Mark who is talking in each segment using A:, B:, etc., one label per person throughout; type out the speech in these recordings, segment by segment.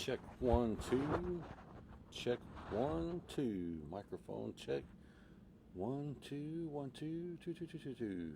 A: Check 1 2. Check 1 2. Microphone check. 1 2 1 2 2 2 2 2 2.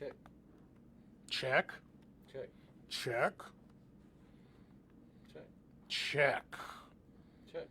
A: Check.
B: Check.
A: Check.
B: Check.
A: Check.
B: Check.
A: Check.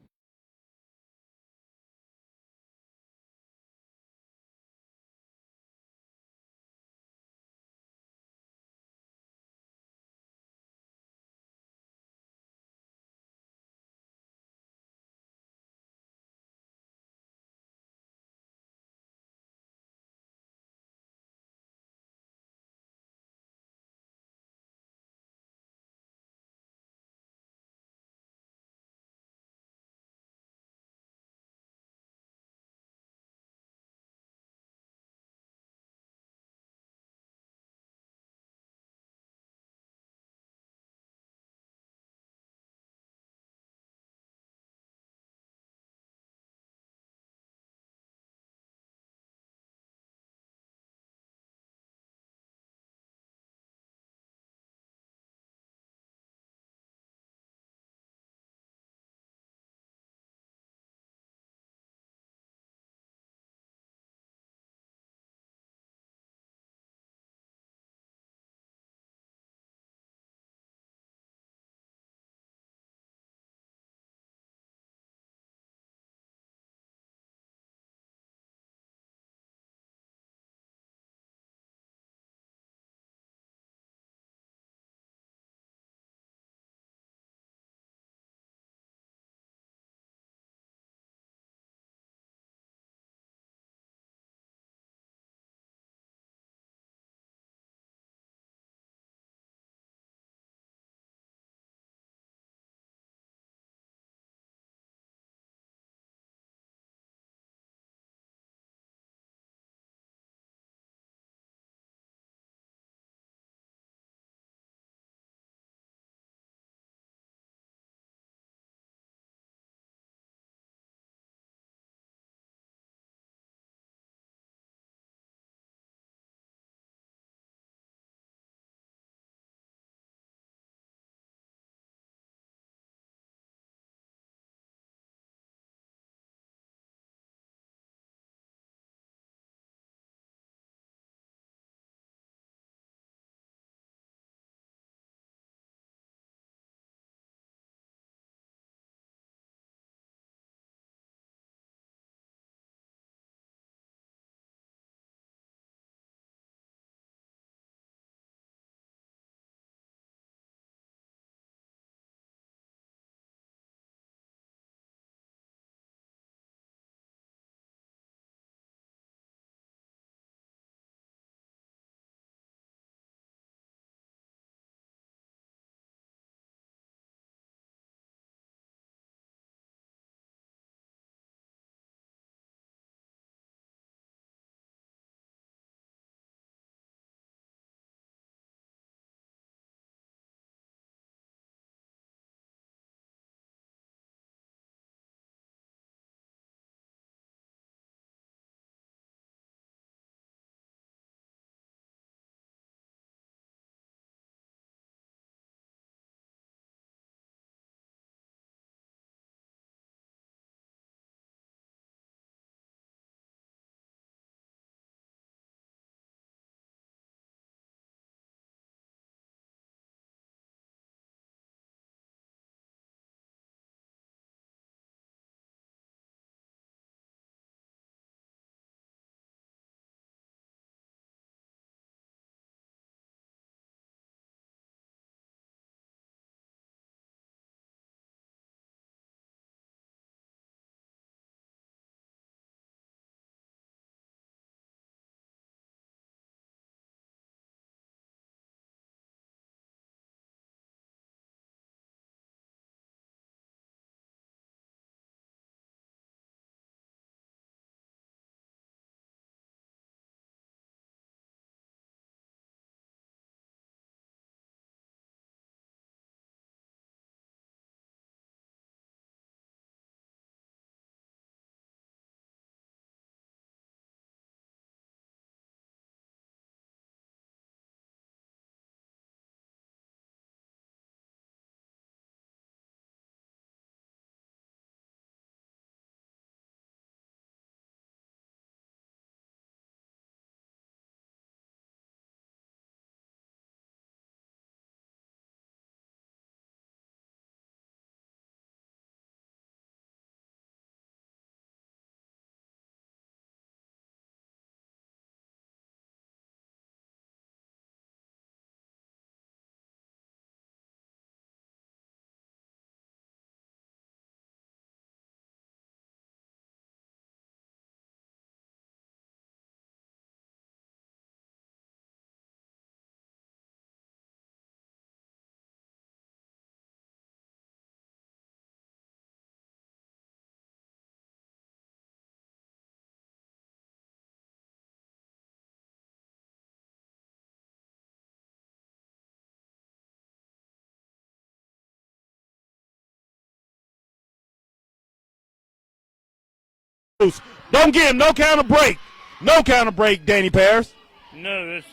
C: Don't give him no counter break. No counter break, Danny Paris.
B: No, it's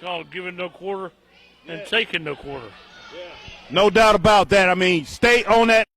B: called giving no quarter and taking no quarter.
C: No doubt about that. I mean, stay on that.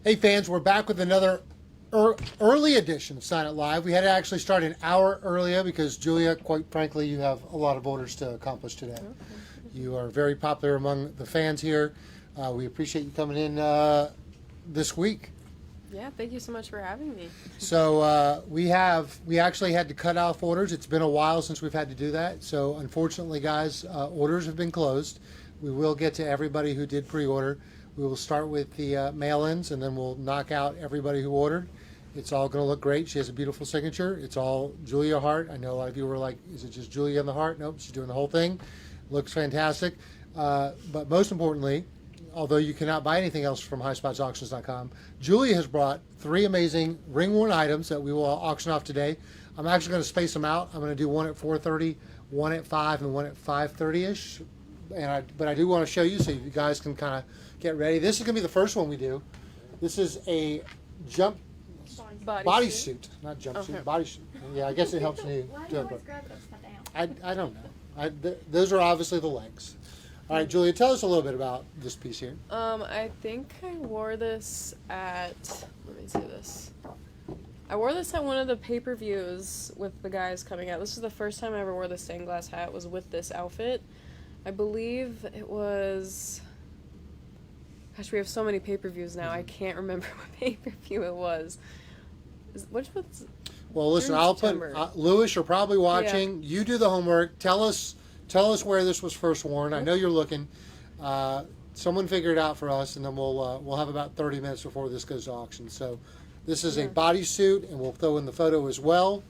D: Hey fans, we're back with another early edition of Sign It Live. We had to actually start an hour earlier because Julia, quite frankly, you have a lot of orders to accomplish today. Okay. You are very popular among the fans here. We appreciate you coming in this week.
E: Yeah, thank you so much for having me.
D: So we actually had to cut off orders. It's been a while since we've had to do that. So unfortunately, guys, orders have been closed. We will get to everybody who did pre-order. We will start with the mail-ins, and then we'll knock out everybody who ordered. It's all going to look great. She has a beautiful signature. It's all Julia Hart. I know a lot of you were like, is it just Julia and the Hart? Nope, she's doing the whole thing. Looks fantastic. But most importantly, although you cannot buy anything else from highspotsauctions.com, Julia has brought 3 amazing ring-worn items that we will auction off today. I'm actually going to space them out. I'm going to do one at 4:30, one at 5, and one at 5:30ish. But I do want to show you so you guys can kind of get ready. This is going to be the first one we do. This is a bodysuit, not jumpsuit, bodysuit. Yeah, I guess it helps me do it. I don't know. Those are obviously the legs. All right, Julia, tell us a little bit about this piece here.
E: I think I wore this at, let me see this. I wore this at one of the pay-per-views with the guys coming out. This is the first time I ever wore the stained glass hat, was with this outfit. I believe it was, gosh, we have so many pay-per-views now, I can't remember what pay-per-view it was. Which was?
D: Well, listen, I'll put, Lewis, you're probably watching. Yeah. You do the homework. Tell us where this was first worn. I know you're looking. Someone figure it out for us, and then we'll have about 30 minutes before this goes to auction. So this is a bodysuit, and we'll throw in the photo as well.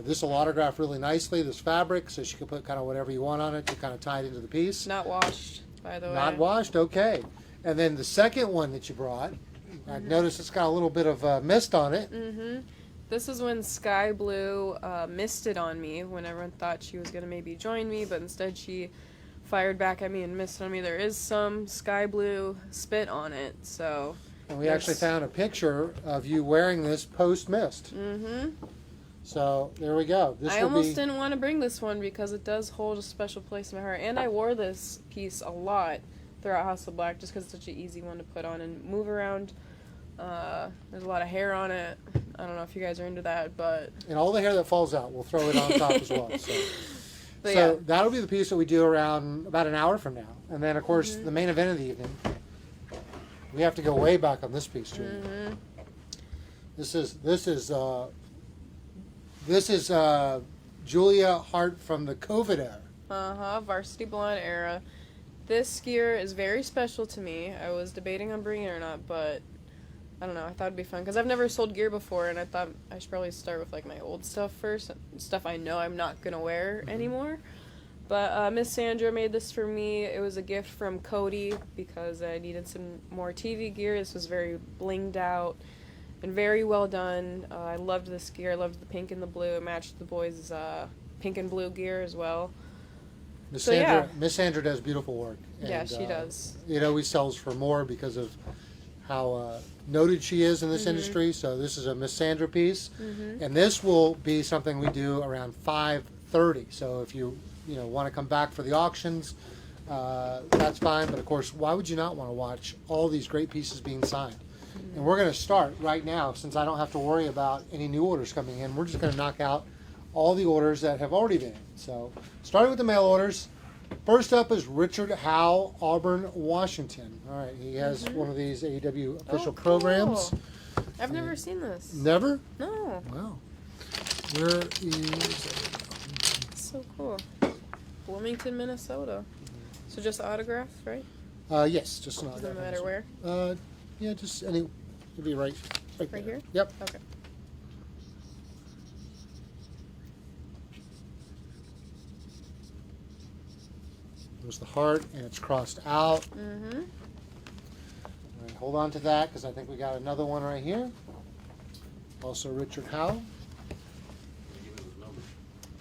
D: This will autograph really nicely, this fabric, so she can put kind of whatever you want on it to kind of tie it into the piece.
E: Not washed, by the way.
D: Not washed, okay. And then the second one that you brought, I noticed it's got a little bit of mist on it.
E: Mm-hmm. This is when Sky Blue misted on me when everyone thought she was going to maybe join me, but instead she fired back at me and missed on me. There is some Sky Blue spit on it, so...
D: And we actually found a picture of you wearing this post-mist.
E: Mm-hmm.
D: So, there we go. This
E: I
D: will
E: almost
D: be...
E: didn't want to bring this one because it does hold a special place in my heart. And I wore this piece a lot throughout House of Black just because it's such an easy one to put on and move around. There's a lot of hair on it. I don't know if you guys are into that, but...
D: And all the hair that falls out, we'll throw it on top as well. So
E: yeah.
D: that'll be the piece that we do around about an hour from now. And then, of course, the main event of the evening. We have to go way back on this piece, Julia.
E: Mm-hmm.
D: This is Julia Hart from the COVID era.
E: Varsity Blonde era. This gear is very special to me. I was debating on bringing it or not, but I don't know. I thought it'd be fun because I've never sold gear before, and I thought I should probably start with like my old stuff first, stuff I know I'm not gonna wear anymore. But Miss Sandra made this for me. It was a gift from Cody because I needed some more TV gear. This was very blinged out and very well done. I loved this gear. I loved the pink and the blue. It matched the boys' pink and blue gear as well.
D: Miss
E: So,
D: Sandra does beautiful work.
E: Yeah,
D: And,
E: she does.
D: It always sells for more because of how noted she is in this industry. So this is a Miss Sandra piece. And this will be something we do around 5:30. So if you want to come back for the auctions, that's fine. But of course, why would you not want to watch all these great pieces being signed? And we're going to start right now, since I don't have to worry about any new orders coming in. We're just going to knock out all the orders that have already been in. So starting with the mail orders, first up is Richard Howe, Auburn, Washington. All right, he has one of these AEW official programs.
E: I've never seen this.
D: Never?
E: No.
D: Wow. Where is...
E: So cool. Bloomington, Minnesota. So just autograph, right?
D: Yes, just an autograph.
E: Doesn't matter where.
D: Yeah, just any. It'll be right there.
E: Here?
D: Yep.
E: Okay.
D: There's the heart, and it's crossed out.
E: Mm-hmm.
D: All right, hold on to that because I think we got another one right here. Also Richard Howe.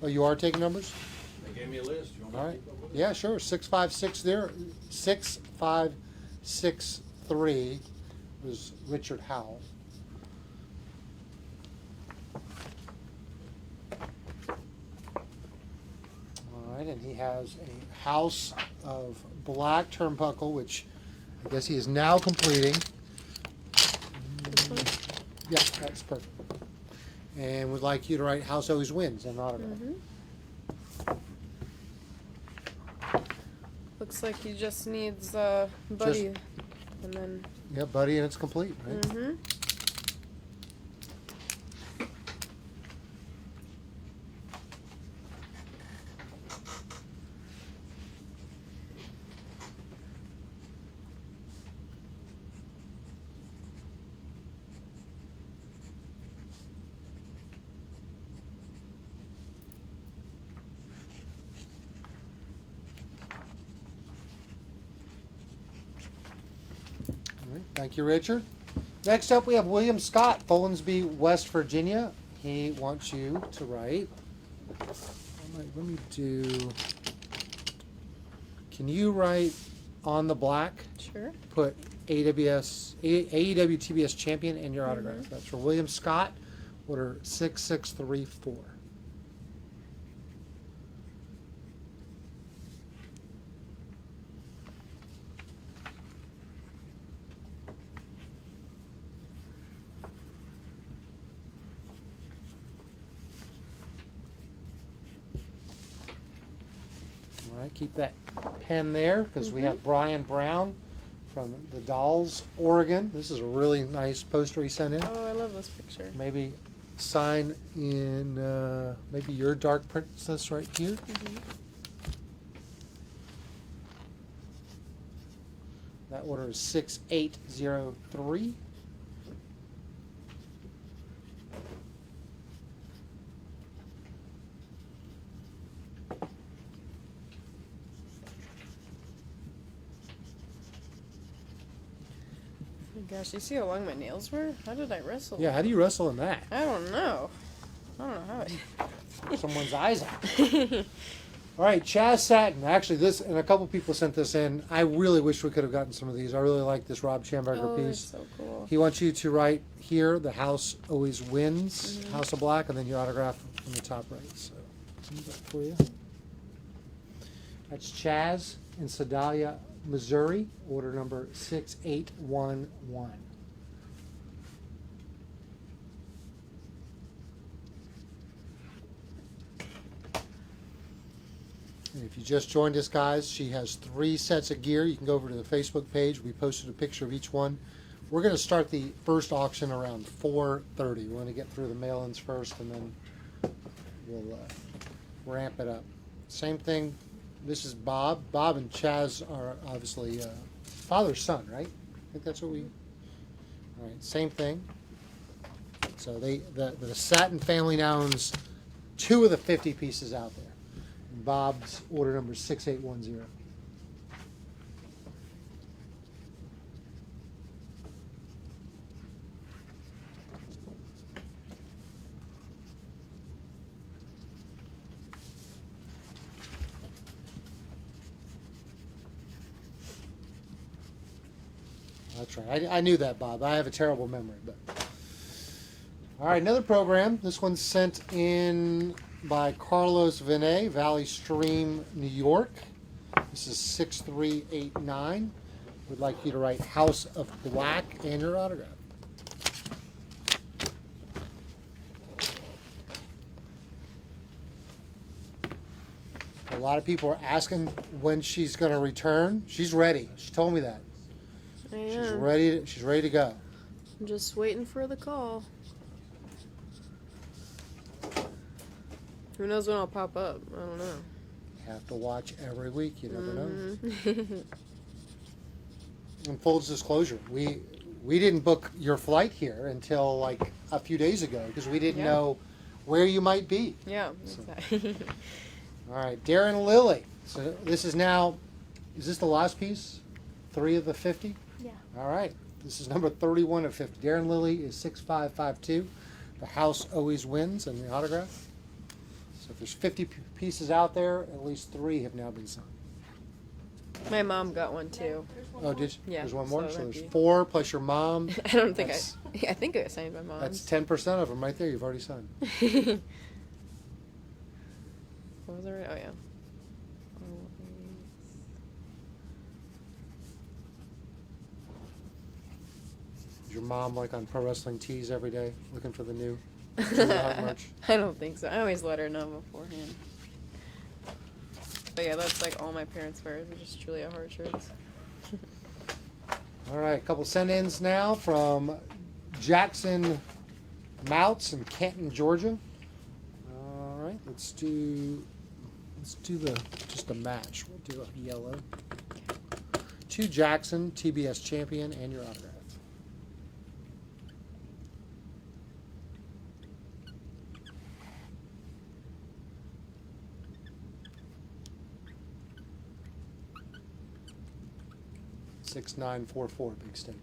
D: Oh, you are taking numbers?
A: They gave me a list. You want me
D: All
A: to
D: right.
A: keep up with it?
D: Yeah, sure. 6560, 6563 was Richard Howe. All right, and he has a House of Black turnbuckle, which I guess he is now completing.
E: This one?
D: Yeah, that's perfect. And would like you to write House Always Wins and autograph.
E: Looks like he just needs Buddy. And then...
D: Yeah, buddy, and it's complete, right?
E: Mm-hmm.
D: All right, thank you, Richard. Next up, we have William Scott, Folensby, West Virginia. He wants you to write. Let me do. Can you write on the black?
E: Sure.
D: Put AEW TBS champion and your autograph. That's for William Scott, order 6634. All right, keep that pen there because we have Brian Brown from the Dolls, Oregon. This is a really nice poster he sent in.
E: Oh, I love this picture.
D: Maybe sign in maybe your Dark Princess right here. That order is 6803.
E: Gosh, you see how long my nails were? How did I wrestle?
D: Yeah, how do you wrestle in that?
E: I don't know. I don't know how
D: Someone's eyes out. All right, Chaz Satin. Actually, this, and a couple people sent this in. I really wish we could have gotten some of these. I really like this Rob Schamberger
E: Oh, they're
D: piece.
E: so cool.
D: He wants you to write here, the house always wins, House of Black, and then your autograph on the top right. So, I'll do that for you. That's Chaz in Sedalia, Missouri, order number 6811. And if you just joined us, guys, she has 3 sets of gear. You can go over to the Facebook page. We posted a picture of each one. We're going to start the first auction around 4:30. We want to get through the mail-ins first, and then we'll ramp it up. Same thing. This is Bob. Bob and Chaz are obviously father-son, right? I think that's what we... All right, same thing. So the Satin family now owns 2 of the 50 pieces out there. Bob's order number 6810. That's right. I knew that, Bob. I have a terrible memory, but all right, another program. This one's sent in by Carlos Vinay, Valley Stream, New York. This is 6389. We'd like you to write House of Black and your autograph. A lot of people are asking when she's going to return. She's ready. She told me that.
E: I am.
D: She's ready. She's ready to go.
E: I'm just waiting for the call. Who knows when I'll pop up? I don't know.
D: Have to watch every week. You never know.
E: Mhm.
D: In full disclosure, we didn't book your flight here until like a few days ago because we didn't
E: Yeah.
D: know where you might be.
E: Yeah,
D: So-
E: exactly.
D: All right, Darren Lilly. So this is now, is this the last piece? 3 of the 50?
F: Yeah.
D: All right. This is number 31 of 50. Darren Lilly is 6552. The house always wins, and the autograph. So if there's 50 pieces out there, at least 3 have now been signed.
E: My mom got one too.
D: Oh, did you?
E: Yeah,
D: There's one more?
E: so
D: So
E: that'd
D: there's
E: be-
D: 4 plus your mom.
E: I don't think
D: That's-
E: I think I signed my mom's.
D: That's 10% of them right there. You've already signed.
E: What was it? Oh yeah.
D: Is your mom like on Pro Wrestling Tees every day looking for the new Hart merch?
E: I don't think so. I always let her know beforehand. But yeah, that's like all my parents wear. They're just Julia Hart shirts.
D: All right, a couple send-ins now from Jackson Mouts in Canton, Georgia. All right, let's do just a match. We'll do a yellow. To Jackson, TBS champion, and your autograph. $6944, big stake.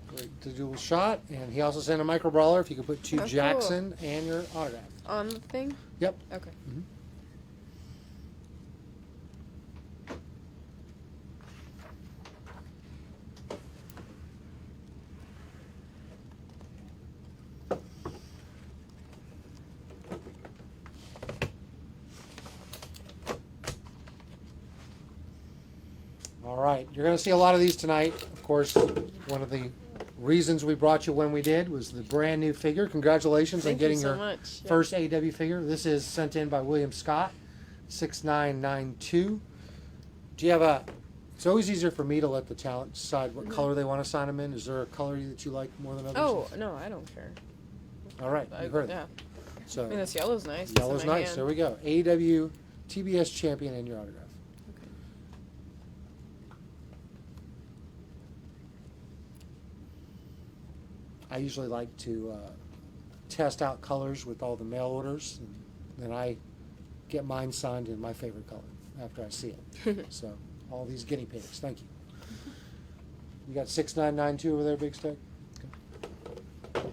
D: Great digital shot, and he also sent a micro brawler. If you could put to
E: Oh, cool.
D: Jackson and your autograph.
E: On the thing?
D: Yep.
E: Okay.
D: All right, you're going to see a lot of these tonight. Of course, one of the reasons we brought you when we did was the brand new figure. Congratulations
E: Thank
D: on getting
E: you so
D: your
E: much. Yeah.
D: first AEW figure. This is sent in by William Scott, 6992. Do you have a? It's always easier for me to let the talent decide what color they want to sign them in. Is there a color that you like more than others?
E: Oh no, I don't care.
D: all right, you heard
E: Yeah.
D: it. So
E: I mean, this yellow's nice. It's in
D: yellow's
E: my
D: nice.
E: hand.
D: There we go. AEW TBS champion and your autograph.
E: Okay.
D: I usually like to test out colors with all the mail orders, and then I get mine signed in my favorite color after I see it. So, all these guinea pigs. Thank you. You got 6992 over there, Big Stick? Okay.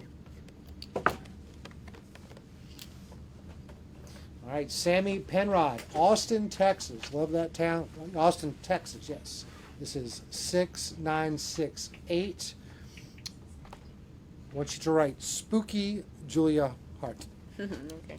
D: All right, Sammy Penrod, Austin, Texas. Love that town. Austin, Texas, yes. This is 6968. I want you to write Spooky Julia Hart.
E: Okay.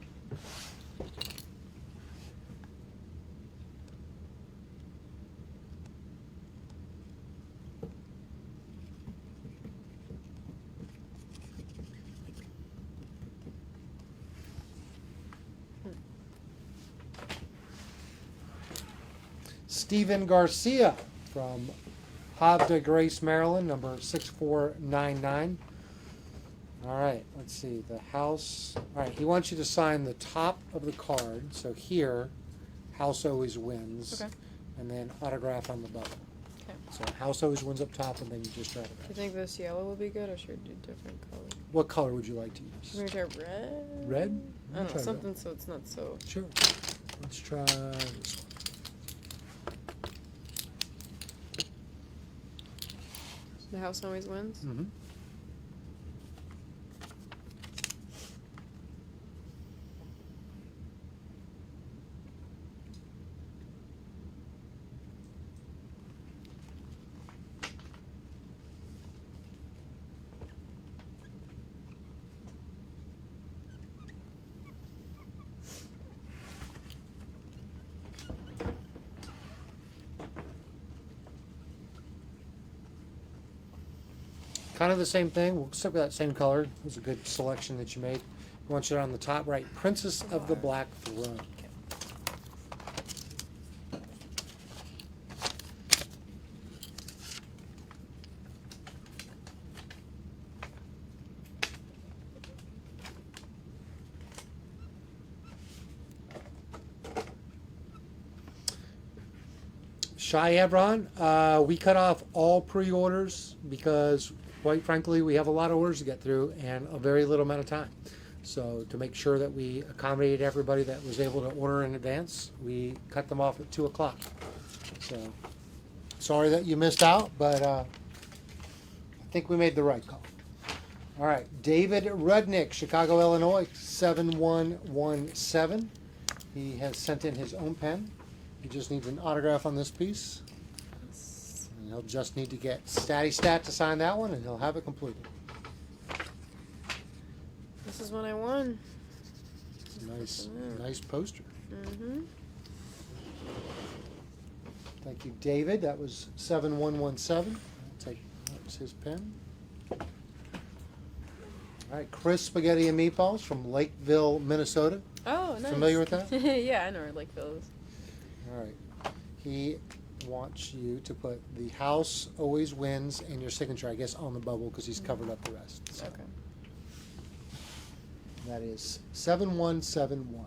D: Stephen Garcia from Havre Grace, Maryland, number 6499. All right, let's see. The house. All right, he wants you to sign the top of the card. So here, house always wins.
E: Okay.
D: And then autograph on the bottom.
E: Okay.
D: So house always wins up top, and then you just
E: Do you
D: autograph.
E: think this yellow will be good, or should we do different colors?
D: What color would you like to
E: Should we
D: use?
E: try red?
D: Red?
E: I don't
D: Try
E: know,
D: red.
E: something so it's not so.
D: Sure. Let's try this one.
E: The house always wins?
D: Mm-hmm. Kind of the same thing. We'll stick with that same color. It was a good selection that you made. I want you to on the top right, Princess of the Black Throne. Shy Ebron, we cut off all pre-orders because, quite frankly, we have a lot of orders to get through and a very little amount of time. So to make sure that we accommodated everybody that was able to order in advance, we cut them off at 2 o'clock. So sorry that you missed out, but I think we made the right call. All right, David Rudnick, Chicago, Illinois, 7117. He has sent in his own pen. He just needs an autograph on this piece. And he'll just need to get Statty Stat to sign that one, and he'll have it completed.
E: This is when I won.
D: Nice, nice poster.
E: Mm-hmm.
D: Thank you, David. That was 7117. That was his pen. All right, Chris Spaghetti and Meatballs from Lakeville, Minnesota.
E: Oh, nice.
D: Familiar with that?
E: Yeah, I know where Lakeville is.
D: All right. He wants you to put the house always wins and your signature, I guess, on the bubble because he's covered up the rest. So
E: Okay.
D: that is 7171.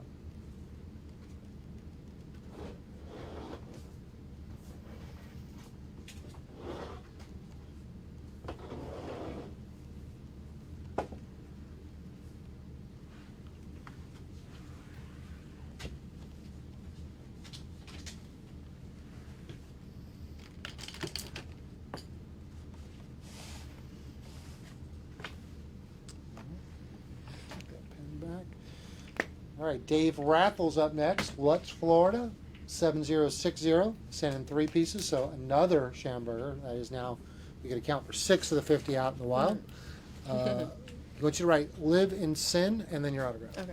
D: All right, Dave Rathle's up next. Lutz, Florida, 7060. Sent in 3 pieces, so another Schamberger. That is now, we can account for 6 of the 50 out in the wild. I want you to write Live in Sin and then your autograph.
E: Okay.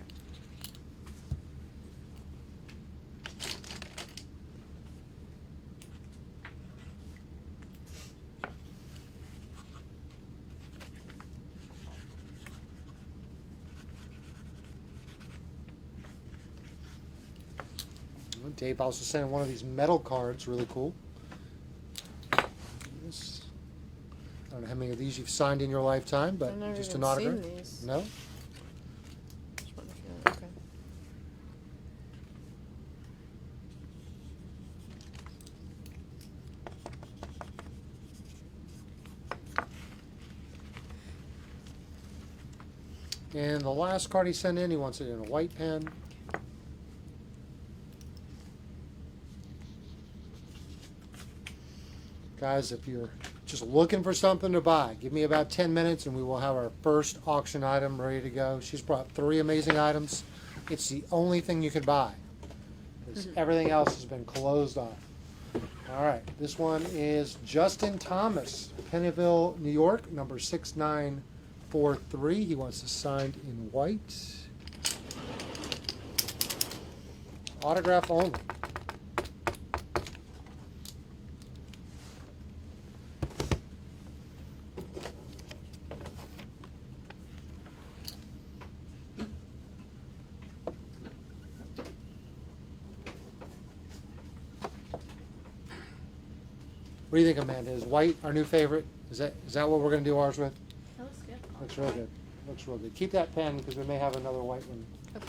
D: Dave also sent in one of these metal cards, really cool. This, I don't know how many of these you've signed in your lifetime, but
E: I've never
D: just
E: even
D: an autograph.
E: seen these.
D: No?
E: Just wonder if you- okay.
D: And the last card he sent in, he wants it in a white pen. Guys, if you're just looking for something to buy, give me about 10 minutes and we will have our first auction item ready to go. She's brought 3 amazing items. It's the only thing you can buy. Everything else has been closed off. All right, this one is Justin Thomas, Pennyville, New York, number 6943. He wants this signed in white. Autograph only. What do you think, Amanda? Is white our new favorite? Is that what we're going to do ours with?
E: That looks good.
D: Looks real good. Looks real good. Keep that pen because we may have another white one.
E: Okay.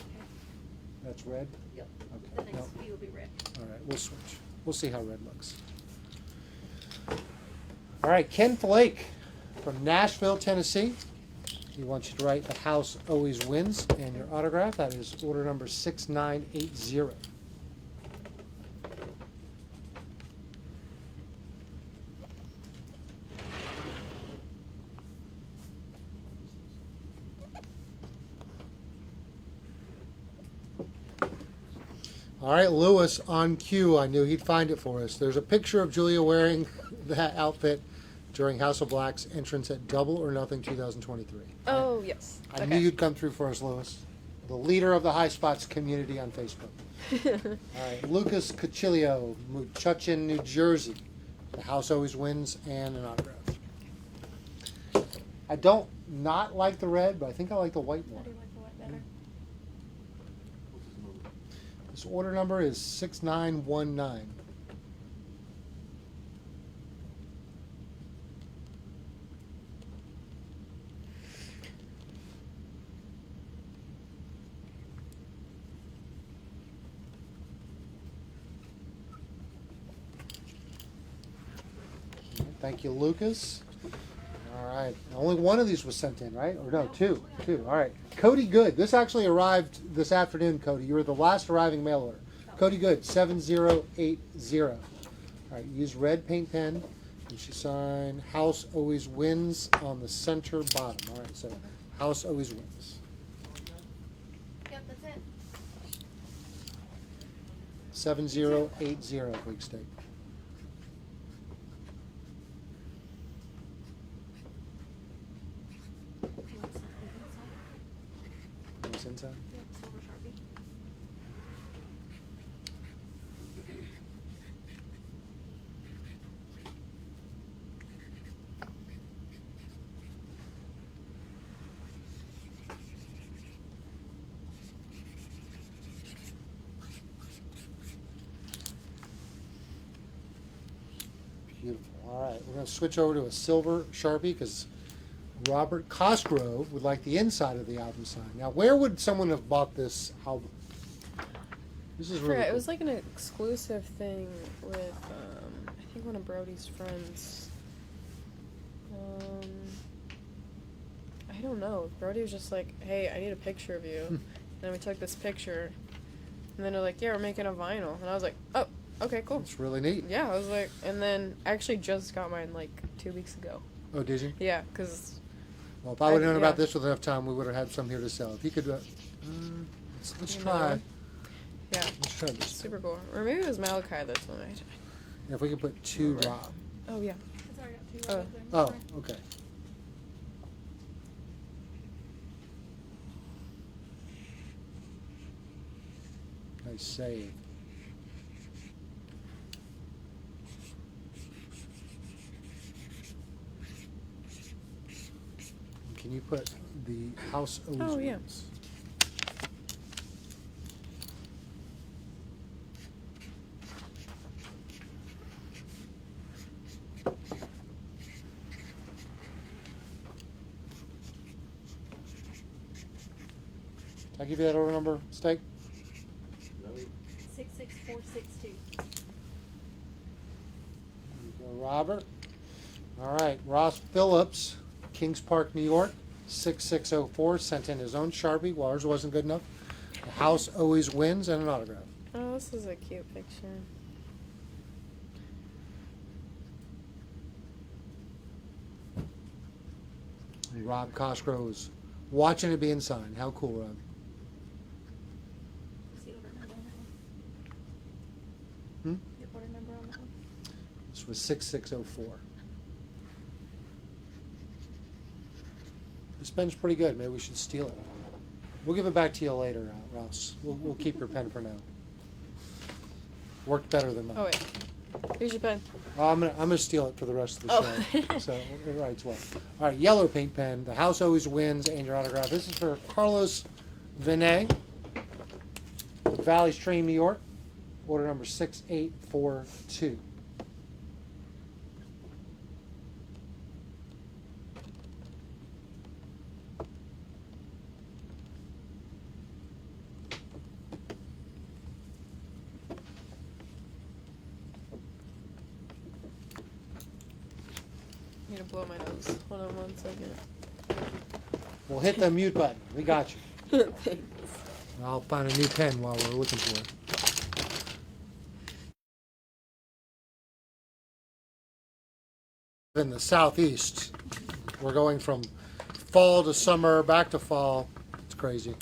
D: That's red?
F: Yep.
D: Okay.
F: The next
D: No.
F: few will be red.
D: All right, we'll switch. We'll see how red looks. All right, Ken Flake from Nashville, Tennessee. He wants you to write "The House Always Wins" and your autograph. That is order number 6980. All right, Lewis on cue. I knew he'd find it for us. There's a picture of Julia wearing that outfit during House of Black's entrance at Double or Nothing 2023.
E: Oh, yes.
D: I knew you'd come through for us, Lewis. The leader of the High Spots community on Facebook. All right, Lucas Cachilio, Metuchen, New Jersey. The House Always Wins and an autograph. I don't not like the red, but I think I like the white more.
F: I do like the white better.
D: This order number is 6919. Thank you, Lucas. All right. Only one of these was sent in, right? Or no, two. Two. All right. Cody Good. This actually arrived this afternoon, Cody. You were the last arriving mail order. Cody Good, 7080. All right. Use red paint pen. And she signed "House Always Wins" on the center bottom. All right. So "House Always Wins."
F: Yep, that's it.
D: 7080, Big Steak. What's inside?
F: Yep, silver Sharpie.
D: Beautiful. All right, we're going to switch over to a silver Sharpie because Robert Cosgrove would like the inside of the album signed. Now, where would someone have bought this album? This is really
E: It
D: cool.
E: was like an exclusive thing with, I think one of Brody's friends. I don't know. Brody was just like, hey, I need a picture of you. And then we took this picture. And then they're like, yeah, we're making a vinyl. And I was like, oh, okay, cool.
D: It's really neat.
E: Yeah, I was like, and then I actually just got mine like 2 weeks ago.
D: Oh, did you?
E: Yeah, because
D: Well, if I would have known about
E: yeah.
D: this with enough time, we would have had some here to sell. If you could, let's
E: You
D: try.
E: know. Yeah,
D: Let's try this.
E: super cool. Or maybe it was Malachi this one.
D: If we could put two
E: Remember.
D: Rob.
E: Oh, yeah.
F: It's already got two
E: Oh.
F: other things.
D: Oh, okay. Nice save. Can you put the House Always
E: Oh, yeah.
D: Wins? Did I give you that order number, Steak?
F: 66462.
D: Robert. All right, Ross Phillips, Kings Park, New York, 6604, sent in his own Sharpie. Well, ours wasn't good enough. The House Always Wins and an autograph.
E: Oh, this is a cute picture.
D: Rob Cosgrove is watching it being signed. How cool, Rob?
F: What's the order number on that
D: Hmm?
F: one? The order number on that one?
D: This was 6604. This pen's pretty good. Maybe we should steal it. We'll give it back to you later, Ross. We'll keep your pen for now. Worked better than mine.
E: Oh wait, here's your pen.
D: I'm gonna steal it for the rest of the
E: Oh.
D: show. So it writes well. All right, yellow paint pen. The house always wins. And your autograph. This is for Carlos Vinay, Valley Stream, New York. Order number 6842.
E: I'm gonna blow my nose. Hold on 1 second.
D: We'll hit the mute button. We got you.
E: Thanks.
D: I'll find a new pen while we're looking for it. In the southeast, we're going from fall to summer, back to fall. It's crazy.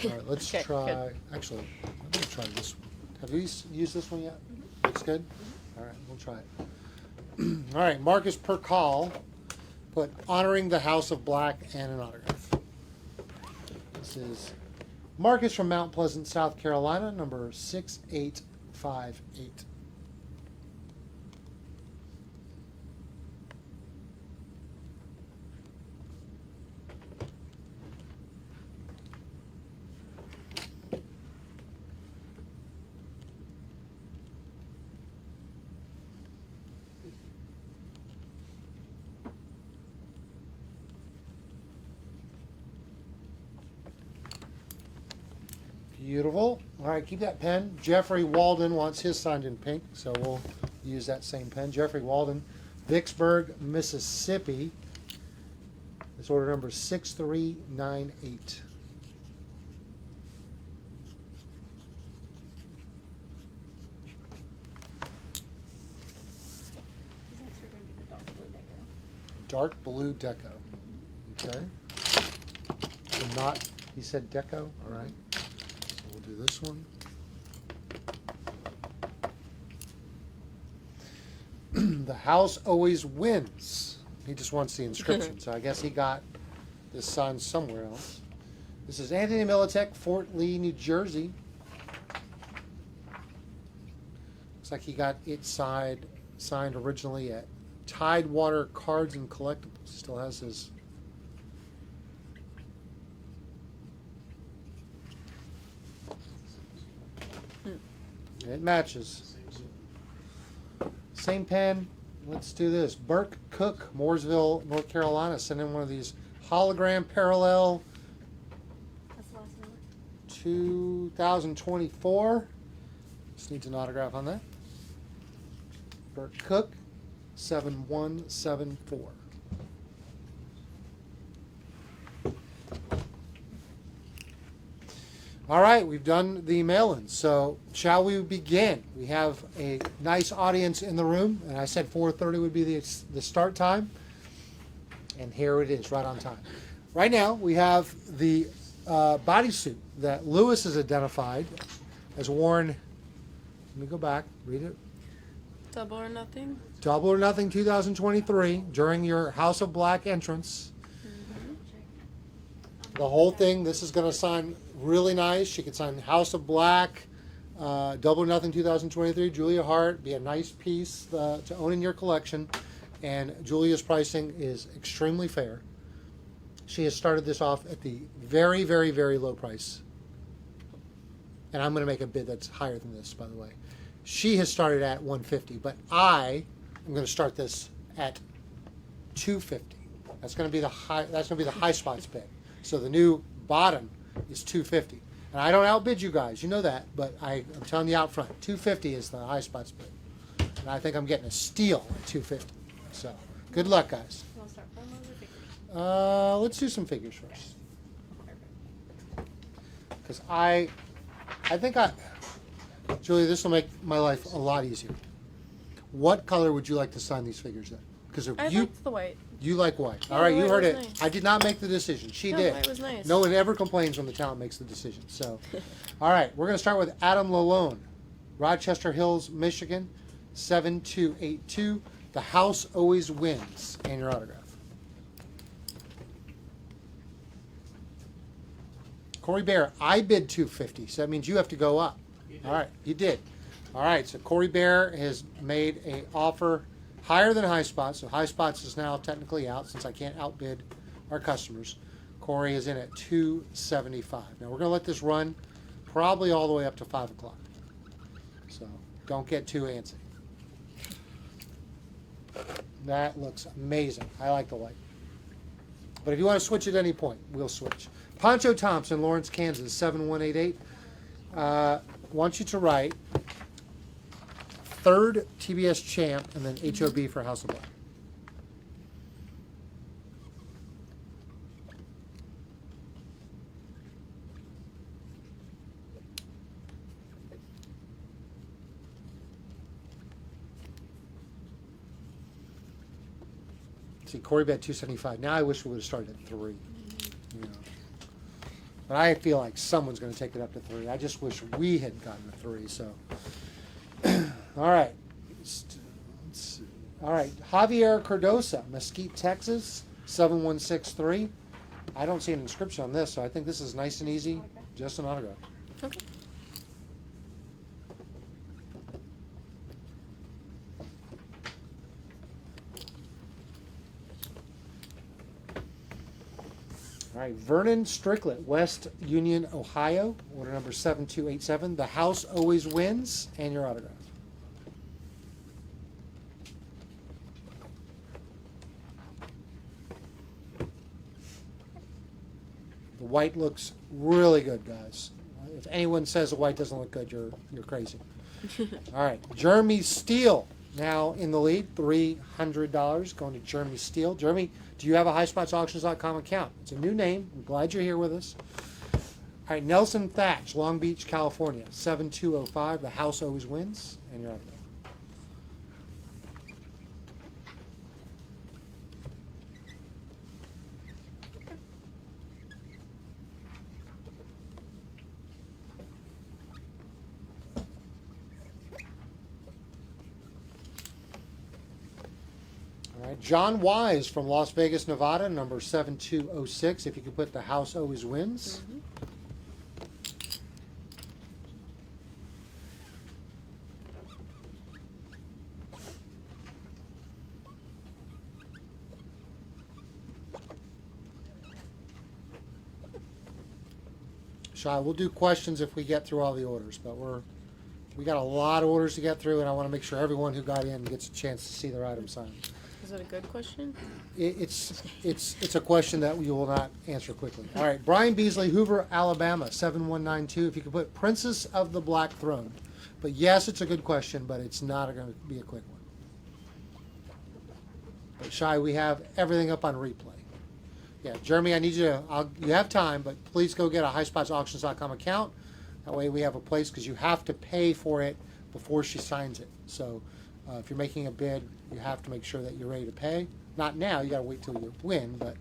D: All right, let's
E: Okay,
D: try.
E: good.
D: Actually, I'm gonna try this one. Have you used this one yet? Looks good. All right, we'll try it. All right, Marcus Percal put honoring the House of Black and an autograph. This is Marcus from Mount Pleasant, South Carolina, number 6858. Beautiful. All right, keep that pen. Jeffrey Walden wants his signed in pink, so we'll use that same pen. Jeffrey Walden, Vicksburg, Mississippi. This order number 6398.
F: These next are going to be the
D: Dark blue deco. Okay. So not, he said deco. All right. So we'll do this one. The house always wins. He just wants the inscription. So I guess he got this signed somewhere else. This is Anthony Militek, Fort Lee, New Jersey. Looks like he got it signed originally at Tidewater Cards and Collectibles. Still has his. It matches. Same pen. Let's do this. Burke Cook, Mooresville, North Carolina. Send in one of these hologram parallel
F: That's the last number.
D: 2024. Just needs an autograph on that. Burke Cook, 7174. All right, we've done the mail-ins. So shall we begin? We have a nice audience in the room, and I said 4:30 would be the start time, and here it is, right on time. Right now, we have the bodysuit that Lewis has identified as worn. Let me go back, read it.
E: Double or nothing.
D: Double or Nothing 2023 during your House of Black entrance. The whole thing, this is going to sign really nice. She could sign House of Black, Double or Nothing 2023, Julia Hart. Be a nice piece to own in your collection. And Julia's pricing is extremely fair. She has started this off at the very, very, very low price. And I'm going to make a bid that's higher than this, by the way. She has started at $150, but I am going to start this at $250. That's going to be the high. That's going to be the high spots bid. So the new bottom is $250, and I don't outbid you guys. You know that, but I'm telling you out front, $250 is the high spots bid, and I think I'm getting a steal at $250. So good luck, guys.
F: You want to start promos or figures?
D: Let's do some figures first, because I think Julia, this will make my life a lot easier. What color would you like to sign these figures in? Because
E: I
D: you
E: liked the white.
D: You like white.
E: Yeah,
D: All right, you
E: white
D: heard
E: was
D: it.
E: nice.
D: I did not make the decision. She
E: No,
D: did.
E: white was nice.
D: No one ever complains when the talent makes the decision. So, all right, we're going to start with Adam Lalone, Rochester Hills, Michigan, 7282. The house always wins. And your autograph. Corey Bear, I bid 250, so that means you have to go up. All right, you did. All right, so Corey Bear has made an offer higher than High Spots, so High Spots is now technically out since I can't outbid our customers. Corey is in at 275. Now we're going to let this run probably all the way up to 5 o'clock. So don't get too antsy. That looks amazing. I like the white. But if you want to switch at any point, we'll switch. Poncho Thompson, Lawrence, Kansas, 7188. Want you to write third TBS champ and then HOB for House of Black. See, Corey bet 275. Now I wish we would have started at 3. You know. But I feel like someone's going to take it up to 3. I just wish we had gotten to 3. So, all right. All right. Javier Cardosa, Mesquite, Texas, 7163. I don't see an inscription on this, so I think this is nice and easy. Just an autograph.
E: Okay.
D: All right, Vernon Stricklet, West Union, Ohio, order number 7287. The house always wins, and your autograph. The white looks really good, guys. If anyone says the white doesn't look good, you're crazy. All right, Jeremy Steele now in the lead, $300 going to Jeremy Steele. Jeremy, do you have a HighSpotsAuctions.com account? It's a new name. I'm glad you're here with us. All right, Nelson Thatch, Long Beach, California, 7205. The house always wins, and you're out of there. All right, John Wise from Las Vegas, Nevada, number 7206. If you could put the house always wins. Shai, we'll do questions if we get through all the orders, but we got a lot of orders to get through, and I want to make sure everyone who got in gets a chance to see their item signed.
E: Is it a good question?
D: It's a question that we will not answer quickly. All right, Brian Beasley, Hoover, Alabama, 7192. If you could put Princess of the Black Throne. But yes, it's a good question, but it's not going to be a quick one. But Shai, we have everything up on replay. Yeah, Jeremy, I need you to, you have time, but please go get a HighSpotsAuctions.com account. That way we have a place, because you have to pay for it before she signs it. So if you're making a bid, you have to make sure that you're ready to pay. Not now, you got to wait till you win, but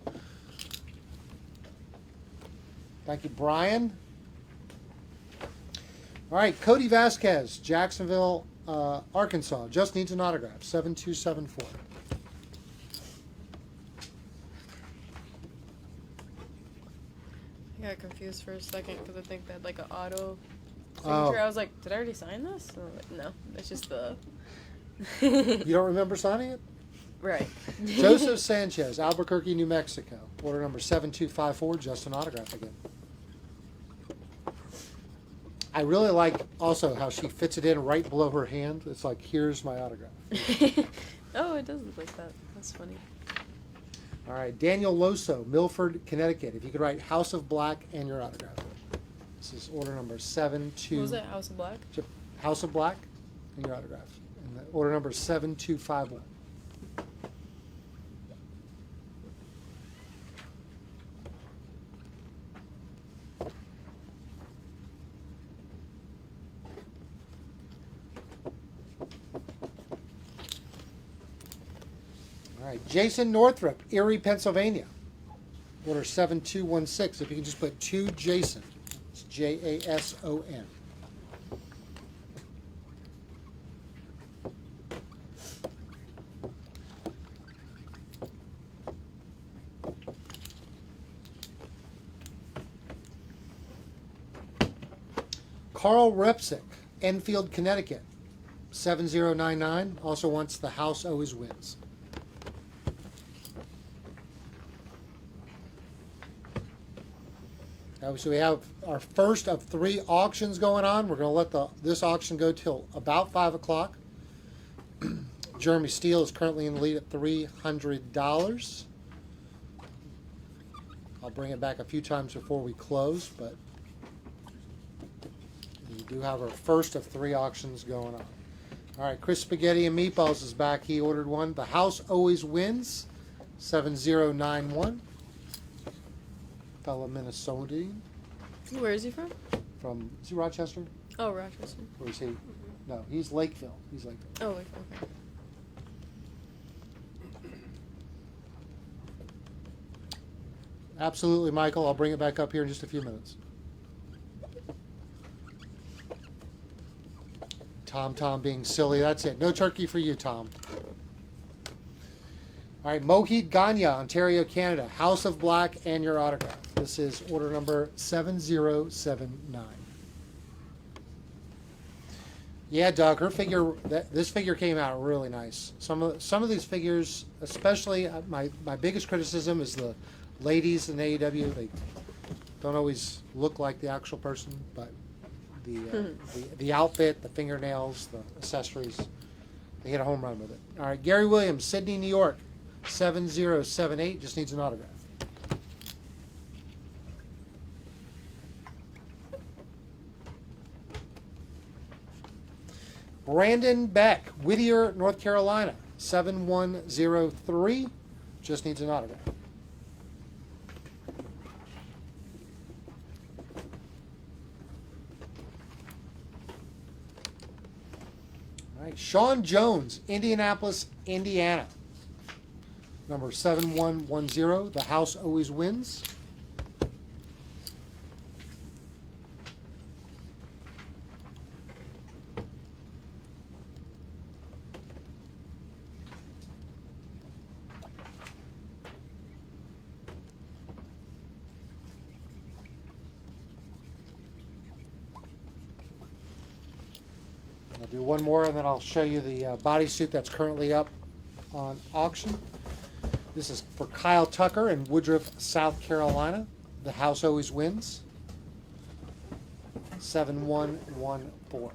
D: thank you, Brian. All right, Cody Vasquez, Jacksonville, Arkansas, just needs an autograph, 7274.
E: I got confused for a second because I think they had like an auto signature.
D: Oh.
E: I was like, did I already sign this? And I'm like, no, it's just the.
D: You don't remember signing it?
E: Right.
D: Joseph Sanchez, Albuquerque, New Mexico. Order number 7254, just an autograph again. I really like also how she fits it in right below her hand. It's like, here's my autograph.
E: Oh, it does look like that. That's funny.
D: All right, Daniel Loso, Milford, Connecticut. If you could write House of Black and your autograph. This is order number 72.
E: What was it? House of Black?
D: House of Black and your autograph. And the order number 7251. All right, Jason Northrup, Erie, Pennsylvania. Order 7216. If you can just put 2 Jason. It's Jason. Carl Repsick, Enfield, Connecticut. 7099. Also wants The House Always Wins. So we have our first of 3 auctions going on. We're going to let this auction go till about 5 o'clock. Jeremy Steele is currently in the lead at $300. I'll bring it back a few times before we close, but we do have our first of 3 auctions going on. All right, Chris Spaghetti and Meatballs is back. He ordered one. The House Always Wins, 7091. Fellow Minnesotan.
E: Where is he from?
D: Is he Rochester?
E: Oh, Rochester.
D: Or is he? No, he's Lakeville. He's Lakeville.
E: Oh, okay.
D: Absolutely, Michael. I'll bring it back up here in just a few minutes. Tom being silly. That's it. No turkey for you, Tom. All right, Mohit Ganya, Ontario, Canada. House of Black and your autograph. This is order number 7079. Yeah, Doug, this figure came out really nice. Some of these figures, especially my biggest criticism is the ladies in AEW. They don't always look like the actual person, but the outfit, the fingernails, the accessories, they hit a home run with it. All right, Gary Williams, Sydney, New York, 7078. Just needs an autograph. Brandon Beck, Whittier, North Carolina, 7103. Just needs an autograph. All right, Sean Jones, Indianapolis, Indiana, number 7110. The House Always Wins. I'll do one more and then I'll show you the bodysuit that's currently up on auction. This is for Kyle Tucker in Woodruff, South Carolina. The House Always Wins. 7114.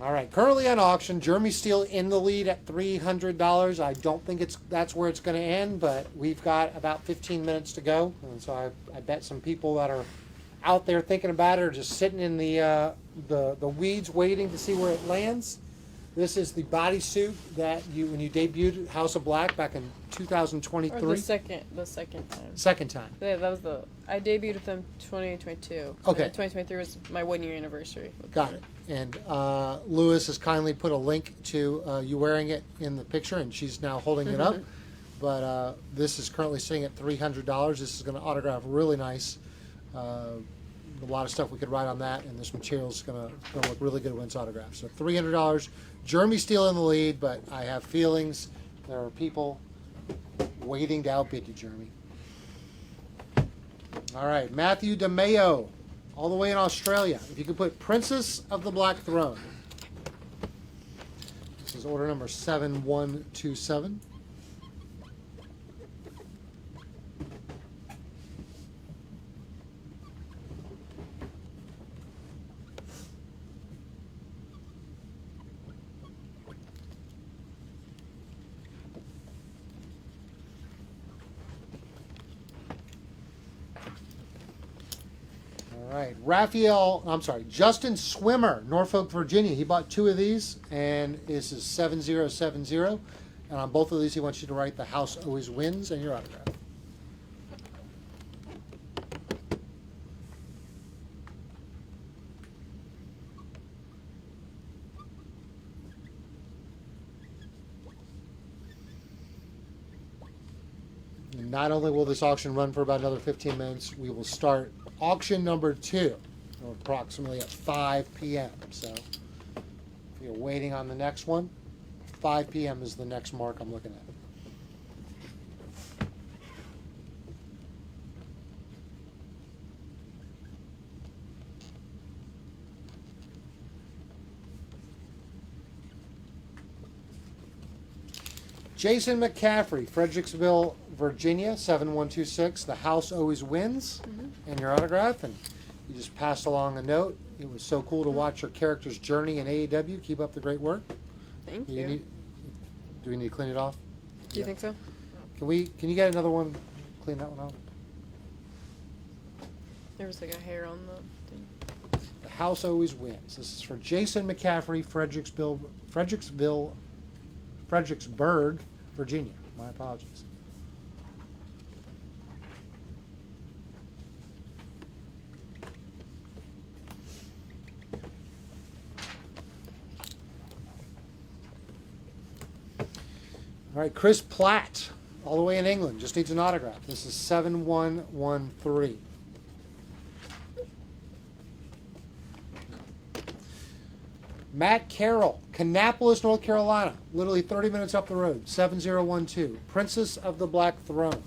D: All right, currently on auction, Jeremy Steele in the lead at $300. I don't think that's where it's going to end, but we've got about 15 minutes to go, and so I bet some people that are out there thinking about it are just sitting in the weeds waiting to see where it lands. This is the bodysuit that when you debuted House of Black back in 2023.
E: Or the second time.
D: Second time.
E: Yeah, that was I debuted with them 2022.
D: Okay.
E: 2023 was my 1-year anniversary.
D: Got it. And Lewis has kindly put a link to you wearing it in the picture, and she's now holding it up. But this is currently sitting at $300. This is going to autograph really nice. A lot of stuff we could write on that, and this material is going to look really good when it's autographed. So $300. Jeremy Steele in the lead, but I have feelings there are people waiting to outbid you, Jeremy. All right, Matthew DeMayo, all the way in Australia. If you could put Princess of the Black Throne. This is order number 7127. All right, Justin Swimmer, Norfolk, Virginia. He bought 2 of these, and this is 7070. And on both of these, he wants you to write "The House Always Wins" and your autograph. And not only will this auction run for about another 15 minutes, we will start auction number 2 approximately at 5 p.m. So if you're waiting on the next one, 5 p.m. is the next mark I'm looking at. Jason McCaffrey, Fredericksville, Virginia, 7126. The house always wins. And your autograph. And you just passed along a note. It was so cool to watch your character's journey in AEW. Keep up the great work.
E: Thank you.
D: Do we need to clean it off?
E: Do you think so?
D: Can you get another one? Clean that one off.
E: There was like a hair on the thing.
D: The house always wins. This is for Jason McCaffrey, Fredericksburg, Virginia. My apologies. All right, Chris Platt, all the way in England, just needs an autograph. This is 7113. Matt Carroll, Kannapolis, North Carolina, literally 30 minutes up the road, 7012. Princess of the Black Throne.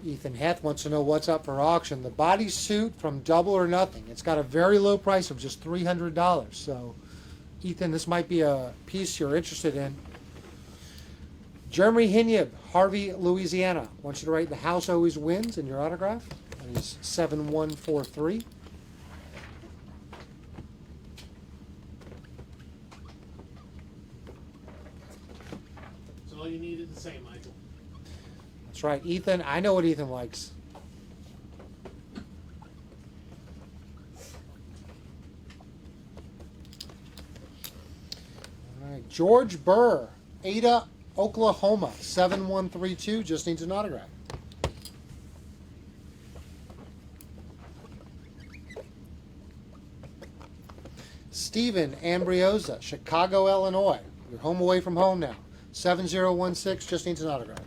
D: Ethan Heth wants to know what's up for auction. The bodysuit from Double or Nothing. It's got a very low price of just $300. So, Ethan, this might be a piece you're interested in. Jeremy Hinyab, Harvey, Louisiana. Wants you to write "The House Always Wins" in your autograph. That is 7143.
G: That's all you needed to say, Michael.
D: That's right, Ethan. I know what Ethan likes. All right, George Burr, Ada, Oklahoma, 7132. Just needs an autograph. Stephen Ambriosa, Chicago, Illinois. You're home away from home now. 7016. Just needs an autograph.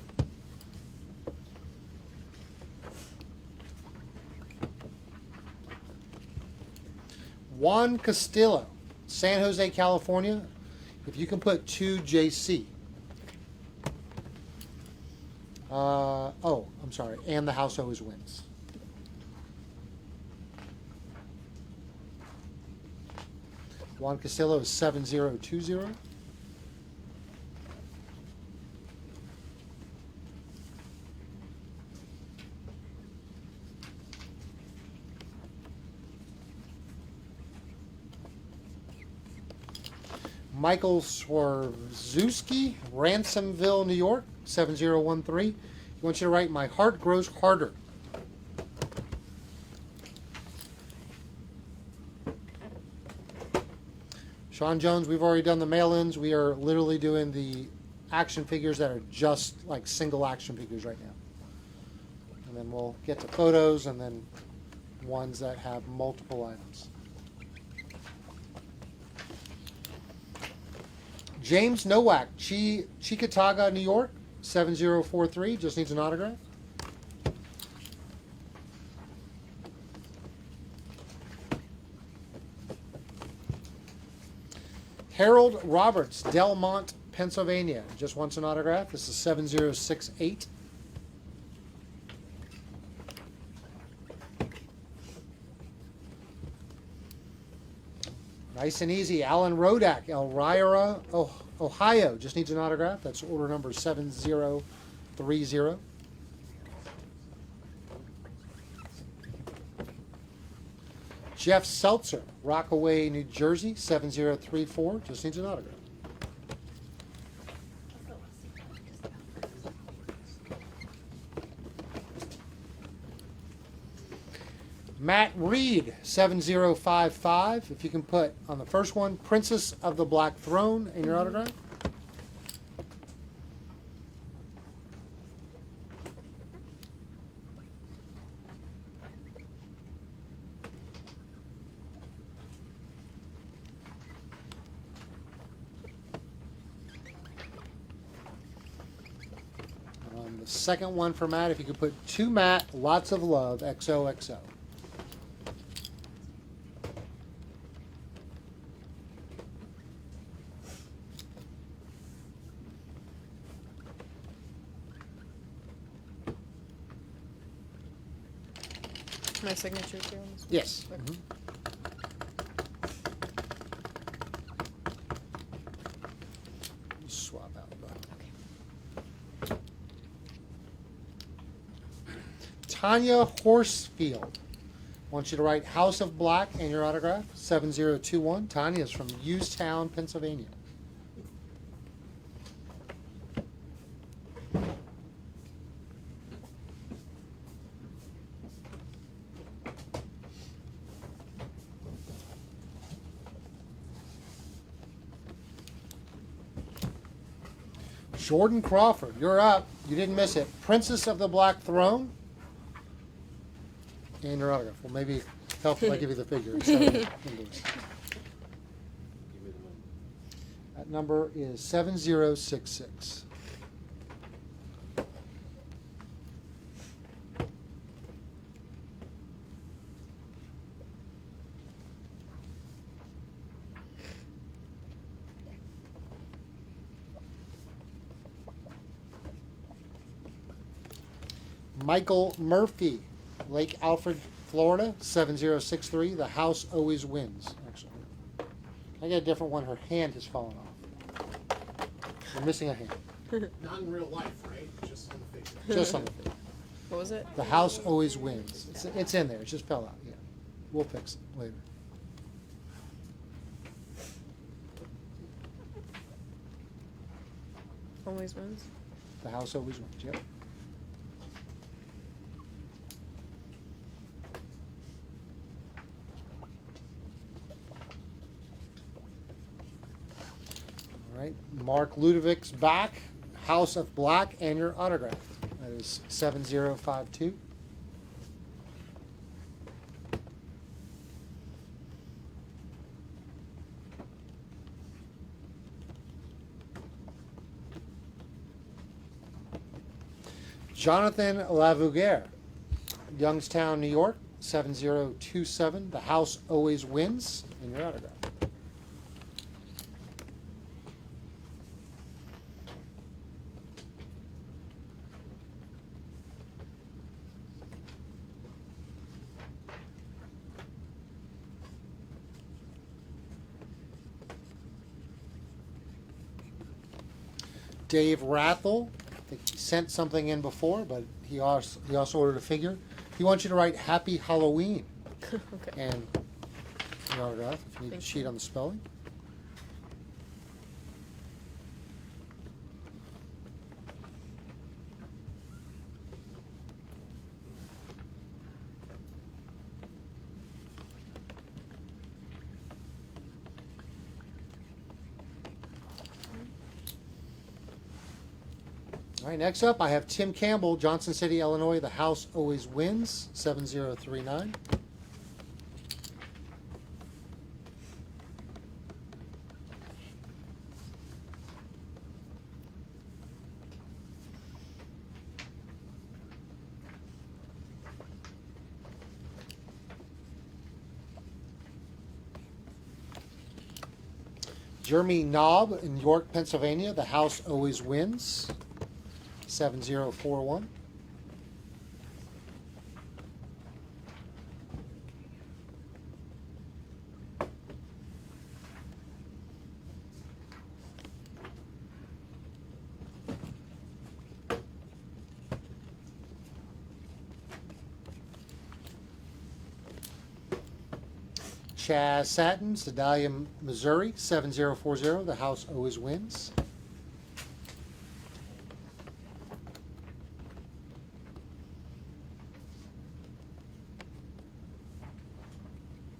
D: Juan Castillo, San Jose, California. If you can put 2JC. I'm sorry. And the house always wins. Juan Castillo is 7020. Michael Swarzewski, Ransomville, New York, 7013. He wants you to write "My Heart Grows Harder." Sean Jones, we've already done the mail-ins. We are literally doing the action figures that are just like single action figures right now. And then we'll get to photos and then ones that have multiple items. James Nowak, Chickamauga, New York, 7043. Just needs an autograph. Harold Roberts, Delmont, Pennsylvania. Just wants an autograph. This is 7068. Nice and easy. Alan Rodak, Elmira, Ohio. Just needs an autograph. That's order number 7030. Jeff Seltzer, Rockaway, New Jersey, 7034. Just needs an autograph. Matt Reed, 7055. If you can put on the first one, Princess of the Black Throne in your autograph. The second one for Matt, if you could put to Matt, lots of love, XOXO.
E: My signature too. On this one?
D: Yes.
E: Okay.
D: Mhm. Swap out the. Tanya Horsefield wants you to write House of Black and your autograph, 7021. Tanya is from Hughestown, Pennsylvania. Jordan Crawford, you're up. You didn't miss it. Princess of the Black Throne. And your autograph. Well, maybe help if I give you the figure instead of the invoice. That number is 7066. Michael Murphy, Lake Alfred, Florida, 7063. The house always wins. Actually, I get a different one. Her hand has fallen off. We're missing a hand.
G: Not in real life, right? Just on the figure.
D: Just on the figure.
E: What was it?
D: The house always wins. It's in there. It just fell out. Yeah, we'll fix it later.
E: Always wins.
D: The house always wins. Yep. All right, Mark Ludovic's back, House of Black, and your autograph. That is 7052. Jonathan Lavouguer, Youngstown, New York, 7027. The house always wins, and your autograph. Dave Rathel, I think he sent something in before, but he also ordered a figure. He wants you to write Happy Halloween
E: Okay.
D: and your autograph if you need a
E: Thank
D: sheet
E: you.
D: on the spelling. All right, next up I have Tim Campbell, Johnson City, Illinois. The house always wins, 7039. Jeremy Knobb in York, Pennsylvania. The house always wins, 7041. Chaz Satin, Sedalia, Missouri, 7040. The house always wins.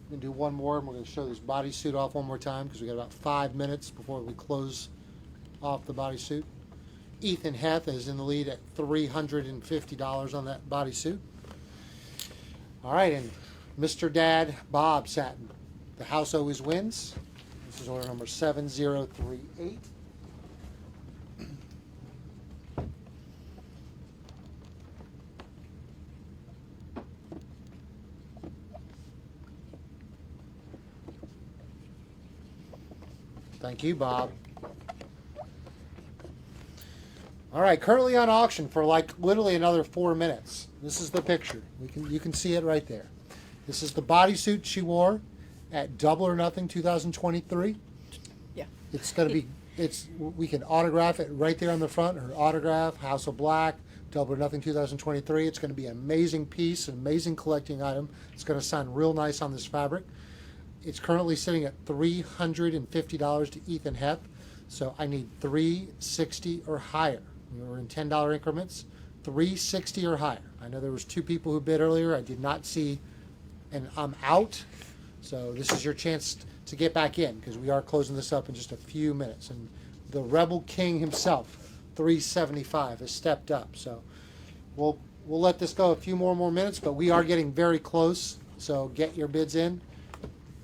D: We're going to do one more, and we're going to show this bodysuit off one more time because we got about 5 minutes before we close off the bodysuit. Ethan Heth is in the lead at $350 on that bodysuit. All right, and Mr. Dad Bob Satin. The house always wins. This is order number 7038. Thank you, Bob. All right, currently on auction for like literally another 4 minutes. This is the picture. You can see it right there. This is the bodysuit she wore at Double or Nothing 2023.
E: Yeah.
D: It's going to be. We can autograph it right there on the front. Her autograph, House of Black, Double or Nothing 2023. It's going to be an amazing piece, an amazing collecting item. It's going to sound real nice on this fabric. It's currently sitting at $350 to Ethan Heth. So I need $360 or higher. We're in $10 increments. $360 or higher. I know there was 2 people who bid earlier. I did not see, and I'm out. So this is your chance to get back in because we are closing this up in just a few minutes. And the Rebel King himself, $375, has stepped up. So we'll let this go a few more minutes, but we are getting very close. So get your bids in.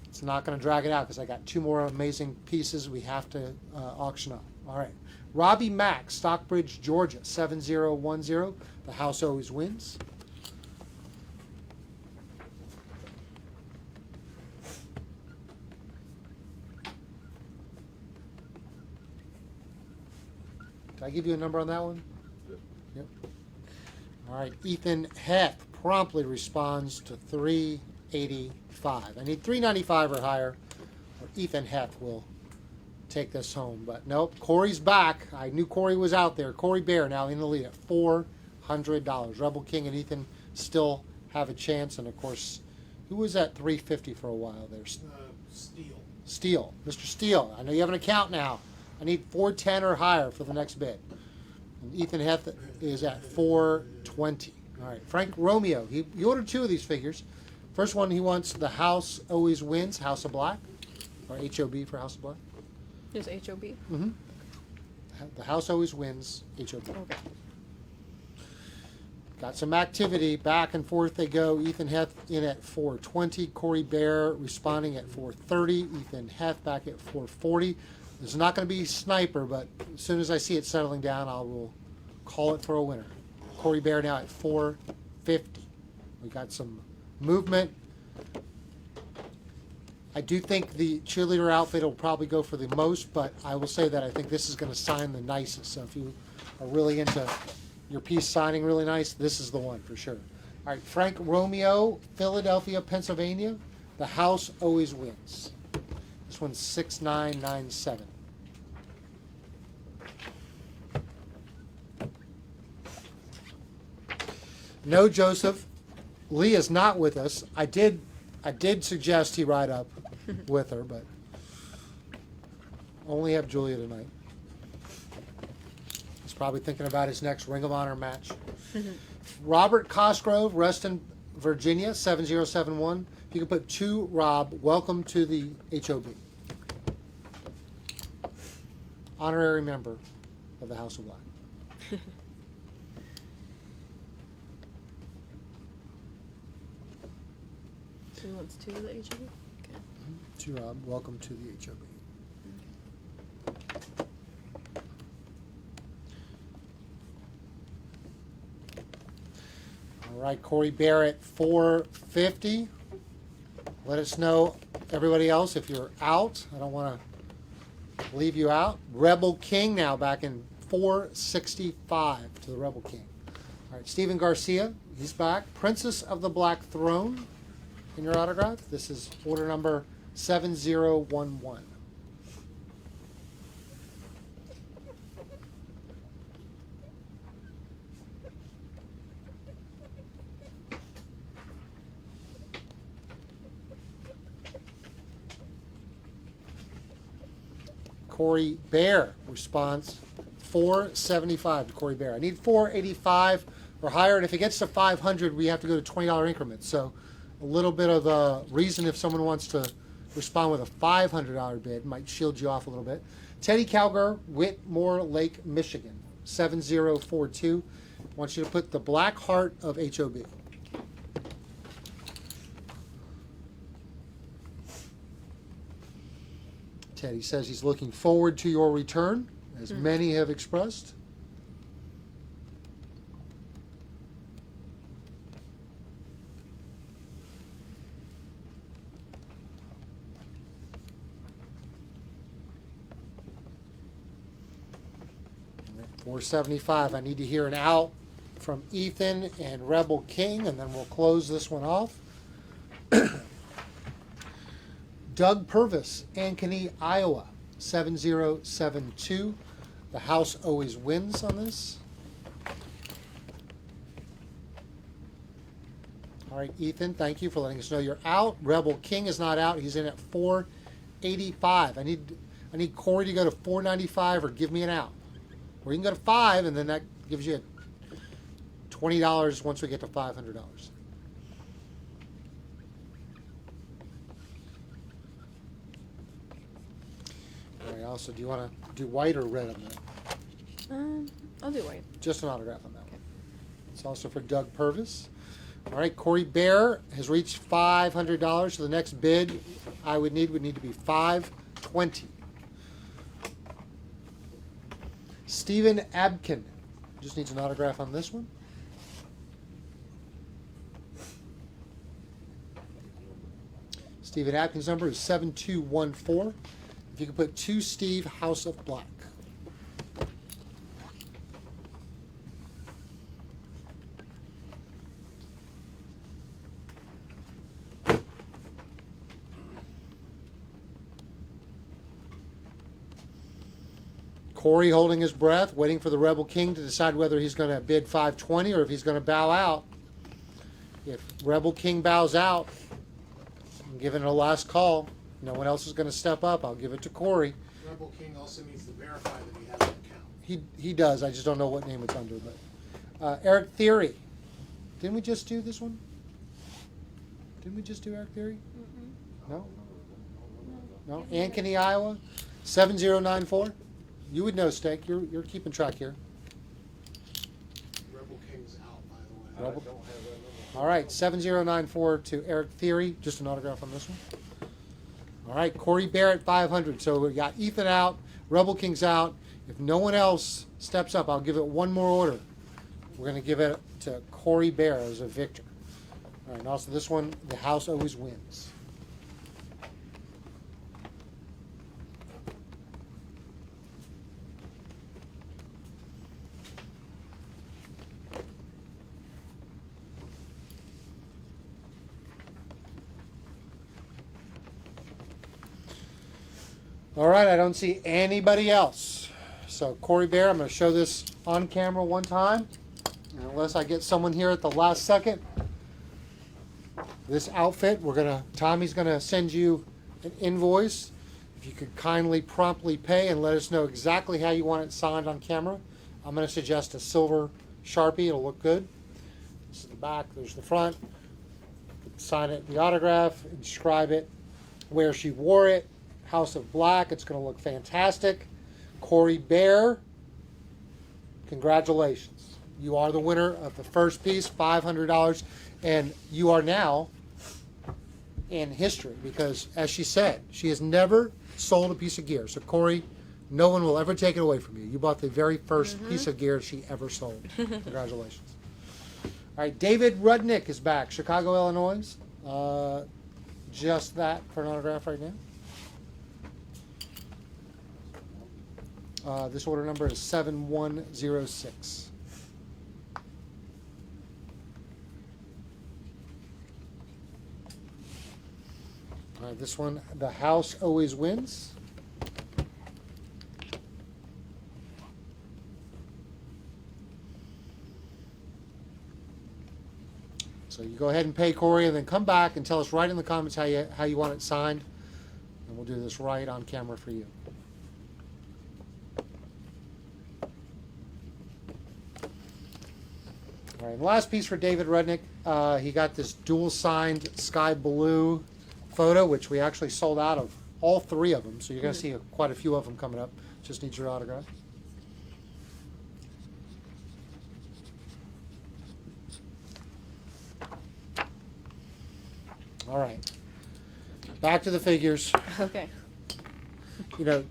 D: It's not going to drag it out because I got 2 more amazing pieces we have to auction up. All right. Robbie Mack, Stockbridge, Georgia, 7010. The house always wins. Did I give you a number on that one? Yep. All right. Ethan Heth promptly responds to $385. I need $395 or higher, or Ethan Heth will take this home. But nope, Corey's back. I knew Corey was out there. Corey Bear now in the lead at $400. Rebel King and Ethan still have a chance. And of course, who was at $350 for a while there? Steele. Mr. Steele. I know you have an account now. I need $410 or higher for the next bid. And Ethan Heth is at $420. All right, Frank Romeo. He ordered 2 of these figures. First one, he wants the house always wins, House of Black, or HOB for House of Black.
E: Just HOB?
D: Mm-hmm. The house always wins, HOB.
E: Okay.
D: Got some activity. Back and forth they go. Ethan Heth in at $420. Corey Bear responding at $430. Ethan Heth back at $440. This is not going to be sniper, but as soon as I see it settling down, I will call it for a winner. Corey Bear now at $450. We got some movement. I do think the cheerleader outfit will probably go for the most, but I will say that I think this is going to sign the nicest. So if you are really into your piece signing really nice, this is the one for sure. All right, Frank Romeo, Philadelphia, Pennsylvania. The house always wins. This one's 6997. No, Joseph. Lee is not with us. I did suggest he ride up with her, but only have Julia tonight. He's probably thinking about his next Ring of Honor match. Robert Cosgrove, Reston, Virginia, 7071. If you could put 2, Rob, welcome to the HOB. Honorary member of the House of Black.
E: So he wants 2 of the HOB? Okay.
D: 2, Rob, welcome to the HOB. All right, Corey Barrett, $450. Let us know, everybody else, if you're out. I don't want to leave you out. Rebel King now back in $465 to the Rebel King. All right, Stephen Garcia, he's back. Princess of the Black Throne in your autograph. This is order number 7011. Corey Bear response, $475 to Corey Bear. I need $485 or higher, and if it gets to $500, we have to go to $20 increments. So a little bit of a reason if someone wants to respond with a $500 bid. Might shield you off a little bit. Teddy Calgar, Whitmore Lake, Michigan, 7042. I want you to put the black heart of HOB. Teddy says he's looking forward to your return, as many have expressed. $475. I need to hear an out from Ethan and Rebel King, and then we'll close this one off. Doug Purvis, Ankeny, Iowa, 7072. The house always wins on this. All right, Ethan, thank you for letting us know you're out. Rebel King is not out. He's in at 485. I need Corey to go to 495 or give me an out. Or you can go to 5, and then that gives you $20 once we get to $500. All right, also, do you want to do white or red on that?
E: I'll do white.
D: Just an autograph on that one. It's also for Doug Purvis. All right, Corey Bear has reached $500. So the next bid I would need to be $520. Stephen Abkin just needs an autograph on this one. Stephen Abkin's number is 7214. If you could put to Steve, House of Black. Corey holding his breath, waiting for the Rebel King to decide whether he's going to bid 520 or if he's going to bow out. If Rebel King bows out, I'm giving it a last call. No one else is going to step up. I'll give it to Corey.
G: Rebel King also needs to verify that he has an account.
D: He does. I just don't know what name it's under. But Eric Theory. Didn't we just do this one? Didn't we just do Eric Theory? No? No? Ankeny, Iowa, 7094. You would know, Steak. You're keeping track here.
G: Rebel King's out, by the way.
D: Rebel. All right, 7094 to Eric Theory. Just an autograph on this one. All right, Corey Barrett, 500. So we got Ethan out, Rebel King's out. If no one else steps up, I'll give it one more order. We're going to give it to Corey Bear as a victor. All right, and also this one, the house always wins. All right, I don't see anybody else. So Corey Bear, I'm going to show this on camera one time. And unless I get someone here at the last second, this outfit, Tommy's going to send you an invoice. If you could kindly promptly pay and let us know exactly how you want it signed on camera. I'm going to suggest a silver Sharpie. It'll look good. This is the back. There's the front. Sign it, the autograph, inscribe it, where she wore it. House of Black. It's going to look fantastic. Corey Bear, congratulations. You are the winner of the first piece, $500, and you are now in history because, as she said, she has never sold a piece of gear. So, Corey, no one will ever take it away from you. You bought the very first piece of gear she ever sold. Congratulations. All right, David Rudnick is back, Chicago, Illinois. Just that for an autograph right now. This order number is 7106. All right, this one, the house always wins. So you go ahead and pay Corey, and then come back and tell us right in the comments how you want it signed, and we'll do this right on camera for you. All right, last piece for David Rudnick. He got this dual signed sky blue photo, which we actually sold out of all 3 of them. So you're going to see quite a few of them coming up. Just needs your autograph. All right. Back to the figures.
E: Okay.
D: You know,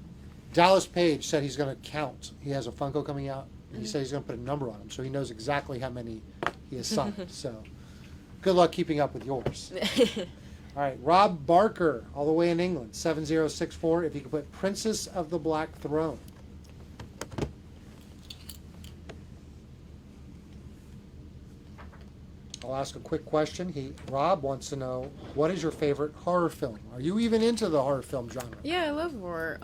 D: Dallas Page said he's going to count. He has a Funko coming out. And he said he's going to put a number on them, so he knows exactly how many he has signed. So, good luck keeping up with yours. All right, Rob Barker, all the way in England, 7064. If you could put Princess of the Black Throne. I'll ask a quick question. Rob wants to know, what is your favorite horror film? Are you even into the horror film genre?
E: Yeah, I love horror.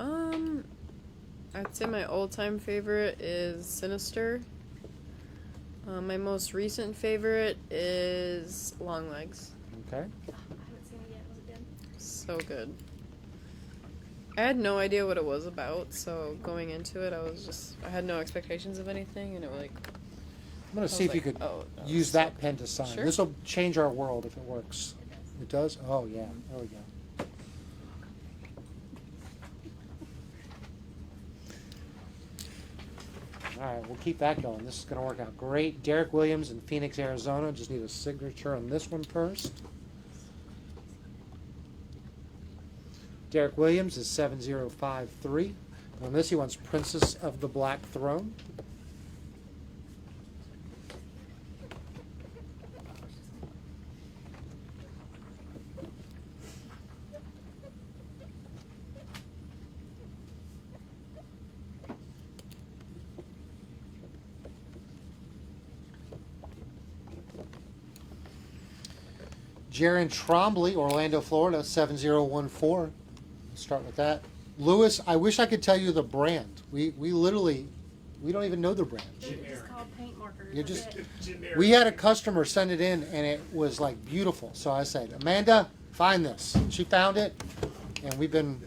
E: I'd say my all-time favorite is Sinister. My most recent favorite is Long Legs.
D: Okay.
F: I haven't seen it yet. Was it good?
E: So good. I had no idea what it was about, so going into it, I had no expectations of anything, and it was like,
D: I'm going to see if you could use that pen to sign.
E: Sure.
D: This will change our world if it works. It does? Oh, yeah. There we go. All right, we'll keep that going. This is going to work out great. Derek Williams in Phoenix, Arizona. Just need a signature on this one first. Derek Williams is 7053. On this, he wants Princess of the Black Throne. Jaron Trombley, Orlando, Florida, 7014. Let's start with that. Lewis, I wish I could tell you the brand. We literally, we don't even know the brand.
F: They're just called paint markers.
D: You
F: That's
D: just-
F: it.
G: Generic.
D: We had a customer send it in, and it was like beautiful. So I said, Amanda, find this. She found it, and we've been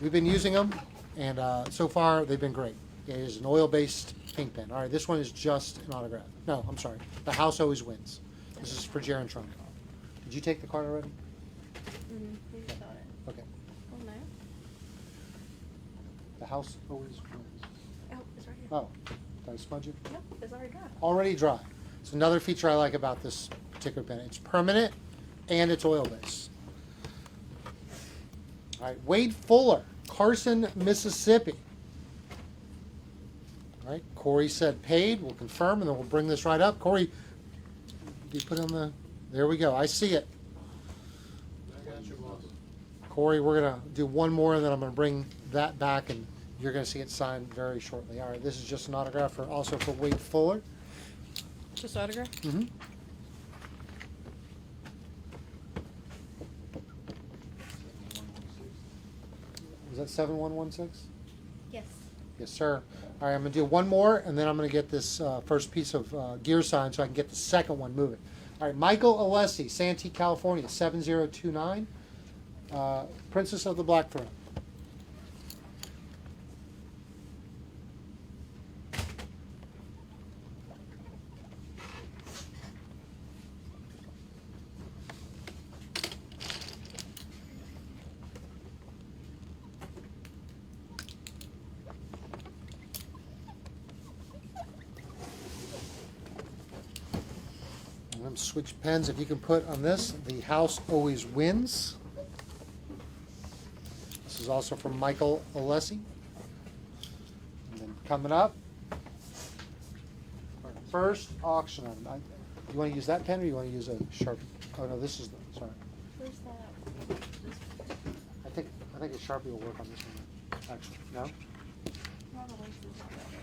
D: using them, and so far they've been great. It is an oil-based ink pen. All right, this one is just an autograph. No, I'm sorry. The house always wins. This is for Jaron Trump. Did you take the card already?
F: We got it.
D: Okay.
F: Oh, no.
D: The house always wins.
F: Oh, it's right here.
D: Oh, did I smudge it?
F: Yep, it's already dry.
D: Already dry. It's another feature I like about this particular pen. It's permanent and it's oil-based. All right, Wade Fuller, Carson, Mississippi. All right, Corey said paid. We'll confirm, and then we'll bring this right up. Corey, did you put on the... There we go. I see it.
G: I got you, boss.
D: Corey, we're going to do one more, and then I'm going to bring that back, and you're going to see it signed very shortly. All right, this is just an autograph also for Wade Fuller.
E: Just autograph?
D: Mm-hmm. Is that 7116?
F: Yes.
D: Yes, sir. All right, I'm going to do one more, and then I'm going to get this first piece of gear signed so I can get the second one moving. All right, Michael Alessi, Santee, California, 7029. Princess of the Black Throne. Switch pens. If you can put on this, the house always wins. This is also from Michael Alessi. And then coming up, our first auction item. You want to use that pen or you want to use a Sharpie? Oh no, this is the, sorry.
F: Where's that?
D: I think a Sharpie will work on this one. Actually, no?
F: No, the lace is not right there.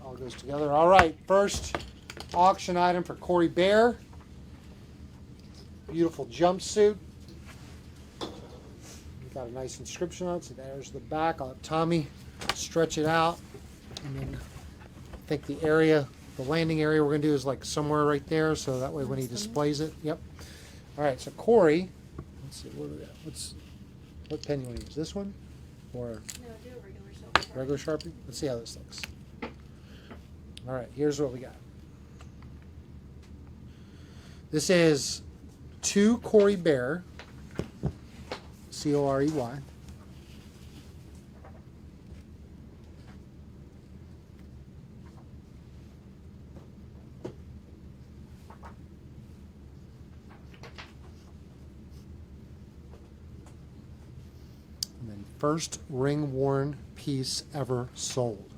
D: All goes together. All right, first auction item for Corey Bear. Beautiful jumpsuit. Got a nice inscription on it. So there's the back. I'll have Tommy stretch it out. And then I think the area, the landing area we're going to do is like somewhere right there. So that way when he displays it. Yep. All right, so Corey, let's see, what do we got? What pen you want to use? This one? Or
F: No, do a regular silver.
D: regular Sharpie? Let's see how this looks. All right, here's what we got. This is 2 Corey Bear, Corey. And then first ring-worn piece ever sold.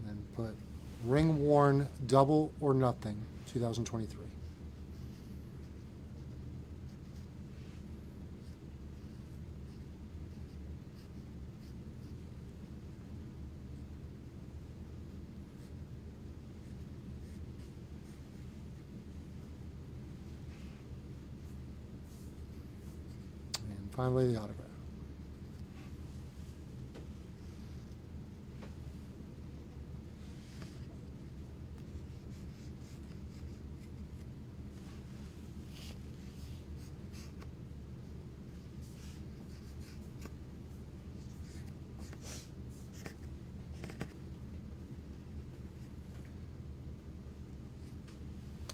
D: And then put ring-worn double or nothing 2023. And finally, the autograph.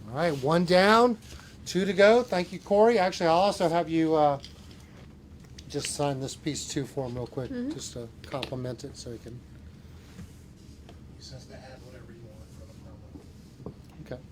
D: All right, 1 down, 2 to go. Thank you, Corey. Actually, I'll also have you just sign this piece too for him real quick, just to compliment it so he can.
G: He says to add whatever you want for the promo.
D: Okay.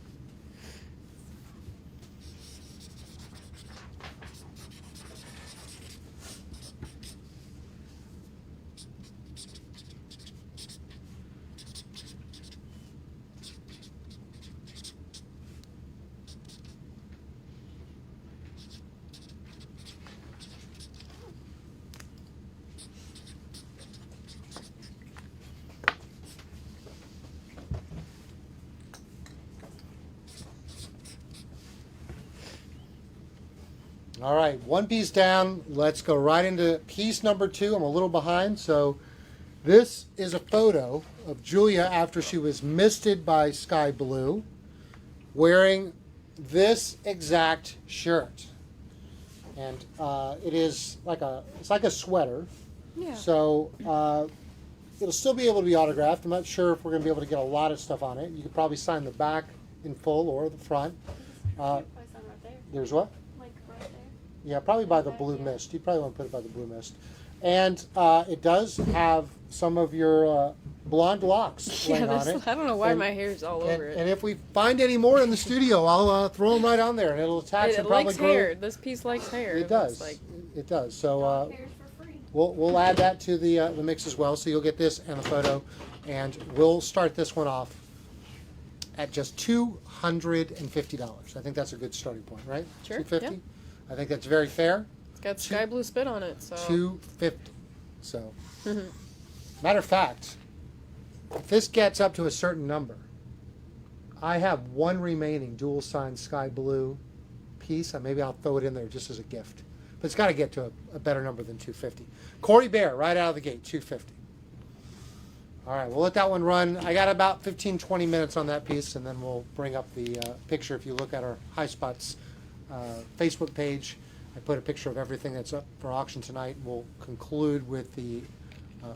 D: All right, 1 piece down. Let's go right into piece number 2. I'm a little behind, so this is a photo of Julia after she was misted by Sky Blue, wearing this exact shirt, and it is it's like a sweater.
E: Yeah.
D: So it'll still be able to be autographed. I'm not sure if we're going to be able to get a lot of stuff on it. You could probably sign the back in full or the front.
F: Probably sign right there.
D: There's what?
F: Like right there.
D: Yeah, probably by the blue mist. You probably want to put it by the blue mist. And it does have some of your blonde locks
E: Yeah,
D: laying on it.
E: I don't know why
D: And-
E: my hair's all over it.
D: And if we find any more in the studio, I'll throw them right on there, and it'll attach
E: It
D: and probably
E: likes
D: grow.
E: hair. This piece likes hair.
D: It does.
E: It's like,
D: It does. So
F: Dog hairs for free.
D: we'll add that to the mix as well. So you'll get this and a photo, and we'll start this one off at just $250. I think that's a good starting point, right?
E: Sure,
D: $250.
E: yeah.
D: I think that's very fair.
E: it's got sky blue spit on it, so.
D: $250. So, matter of fact, if this gets up to a certain number, I have 1 remaining dual signed sky blue piece. And maybe I'll throw it in there just as a gift. But it's got to get to a better number than 250. Corey Bear, right out of the gate, 250. All right, we'll let that one run. I got about 15, 20 minutes on that piece, and then we'll bring up the picture. If you look at our High Spots Facebook page, I put a picture of everything that's up for auction tonight. We'll conclude with the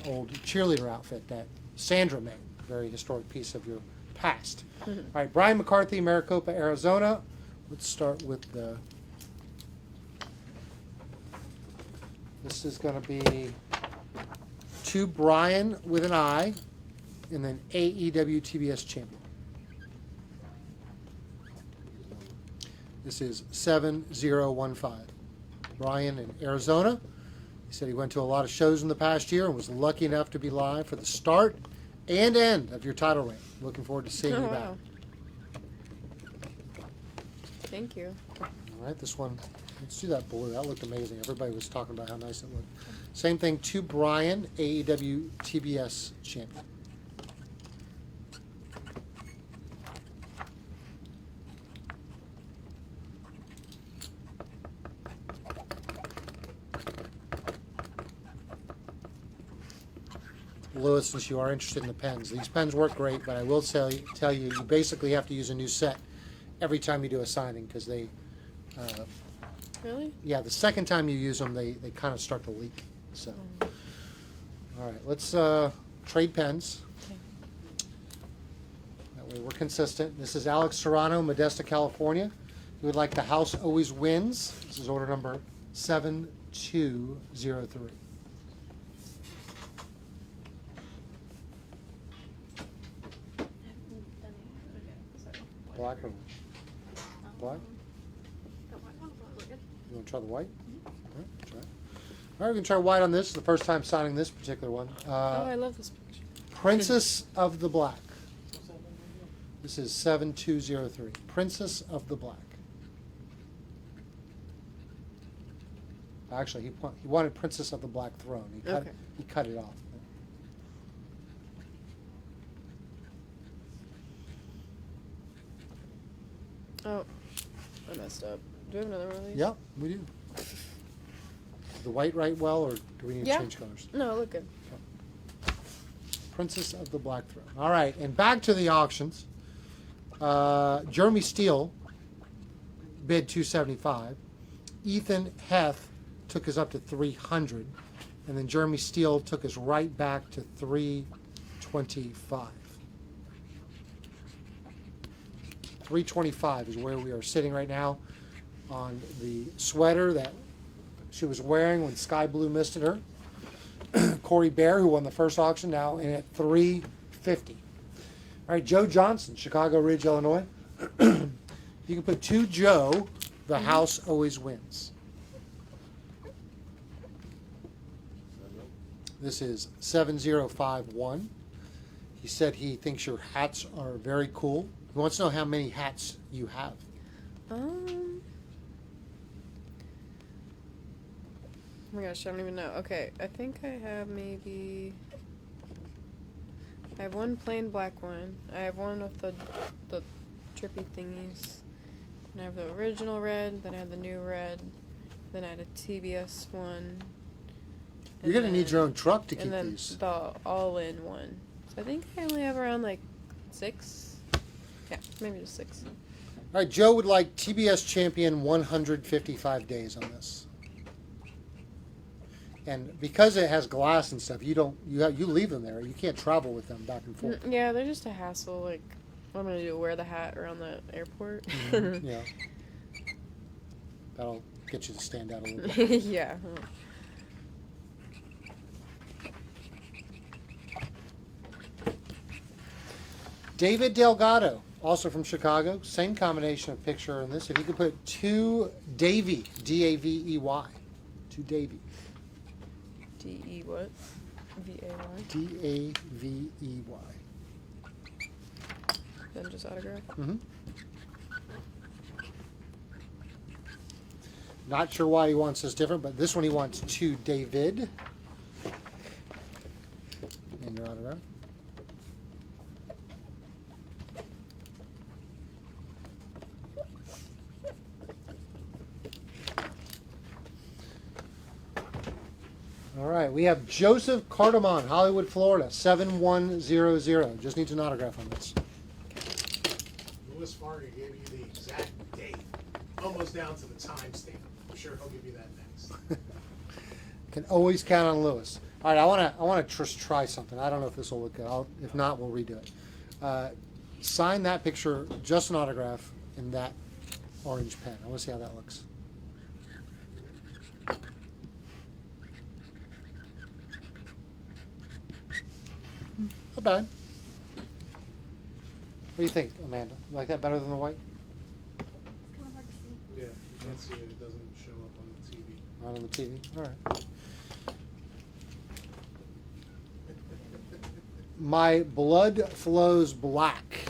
D: old cheerleader outfit that Sandra made, a very historic piece of your past. All right, Brian McCarthy, Maricopa, Arizona. Let's start with the. This is going to be to Brian with an I, and then AEW TBS champion. This is 7015. Brian in Arizona. He said he went to a lot of shows in the past year and was lucky enough to be live for the start and end of your title reign. Looking forward to seeing
E: Oh,
D: you back.
E: wow. Thank you.
D: All right, this one, let's do that blue. That looked amazing. Everybody was talking about how nice it looked. Same thing to Brian, AEW TBS champion. Lewis, since you are interested in the pens. These pens work great, but I will tell you, you basically have to use a new set every time you do a signing because they,
E: Really?
D: yeah, the second time you use them, they kind of start to leak. So, all right, let's trade pens.
E: Okay.
D: That way we're consistent. This is Alex Serrano, Modesto, California. He would like the house always wins. This is order number 7203. Black or black?
F: The white one, we're good.
D: You want to try the white? All right, try it. All right, we're going to try white on this. The first time signing this particular one.
E: Oh, I love this picture.
D: Princess of the Black. This is 7203. Princess of the Black. Actually, he wanted Princess of the Black Throne.
E: Okay.
D: He cut it off.
E: Oh, I messed up. Do we have another one of these?
D: Yep, we do. The white right well, or do we need to
E: Yeah.
D: change colors?
E: No, look good.
D: Princess of the Black Throne. All right, and back to the auctions. Jeremy Steele bid 275. Ethan Heth took us up to 300, and then Jeremy Steele took us right back to 325. 325 is where we are sitting right now on the sweater that she was wearing when Sky Blue misted her. Corey Bear, who won the first auction, now in at 350. All right, Joe Johnson, Chicago Ridge, Illinois. You can put to Joe, the house always wins. This is 7051. He said he thinks your hats are very cool. He wants to know how many hats you have.
E: Oh my gosh, I don't even know. Okay, I think I have maybe. I have one plain black one. I have one with the trippy thingies. And I have the original red. Then I have the new red. Then I had a TBS one.
D: You're going to need your own truck to keep
E: And then
D: these.
E: the all-in one. So I think I only have around like 6. Yeah, maybe just 6.
D: All right, Joe would like TBS Champion 155 days on this. And because it has glass and stuff, you leave them there. You can't travel with them back and forth.
E: Yeah, they're just a hassle. Like, what I'm gonna do? Wear the hat around the airport?
D: Yeah. That'll get you to stand out a little bit.
E: Yeah.
D: David Delgado, also from Chicago. Same combination of picture in this. If you could put to Davey, D-A-V-E-Y. To Davey.
E: D-E what? V-A-Y?
D: D-A-V-E-Y.
E: Then just autograph?
D: Mm-hmm. Not sure why he wants this different, but this one he wants to David. And your autograph. All right, we have Joseph Cardamon, Hollywood, Florida, 7100. Just needs an autograph on this.
G: Louis Farga gave you the exact date, almost down to the timestamp. I'm sure he'll give you that next.
D: Can always count on Lewis. All right, I want to just try something. I don't know if this will look good. If not, we'll redo it. Sign that picture, just an autograph, in that orange pen. I want to see how that looks. Not bad. What do you think, Amanda? You like that better than the white?
F: It's kind of hard to see.
G: Yeah, you can't see it. It doesn't show up on the TV.
D: Not on the TV. All right. My blood flows black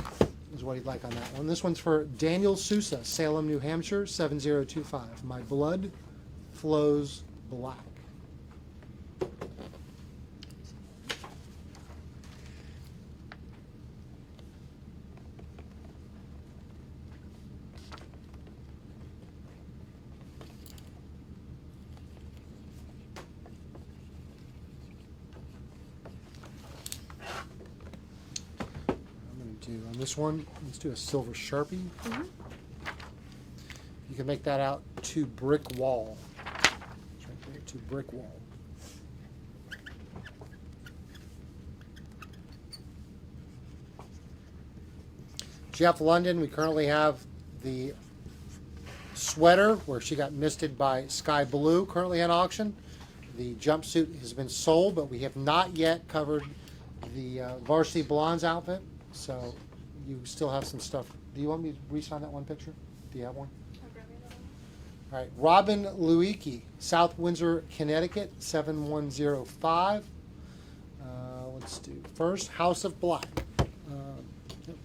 D: is what he'd like on that one. This one's for Daniel Sousa, Salem, New Hampshire, 7025. My blood flows black. this one, let's do a silver Sharpie. You can make that out to brick wall. It's right there, to brick wall. Jeff London, we currently have the sweater where she got misted by Sky Blue currently at auction. The jumpsuit has been sold, but we have not yet covered the Varsity Blondes outfit. So you still have some stuff. Do you want me to re-sign that one picture? Do you have one?
F: I'll grab me another one.
D: All right. Robin Luiki, South Windsor, Connecticut, 7105. Let's do first House of Black. Yep.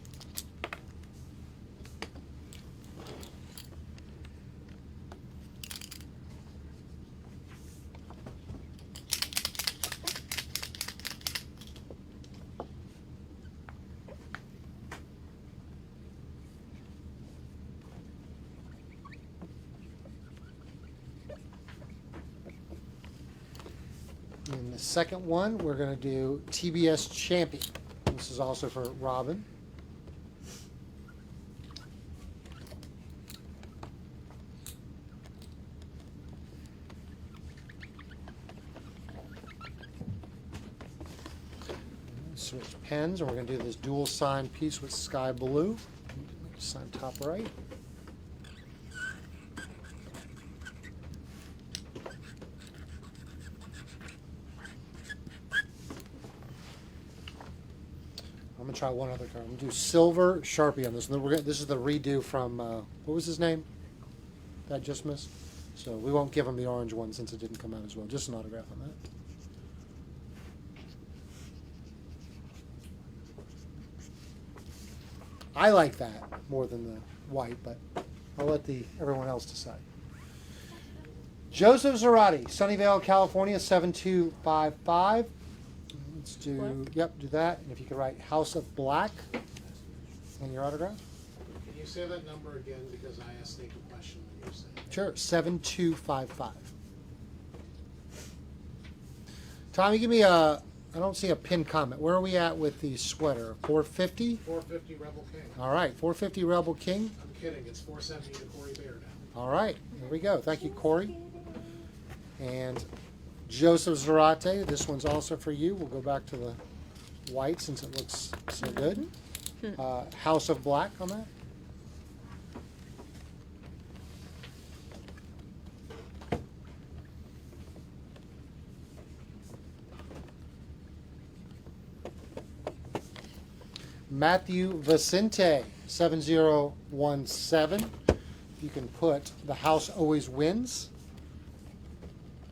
D: In the second one, we're going to do TBS Champion. This is also for Robin. Switch pens, and we're going to do this dual sign piece with Sky Blue. Sign top right. I'm gonna try one other card. I'm gonna do silver Sharpie on this. And then this is the redo from what was his name? That I just missed. So we won't give him the orange one since it didn't come out as well. Just an autograph on that. I like that more than the white, but I'll let everyone else decide. Joseph Zarate, Sunnyvale, California, 7255. Let's do,
E: Black?
D: Yep, do that. And if you could write House of Black on your autograph.
G: Can you say that number again, because I asked Nick a question when you said it.
D: Sure, 7255. Tommy, give me I don't see a pinned comment. Where are we at with the sweater? 450?
G: 450 Rebel King.
D: All right, 450 Rebel King.
G: I'm kidding, it's 470 to Corey Bear now.
D: All right, here we go. Thank you, Corey. And Joseph Zarate, this one's also for you. We'll go back to the white since it looks so good. House of Black on that. Matthew Vicente, 7017. You can put The House Always Wins.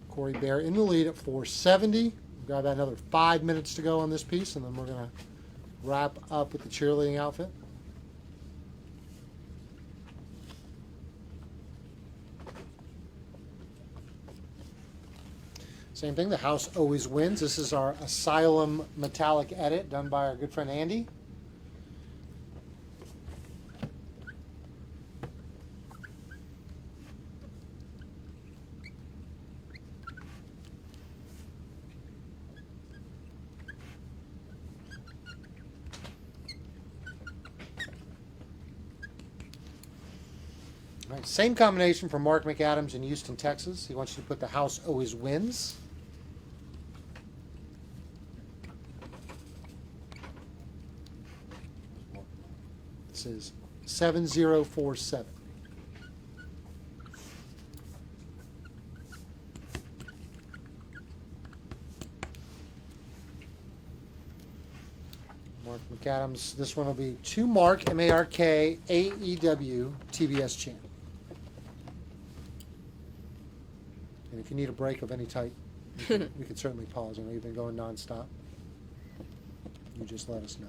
D: Corey Bear in the lead at 470. We've got about another 5 minutes to go on this piece, and then we're going to wrap up with the cheerleading outfit. Same thing, The House Always Wins. This is our Asylum metallic edit done by our good friend Andy. All right, same combination for Mark McAdams in Houston, Texas. He wants you to put The House Always Wins. This is 7047. Mark McAdams. This one will be to Mark, M-A-R-K, AEW, TBS champ. And if you need a break of any type, we can certainly pause. I know you've been going nonstop. You just let us know.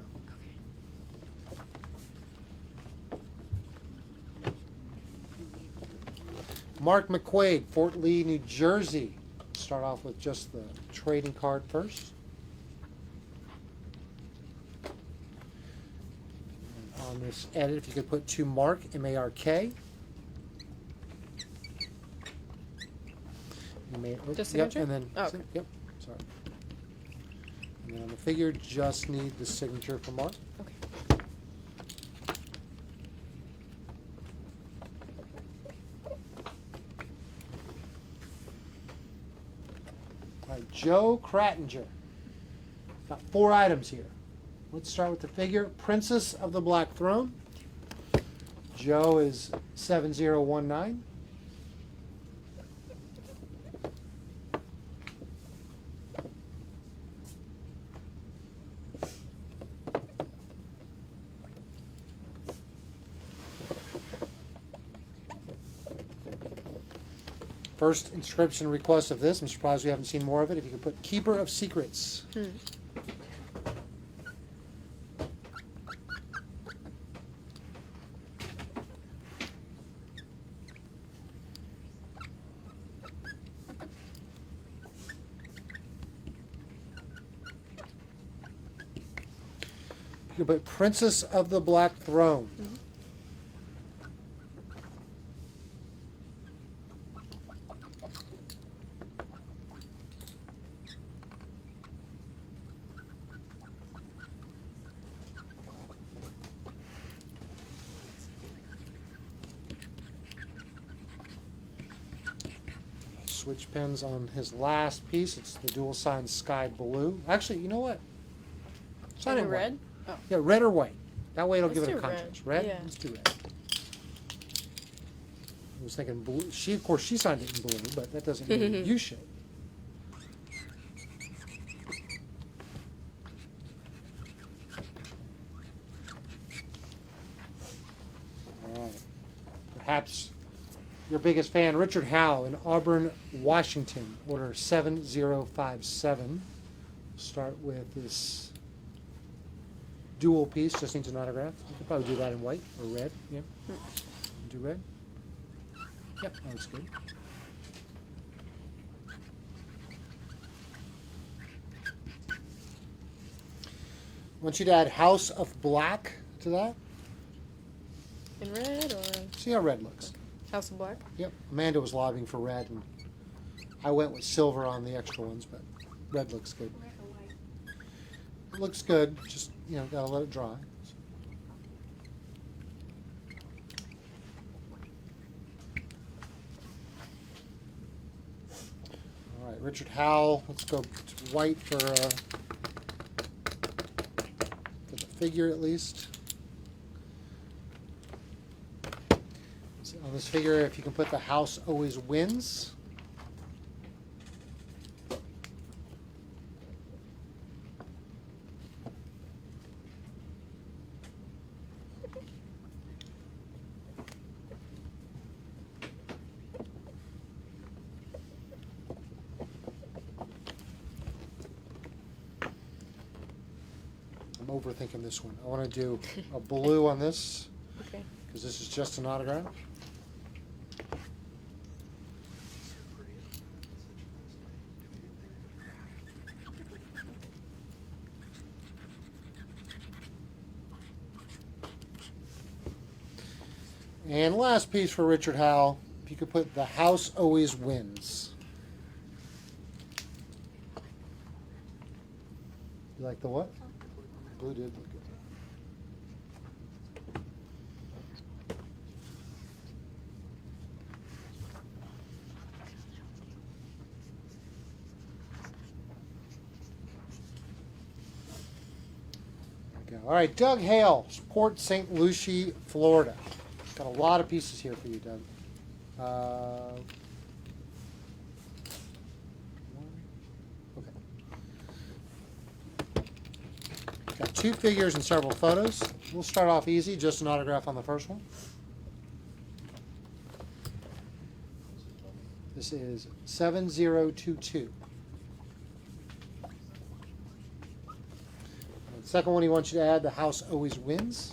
D: Mark McQuaid, Fort Lee, New Jersey. Start off with just the trading card first. And on this edit, if you could put to Mark, M-A-R-K.
E: Just
D: Yep,
E: signature?
D: and then,
E: Oh, okay.
D: yep, sorry. And then on the figure, just need the signature for Mark.
E: Okay.
D: Joe Krattinger. Got 4 items here. Let's start with the figure. Princess of the Black Throne. Joe is 7019. First inscription request of this. I'm surprised we haven't seen more of it. If you could put Keeper of Secrets. You could put Princess of the Black Throne. Switch pins on his last piece. It's the dual sign sky blue. Actually, you know what? Sign it
E: red?
D: White. Yeah, red or white. That way it'll
E: Let's
D: give it a
E: do red.
D: contrast. Red?
E: Yeah.
D: Let's do red. I was thinking blue. She, of course, she signed it in blue, but that doesn't mean you should. All right. Perhaps your biggest fan, Richard Howe in Auburn, Washington, order 7057. Start with this dual piece, just needs an autograph. You could probably do that in white or red. Yeah. Do red. Yep, that looks good. I want you to add House of Black to that.
E: In red or
D: See how red looks.
E: House of Black?
D: Yep. Amanda was lobbying for red, and I went with silver on the extra ones, but red looks good.
F: Red or white?
D: It looks good. Just, gotta let it dry. All right, Richard Howell. Let's go to white for the figure at least. So on this figure, if you can put the house always wins. I'm overthinking this one. I want to do a blue on this
E: Okay.
D: because this is just an autograph. And last piece for Richard Howell, if you could put the house always wins. You like the what? Blue did look good. There we go. All right, Doug Hale, Port St. Lucie, Florida. Got a lot of pieces here for you, Doug. Okay. Got 2 figures and several photos. We'll start off easy, just an autograph on the first one. This is 7022. And the second one, he wants you to add the house always wins.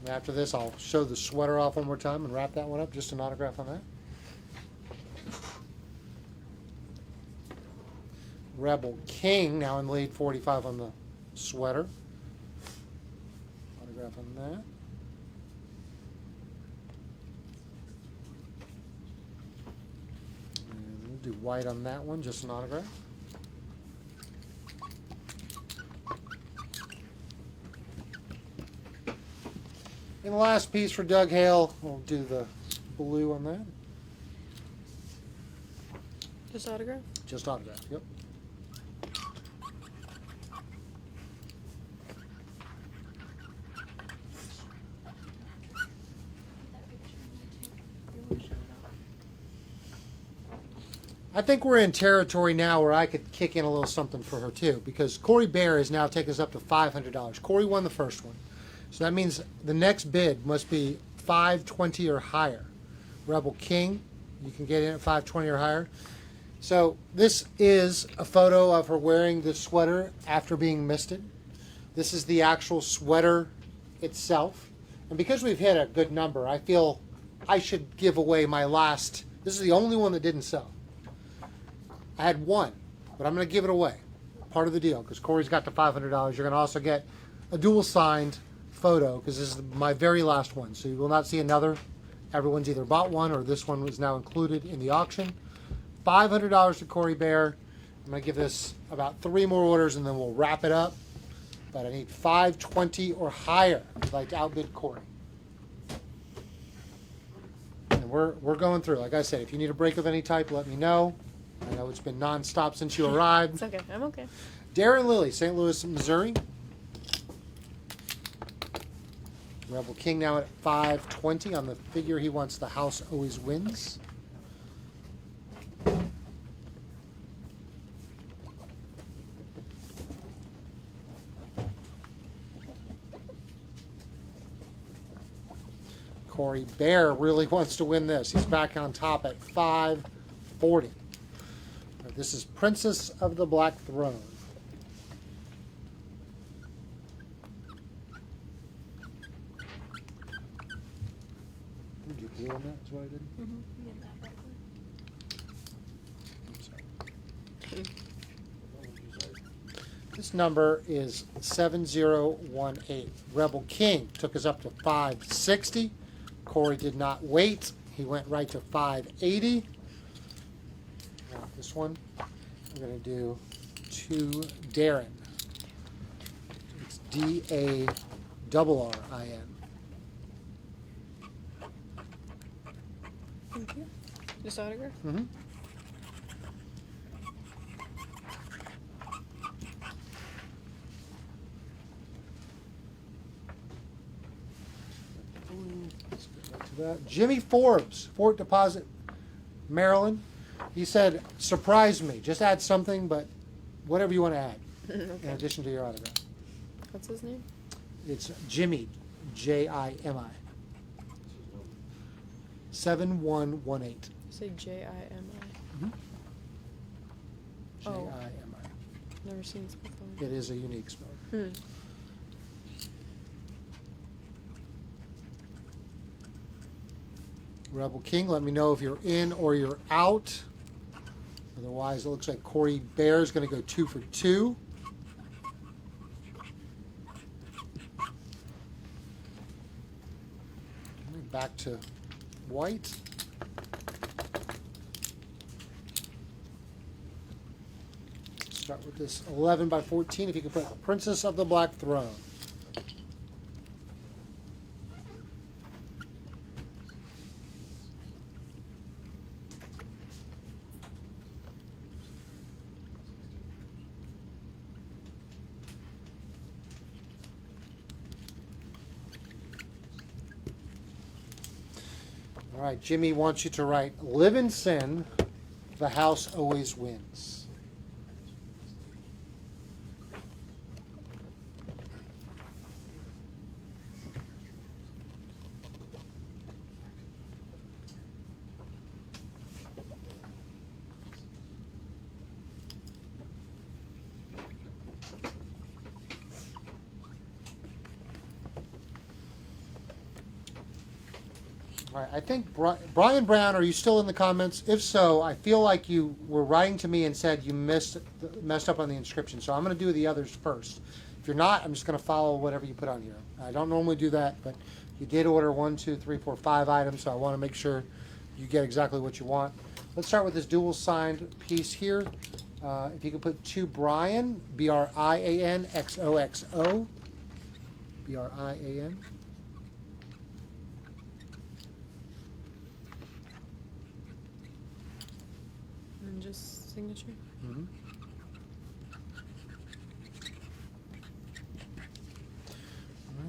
D: After this, I'll show the sweater off one more time and wrap that one up. Just an autograph on that. Rebel King, now in lead 45 on the sweater. Autograph on that. And White on that one, just an autograph. And the last piece for Doug Hale, we'll do the blue on that.
E: Just autograph?
D: Just autograph, yep. I think we're in territory now where I could kick in a little something for her too, because Corey Bear has now taken us up to $500. Corey won the first one, so that means the next bid must be $520 or higher. Rebel King, you can get in at $520 or higher. So this is a photo of her wearing the sweater after being misted. This is the actual sweater itself, and because we've hit a good number, I feel I should give away my last. This is the only one that didn't sell. I had one, but I'm going to give it away. Part of the deal, because Corey's got the $500. You're going to also get a dual signed photo, because this is my very last one. So you will not see another. Everyone's either bought one or this one was now included in the auction. $500 to Corey Bear. I'm going to give this about 3 more orders and then we'll wrap it up. But I need $520 or higher if you'd like to outbid Corey. And we're going through. Like I said, if you need a break of any type, let me know. I know it's been non-stop since you arrived.
E: It's okay. I'm okay.
D: Darren Lilly, St. Louis, Missouri. Rebel King now at $520 on the figure he wants. The house always wins. Corey Bear really wants to win this. He's back on top at $540. This is Princess of the Black Throne. Did you blue on that? Is what I did? I'm sorry. This number is 7018. Rebel King took us up to $560. Corey did not wait. He went right to $580. Now this one, we're going to do to Darren. It's DARRIN.
E: Thank you. Just autograph?
D: Mm-hmm. Let's get back to that. Jimmy Forbes, Fort Deposit, Maryland. He said, surprise me. Just add something, but whatever you want to add in addition to your autograph.
E: What's his name?
D: It's Jimmy, Jimi. 7118.
E: You say Jimi.
D: Mm-hmm.
E: Oh.
D: Jimi.
E: Never seen this before.
D: It is a unique spell. Rebel King, let me know if you're in or you're out. Otherwise, it looks like Corey Bear is going to go 2 for 2. Back to white. Start with this 11 by 14. If you can put Princess of the Black Throne. All right, Jimmy wants you to write, live in sin, the house always wins. All right, I think Brian Brown, are you still in the comments? If so, I feel like you were writing to me and said you messed up on the inscription. So I'm going to do the others first. If you're not, I'm just going to follow whatever you put on here. I don't normally do that, but you did order 1, 2, 3, 4, 5 items, so I want to make sure you get exactly what you want. Let's start with this dual signed piece here. If you could put to Brian, Brian XOXO. Brian.
E: And just signature.
D: Mm-hmm.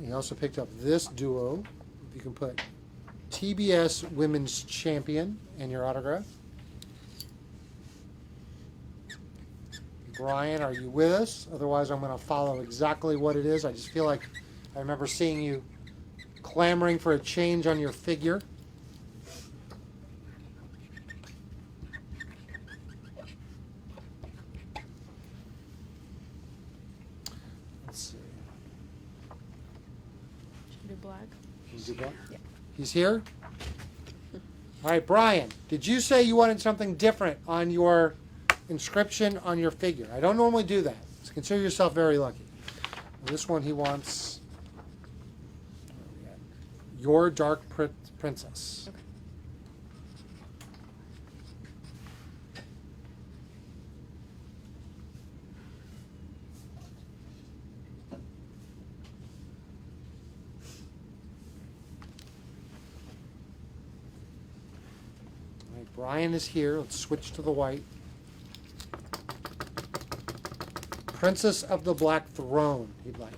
D: He also picked up this duo. If you can put TBS Women's Champion and your autograph. Brian, are you with us? Otherwise, I'm going to follow exactly what it is. I just feel like I remember seeing you clamoring for a change on your figure. Let's see.
E: Should we do black?
D: Can you do that?
E: Yeah.
D: He's here? All right, Brian, did you say you wanted something different on your inscription on your figure? I don't normally do that, so consider yourself very lucky. This one he wants your Dark Princess.
E: Okay.
D: All right, Brian is here. Let's switch to the white. Princess of the Black Throne, he'd like.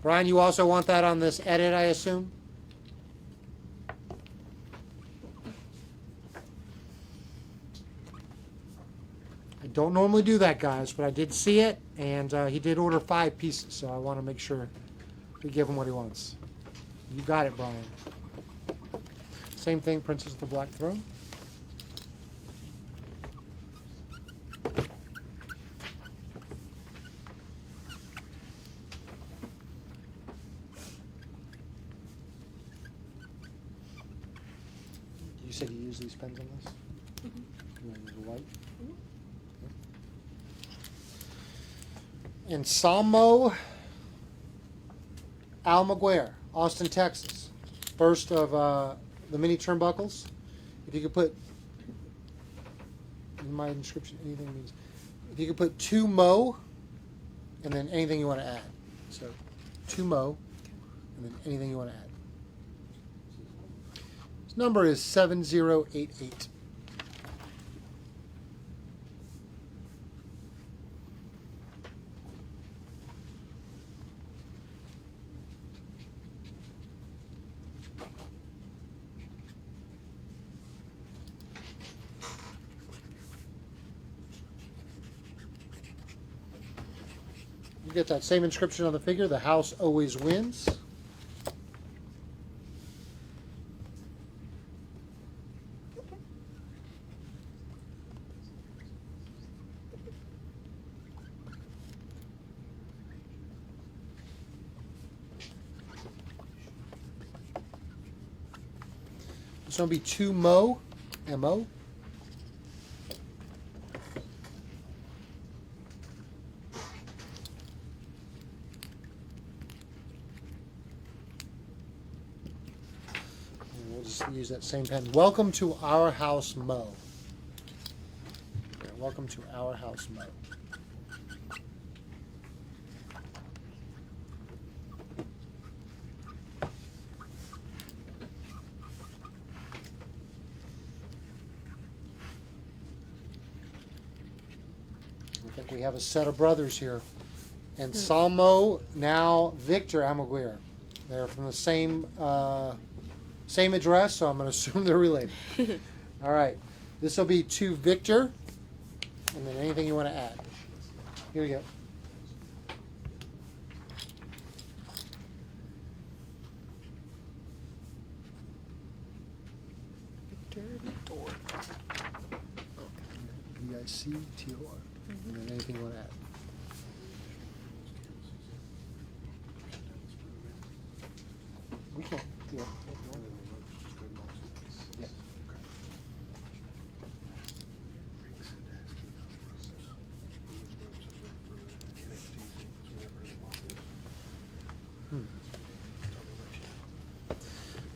D: Brian, you also want that on this edit, I assume? I don't normally do that, guys, but I did see it, and he did order 5 pieces, so I want to make sure we give him what he wants. You got it, Brian. Same thing, Princess of the Black Throne. You said you use these pens on this? You want to use the white? Okay. And Salmo Almaguer, Austin, Texas. First of the mini turnbuckles. If you could put, in my description, anything means, if you could put to Mo, and then anything you want to add. So, to Mo, and then anything you want to add. His number is 7088. You get that same inscription on the figure, the house always wins. This one will be to Mo, M-O. We'll just use that same pen. Welcome to our house, Mo. Okay, welcome to our house, Mo. I think we have a set of brothers here. And Salmo, now Victor Amaguir. They're from the same address, so I'm going to assume they're related. All right. This will be to Victor, and then anything you want to add. Here we go. V-I-C-T-O-R. And then anything you want to add. Okay. Yeah. Yeah.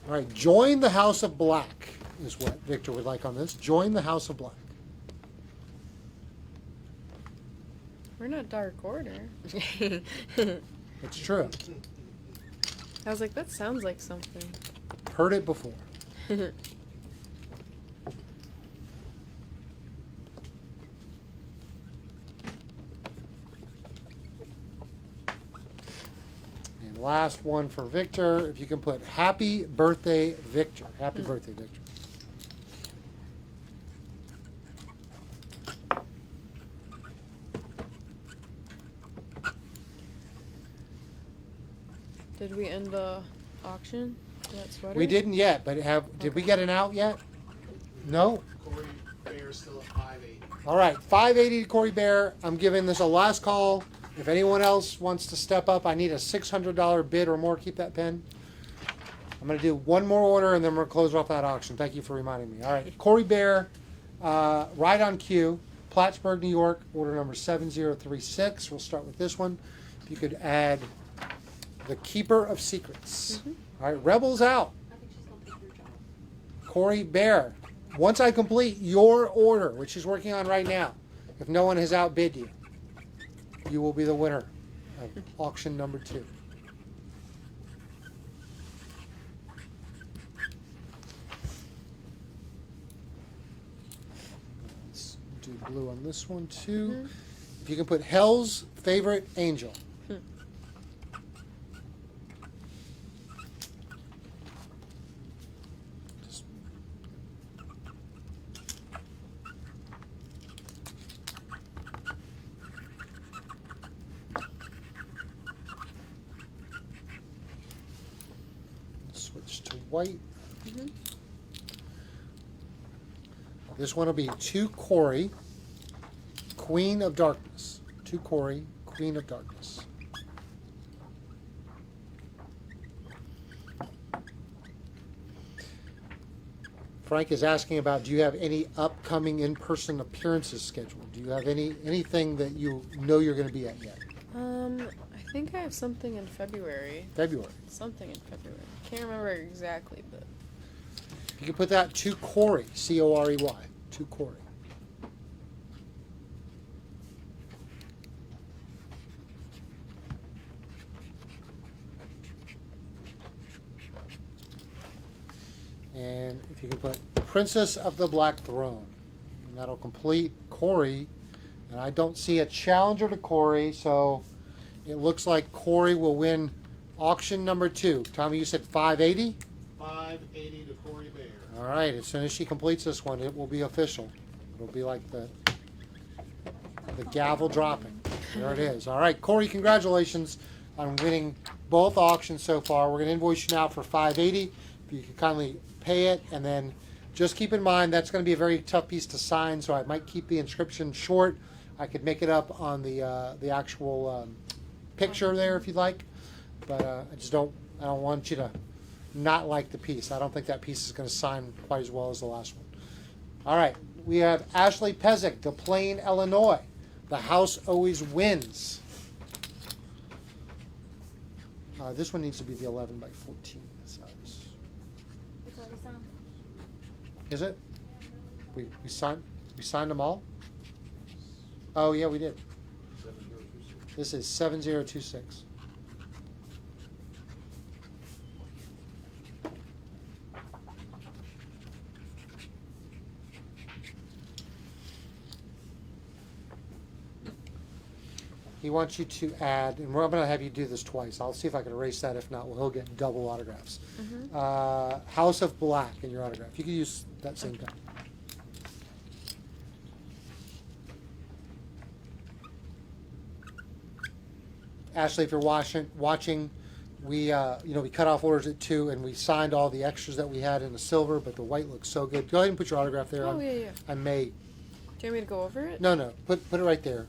D: All right. Join the House of Black. is what Victor would like on this. Join the House of Black.
E: We're not Dark Order.
D: It's true.
E: I was like, that sounds like something.
D: Heard it before. And last one for Victor. If you can put Happy Birthday, Victor. Happy birthday, Victor.
E: Did we end the auction? That sweater?
D: We didn't yet, but did we get an out yet? No?
G: Corey Bear's still at 580.
D: All right, 580 to Corey Bear. I'm giving this a last call. If anyone else wants to step up, I need a $600 bid or more. Keep that pen. I'm going to do one more order, and then we're going to close off that auction. Thank you for reminding me. All right, Corey Bear, right on cue, Plattsburgh, New York, order number 7036. We'll start with this one. If you could add the Keeper of Secrets. All right, Rebels out.
F: I think she's gonna take your job.
D: Corey Bear. Once I complete your order, which she's working on right now, if no one has outbid you, you will be the winner of auction number 2. Let's do blue on this one too. If you can put Hell's Favorite Angel. Just switch to white. This one will be to Corey, Queen of Darkness. To Corey, Queen of Darkness. Frank is asking about, do you have any upcoming in-person appearances scheduled? Do you have anything that you know you're going to be at yet?
E: I think I have something in February.
D: February.
E: Something in February. Can't remember exactly, but
D: You can put that to Corey, C-O-R-E-Y, to Corey. And if you can put Princess of the Black Throne, and that'll complete Corey. And I don't see a challenger to Corey, so it looks like Corey will win auction number 2. Tommy, you said 580?
G: 580 to Corey Bear.
D: All right, as soon as she completes this one, it will be official. It'll be like the gavel dropping. There it is. All right, Corey, congratulations on winning both auctions so far. We're going to invoice you now for 580. If you could kindly pay it, and then just keep in mind that's going to be a very tough piece to sign, so I might keep the inscription short. I could make it up on the actual picture there if you'd like, but I don't want you to not like the piece. I don't think that piece is going to sign quite as well as the last one. All right, we have Ashley Pezick, De Plain, Illinois. The house always wins. This one needs to be the 11 by 14 size.
F: It's already signed.
D: Is it? We signed them all? Oh yeah, we did. This is 7026. He wants you to add, and I'm going to have you do this twice. I'll see if I can erase that. If not, he'll get double autographs. House of Black in your autograph. You can use that same pen. Ashley, if you're watching, we we cut off orders at 2, and we signed all the extras that we had in the silver, but the white looks so good. Go ahead and put your autograph there.
E: Oh, yeah.
D: I may.
E: Do you want me to go over it?
D: No. Put it right there.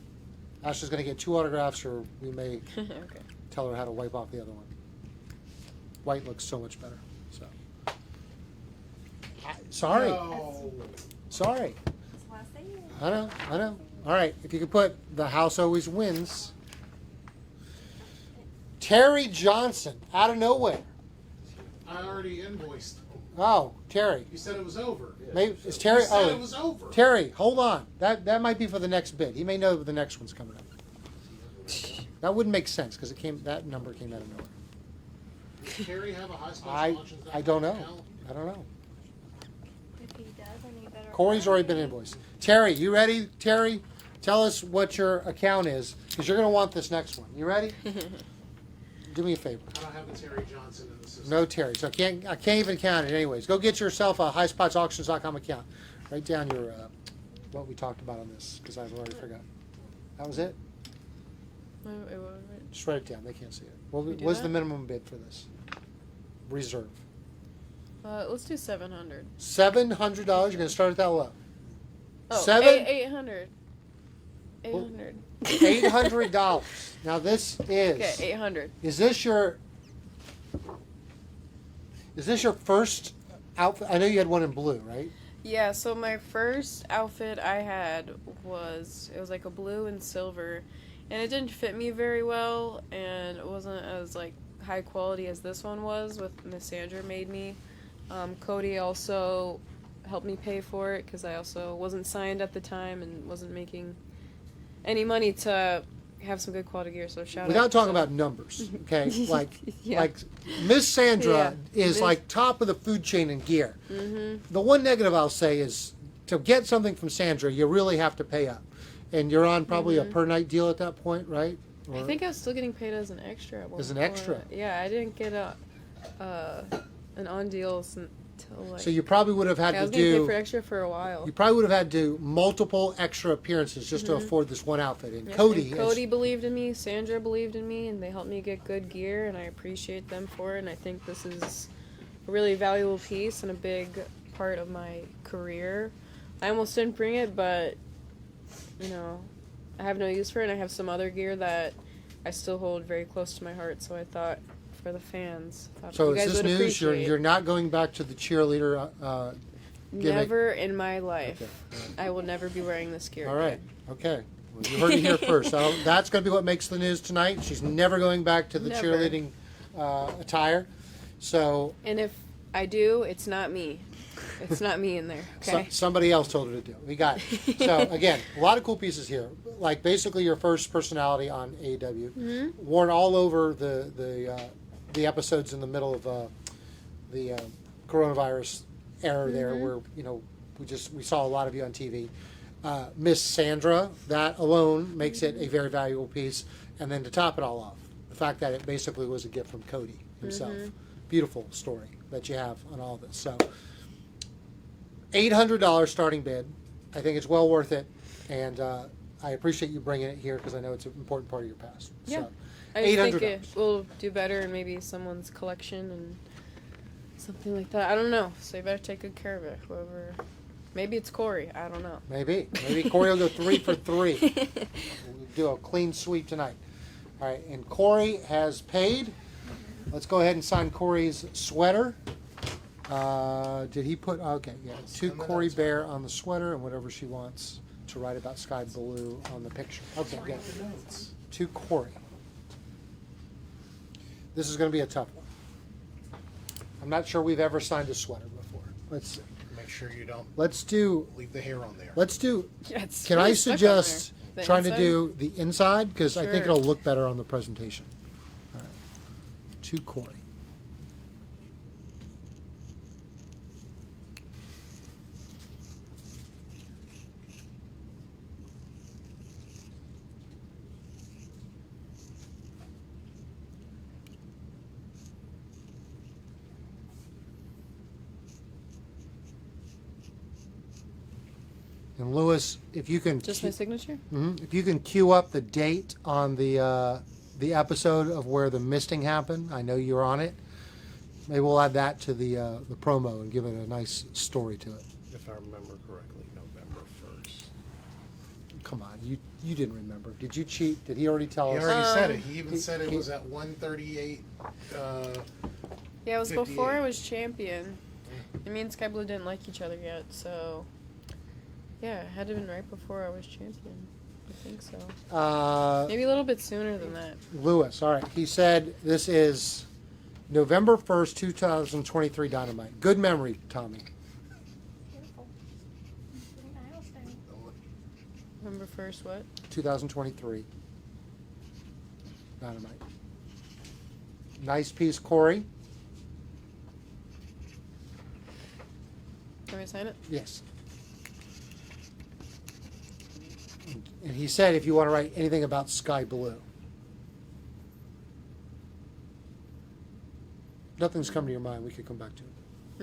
D: Ashley's going to get 2 autographs, or we may
E: Okay.
D: tell her how to wipe off the other one. White looks so much better. So, sorry.
G: No.
D: Sorry.
F: That's why I say it.
D: I know. All right, if you could put the house always wins. Terry Johnson, out of nowhere.
G: I already invoiced them.
D: Oh, Terry.
G: You said it was over.
D: Maybe is Terry?
G: You said
D: Oh,
G: it was over.
D: Terry, hold on. That might be for the next bid. He may know the next one's coming up. That wouldn't make sense because that number came out of nowhere.
G: Does Terry have a high spots
D: I
G: auctions
D: I don't know. I don't know.
F: If he does, then you better.
D: Corey's already been invoiced. Terry, you ready? Terry, tell us what your account is because you're going to want this next one. You ready? Do me a favor.
G: I don't have the Terry Johnson in the system.
D: No Terry, so I can't even count it. Anyways, go get yourself a highspotsauctions.com account. Write down your what we talked about on this because I've already forgot. That was it. Just write it down. They can't see it. What's the minimum bid for this? Reserve.
E: Let's do 700.
D: $700. You're going to start at that low.
E: Oh,
D: Seven?
E: 800. 800.
D: $800. Now this is.
E: Okay, 800.
D: Is this your first outfit? I know you had one in blue, right?
E: Yeah, so my first outfit I had was like a blue and silver, and it didn't fit me very well, and it wasn't as like high quality as this one was with Miss Sandra made me. Cody also helped me pay for it because I also wasn't signed at the time and wasn't making any money to have some good quality gear. So shout out.
D: Without talking about numbers, okay? Like
E: Yeah.
D: Miss Sandra
E: Yeah.
D: is like top of the food chain in gear.
E: Mm-hmm.
D: The one negative I'll say is to get something from Sandra, you really have to pay up, and you're on probably a per night deal at that point, right?
E: I
D: Or-
E: think I was still getting paid as an extra. At one
D: As an
E: point.
D: extra?
E: Yeah, I didn't get an on deal until like.
D: So you probably would have had
E: I
D: to
E: was getting paid
D: do.
E: for extra for a while.
D: You probably would have had to do multiple extra appearances just to afford this one outfit. And
E: Yeah,
D: Cody,
E: and Cody believed in me, Sandra believed in me, and they helped me get good gear, and I appreciate them for it. And I think this is a really valuable piece and a big part of my career. I almost didn't bring it, but I have no use for it. And I have some other gear that I still hold very close to my heart. So I thought, for the fans,
D: so
E: you
D: is
E: guys
D: this
E: would
D: news?
E: appreciate.
D: You're not going back to the cheerleader gimmick?
E: Never in my life.
D: Okay.
E: I will never be wearing this gear.
D: All right.
E: again.
D: Okay. Well, you heard it here first. So that's going to be what makes the news tonight. She's never going back to the
E: Never.
D: cheerleading attire. So
E: And if I do, it's not me. It's not me in there. Okay.
D: somebody else told her to do it. We got it. So again, a lot of cool pieces here. Like basically your first personality on AEW, worn all over the episodes in the middle of the coronavirus era there, where we saw a lot of you on TV. Miss Sandra, that alone makes it a very valuable piece. And then to top it all off, the fact that it basically was a gift from Cody himself. Beautiful story that you have on all this. So $800 starting bid. I think it's well worth it, and I appreciate you bringing it here because I know it's an important part of your past.
E: Yeah.
D: So,
E: I just think
D: $800.
E: it will do better in maybe someone's collection and something like that. I don't know. So you better take good care of it. Whoever. Maybe it's Corey. I don't know.
D: Maybe Corey will go 3 for 3. We'll do a clean sweep tonight. All right, and Corey has paid. Let's go ahead and sign Corey's sweater. Did he put? Okay, yeah, to Corey Bear on the sweater and whatever she wants to write about Sky Blue on the picture. Okay, good. To Corey. This is going to be a tough one. I'm not sure we've ever signed a sweater before. Let's see.
G: Make sure you don't
D: Let's do.
G: leave the hair on there.
D: Let's do.
E: Yeah, it's
D: Can
E: really
D: I
E: stuck on
D: suggest
E: there. The
D: trying to
E: inside?
D: do the inside because I think
E: Sure.
D: it'll look better on the presentation. All right. To Corey. And Lewis, if you can
E: Just my signature?
D: if you can cue up the date on the episode of where the misting happened, I know you're on it. Maybe we'll add that to the promo and give it a nice story to it.
G: If I remember correctly, November 1st.
D: Come on, you didn't remember? Did you cheat? Did he already tell
G: He
D: us?
G: already said it. He even
D: he-
G: said it
D: he-
G: was at 138.
E: Yeah, it was
G: 58.
E: before I was champion. And me and Sky Blue didn't like each other yet, so yeah, it had to have been right before I was champion. I think so. Maybe a little bit sooner than that.
D: Lewis, all right. He said this is November 1st, 2023 Dynamite. Good memory, Tommy.
F: Beautiful. Pretty milestone.
E: November 1st, what?
D: 2023 Dynamite. Nice piece, Corey.
E: Can we sign it?
D: Yes. And he said if you want to write anything about Sky Blue. Nothing's come to your mind. We could come back to it.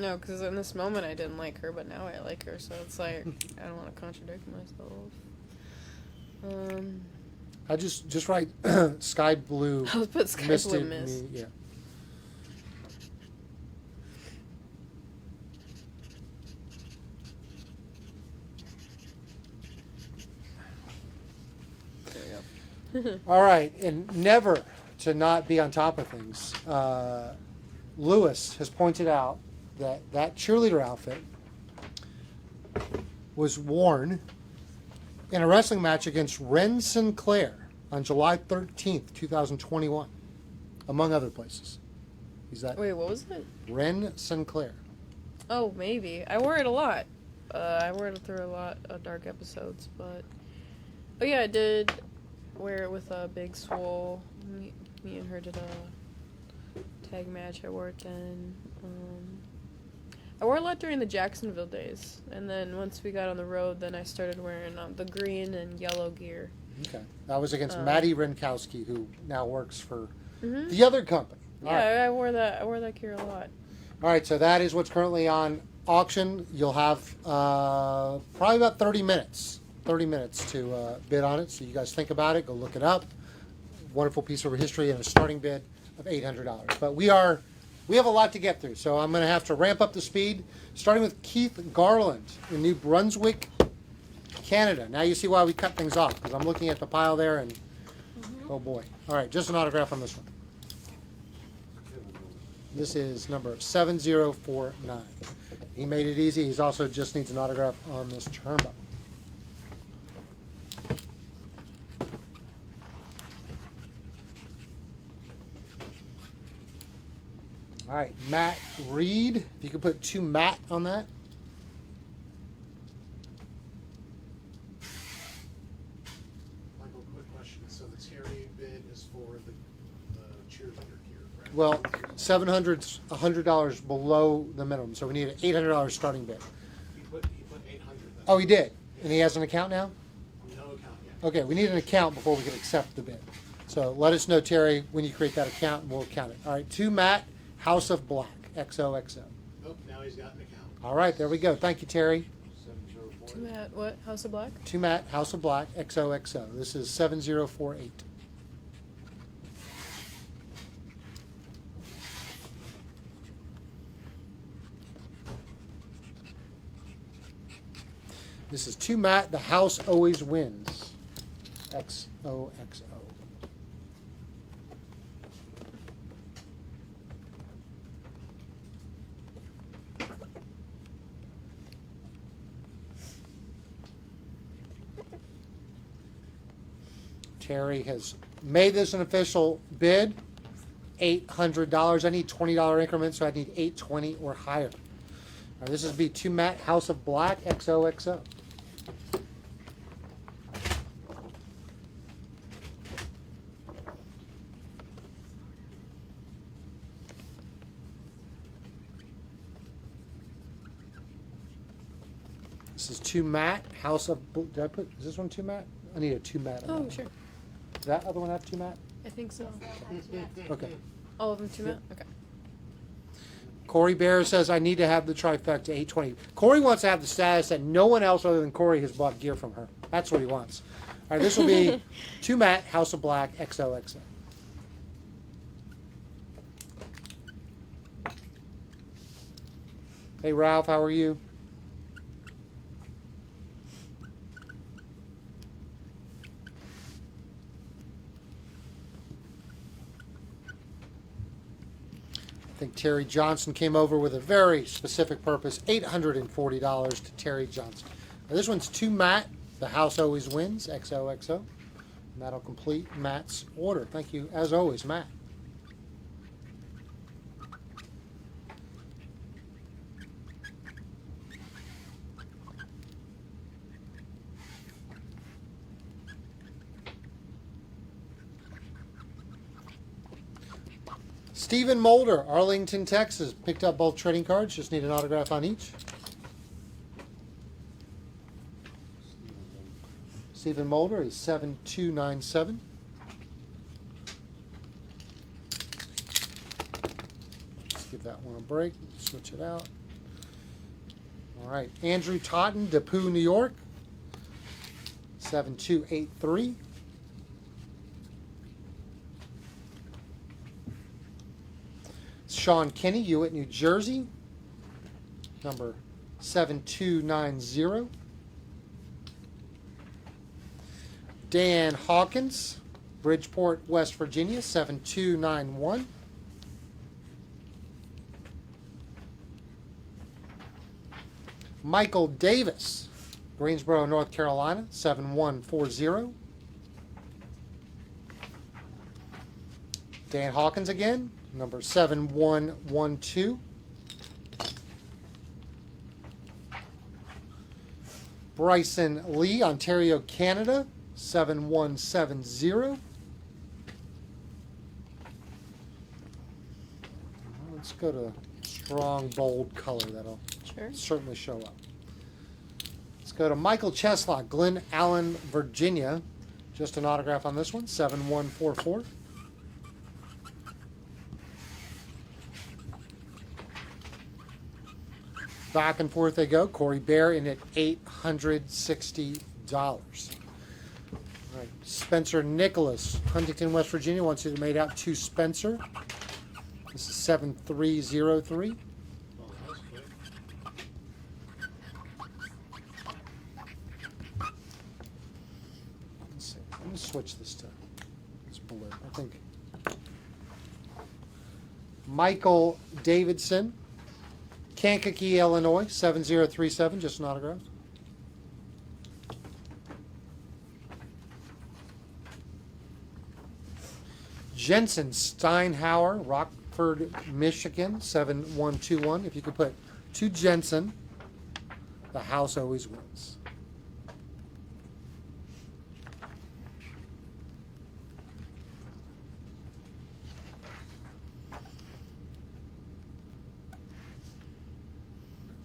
E: No, because in this moment I didn't like her, but now I like her, so it's like, I don't want to contradict myself.
D: I just write Sky Blue.
E: I'll put Sky Blue Mist.
D: Yeah. All right, and never to not be on top of things. Lewis has pointed out that cheerleader outfit was worn in a wrestling match against Ren Sinclair on July 13th, 2021, among other places. Is that
E: Wait, what was it?
D: Ren Sinclair?
E: Oh, maybe. I wore it a lot. I wore it through a lot of dark episodes, but... Oh yeah, I did wear it with a Big Swole. Me and her did a tag match. I wore it then. I wore a lot during the Jacksonville days, and then once we got on the road, then I started wearing the green and yellow gear.
D: Okay. That was against Maddie Renkowski, who now works for
E: Mm-hmm.
D: the other company. All
E: Yeah,
D: right.
E: I wore that gear a lot.
D: All right, so that is what's currently on auction. You'll have probably about 30 minutes to bid on it. So you guys think about it, go look it up. Wonderful piece of history and a starting bid of $800. But we have a lot to get through, so I'm going to have to ramp up the speed, starting with Keith Garland in New Brunswick, Canada. Now you see why we cut things off, because I'm looking at the pile there and, oh boy. All right, just an autograph on this one. This is number 7049. He made it easy. He's also just needs an autograph on this turnbuckle. All right, Matt Reed. If you could put 2 Matt on that.
G: Michael, quick question. So the Terry bid is for the cheerleader gear, correct?
D: Well, $700's $100 below the minimum, so we need an $800 starting bid.
G: He put 800 then.
D: Oh, he did, and he has an account now.
G: No account yet.
D: Okay, we need an account before we can accept the bid. So let us know, Terry, when you create that account, and we'll count it. All right, 2 Matt, House of Black, XOXO.
G: Oh, now he's got an account.
D: All right, there we go. Thank you, Terry.
E: 2 Matt, what? House of Black?
D: 2 Matt, House of Black, XOXO. This is 7048. This is 2 Matt, the house always wins. XOXO. Terry has made this an official bid. $800. I need $20 increments, so I need $820 or higher. Now, this is be 2 Matt, House of Black, XOXO. This is 2 Matt, House of. Did I put? Is this one 2 Matt? I need a 2 Matt. on
E: Oh,
D: that.
E: sure.
D: Does that other one have 2 Matt?
E: I think so.
D: Okay.
E: All of them 2 Matt? Okay.
D: Corey Bear says, I need to have the trifecta 820. Corey wants to have the status that no one else other than Corey has bought gear from her. That's what he wants. All right, this will be 2 Matt, House of Black, XOXO. Hey, Ralph, how are you? I think Terry Johnson came over with a very specific purpose, $840 to Terry Johnson. Now, this one's 2 Matt, the house always wins, XOXO. And that'll complete Matt's order. Thank you, as always, Matt. Stephen Mulder, Arlington, Texas. Picked up both trading cards. Just need an autograph on each. Stephen Mulder is 7297. Let's give that one a break. Switch it out. All right. Andrew Totten, DePue, New York. 7283. Sean Kinney, Hewitt, New Jersey, number 7290. Dan Hawkins, Bridgeport, West Virginia, 7291. Michael Davis, Greensboro, North Carolina, 7140. Dan Hawkins again, number 7112. Bryson Lee, Ontario, Canada, 7170. Let's go to strong, bold color. That'll
E: Sure.
D: certainly show up. Let's go to Michael Cheslock, Glen Allen, Virginia. Just an autograph on this one, 7144. Back and forth they go. Corey Bear in at $860. All right. Spencer Nicholas, Huntington, West Virginia, wants it made out to Spencer. This is 7303.
G: Oh, that's quick.
D: Let's see. I'm going to switch this to this blue. I think Michael Davidson, Kankakee, Illinois, 7037, just an autograph. Jensen Steinhauer, Rockford, Michigan, 7121. If you could put to Jensen, the house always wins.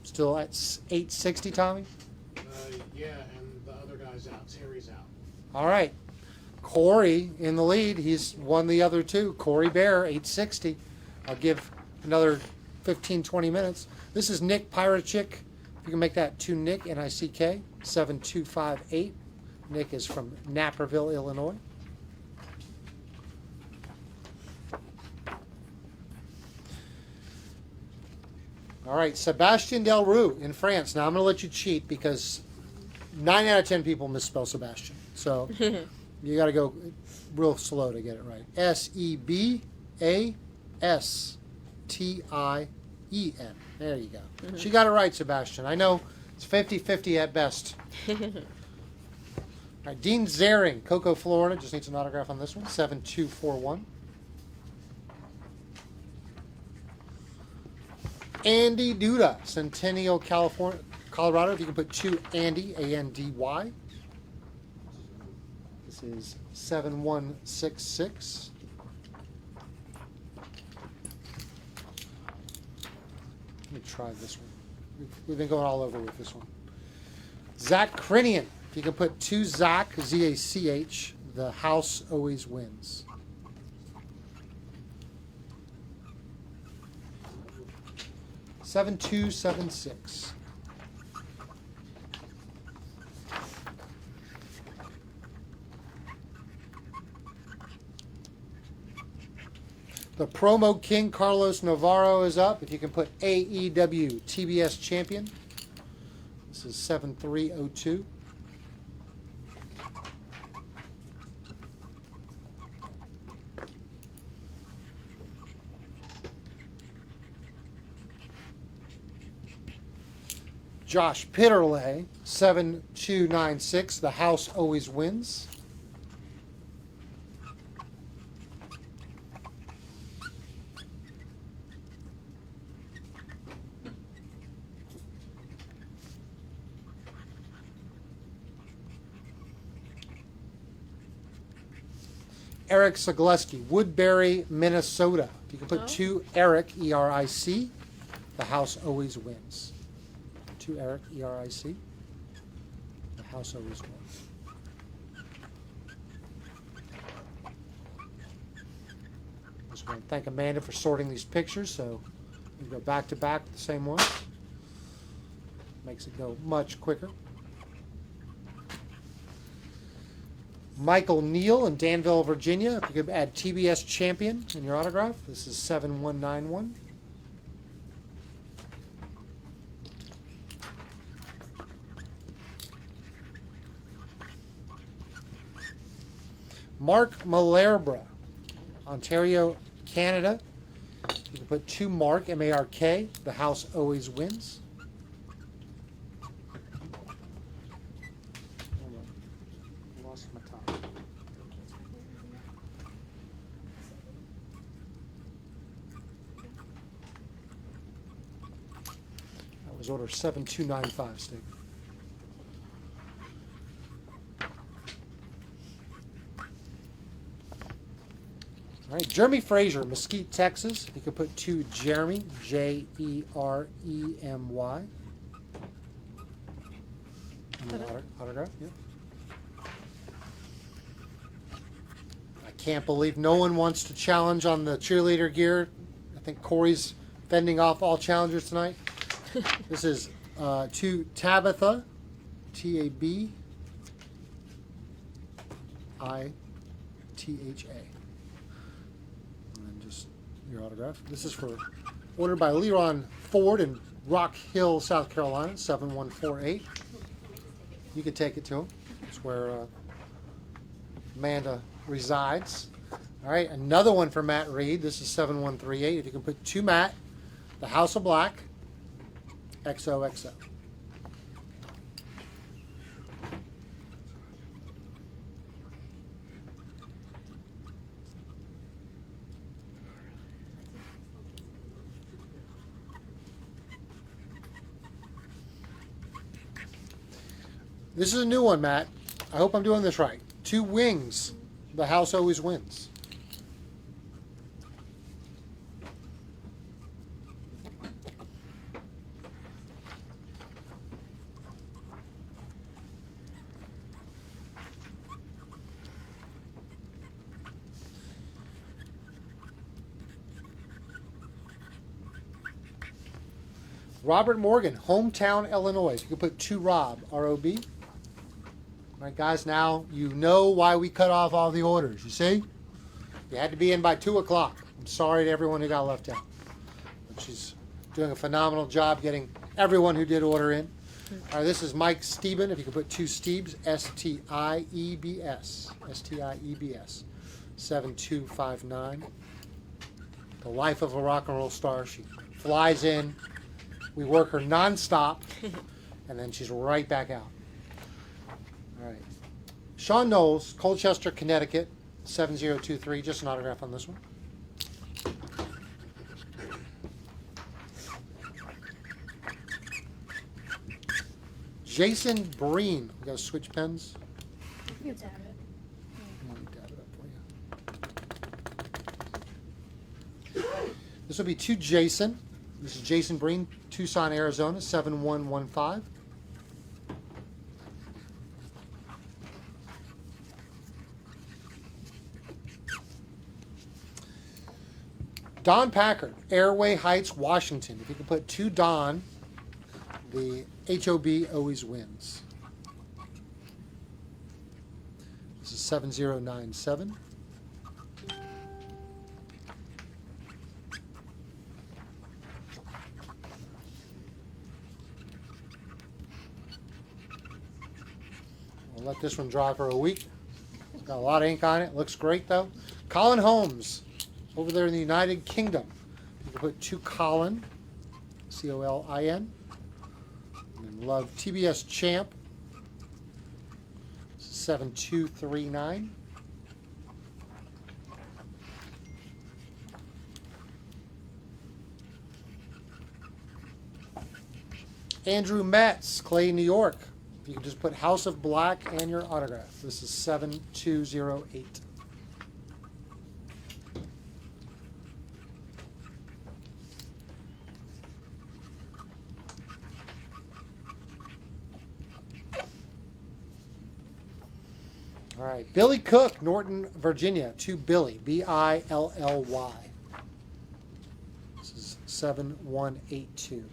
D: Still at 860, Tommy?
G: Yeah, and the other guy's out. Terry's out.
D: All right. Corey in the lead. He's won the other two. Corey Bear, 860. I'll give another 15, 20 minutes. This is Nick Pyrochick. If you can make that to Nick, N-I-C-K, 7258. Nick is from Naperville, Illinois. All right, Sebastien Delroux in France. Now I'm going to let you cheat because 9 out of 10 people misspell Sebastian. So you got to go real slow to get it right. Sebastien. There you go. She got it right, Sebastian. I know it's 50-50 at best. All right, Dean Zaring, Cocoa, Florida. Just needs an autograph on this one. 7241. Andy Duda, Centennial, California, Colorado. If you can put to Andy, A-N-D-Y. This is 7166. Let me try this one. We've been going all over with this one. Zach Crinian. If you can put to Zach, Z-A-C-H, the house always wins. $7,276. The promo king Carlos Navarro is up. If you can put AEW TBS champion. This is 7302. Josh Pitterley, 7296. The house always wins. Eric Zagleski, Woodbury, Minnesota. If you can put
E: No.
D: 2 Eric, E-R-I-C, the house always wins. 2 Eric, E-R-I-C, the house always wins. Just want to thank Amanda for sorting these pictures, so we go back to back with the same ones. Makes it go much quicker. Michael Neal in Danville, Virginia. If you could add TBS champion in your autograph. This is 7191. Mark Malerbra, Ontario, Canada. You can put 2 Mark, M-A-R-K. The house always wins. Hold on. Lost my time. That was order 7295, Steve. All right, Jeremy Frazier, Mesquite, Texas. You could put 2 Jeremy, J-E-R-E-M-Y. Autograph, yeah. I can't believe no one wants to challenge on the cheerleader gear. I think Corey's fending off all challengers tonight. This is to Tabitha, T-A-B-I-T-H-A. And then just your autograph. This is for ordered by Leron Ford in Rock Hill, South Carolina, 7148. You can take it to him. It's where Amanda resides. All right, another one for Matt Reed. This is 7138. If you can put 2 Matt, the House of Black, XOXO. This is a new one, Matt. I hope I'm doing this right. 2 Wings, the house always wins. Robert Morgan, hometown Illinois. You can put 2 Rob, R-O-B. All right, guys, now you know why we cut off all the orders. You see? You had to be in by 2 o'clock. I'm sorry to everyone who got left out. But she's doing a phenomenal job getting everyone who did order in. All right, this is Mike Steben. If you could put 2 Steebs, S-T-I-E-B-S. S-T-I-E-B-S. 7259. The life of a rock and roll star. She flies in. We work her nonstop, and then she's right back out. All right. Sean Knowles, Colchester, Connecticut, 7023. Just an autograph on this one. Jason Breen. We got to switch pens.
F: You dab it.
D: Let me dab it up for you. This will be 2 Jason. This is Jason Breen, Tucson, Arizona, 7115. Don Packard, Airway Heights, Washington. If you could put 2 Don, the HOB always wins. This is 7097. We'll let this one dry for a week. It's got a lot of ink on it. Looks great, though. Colin Holmes, over there in the United Kingdom. You can put 2 Colin, C-O-L-I-N. And then love TBS Champ, 7239. Andrew Metz, Clay, New York. You can just put House of Black and your autograph. This is 7208. All right. Billy Cook, Norton, Virginia. To Billy. Billy. This is 7182.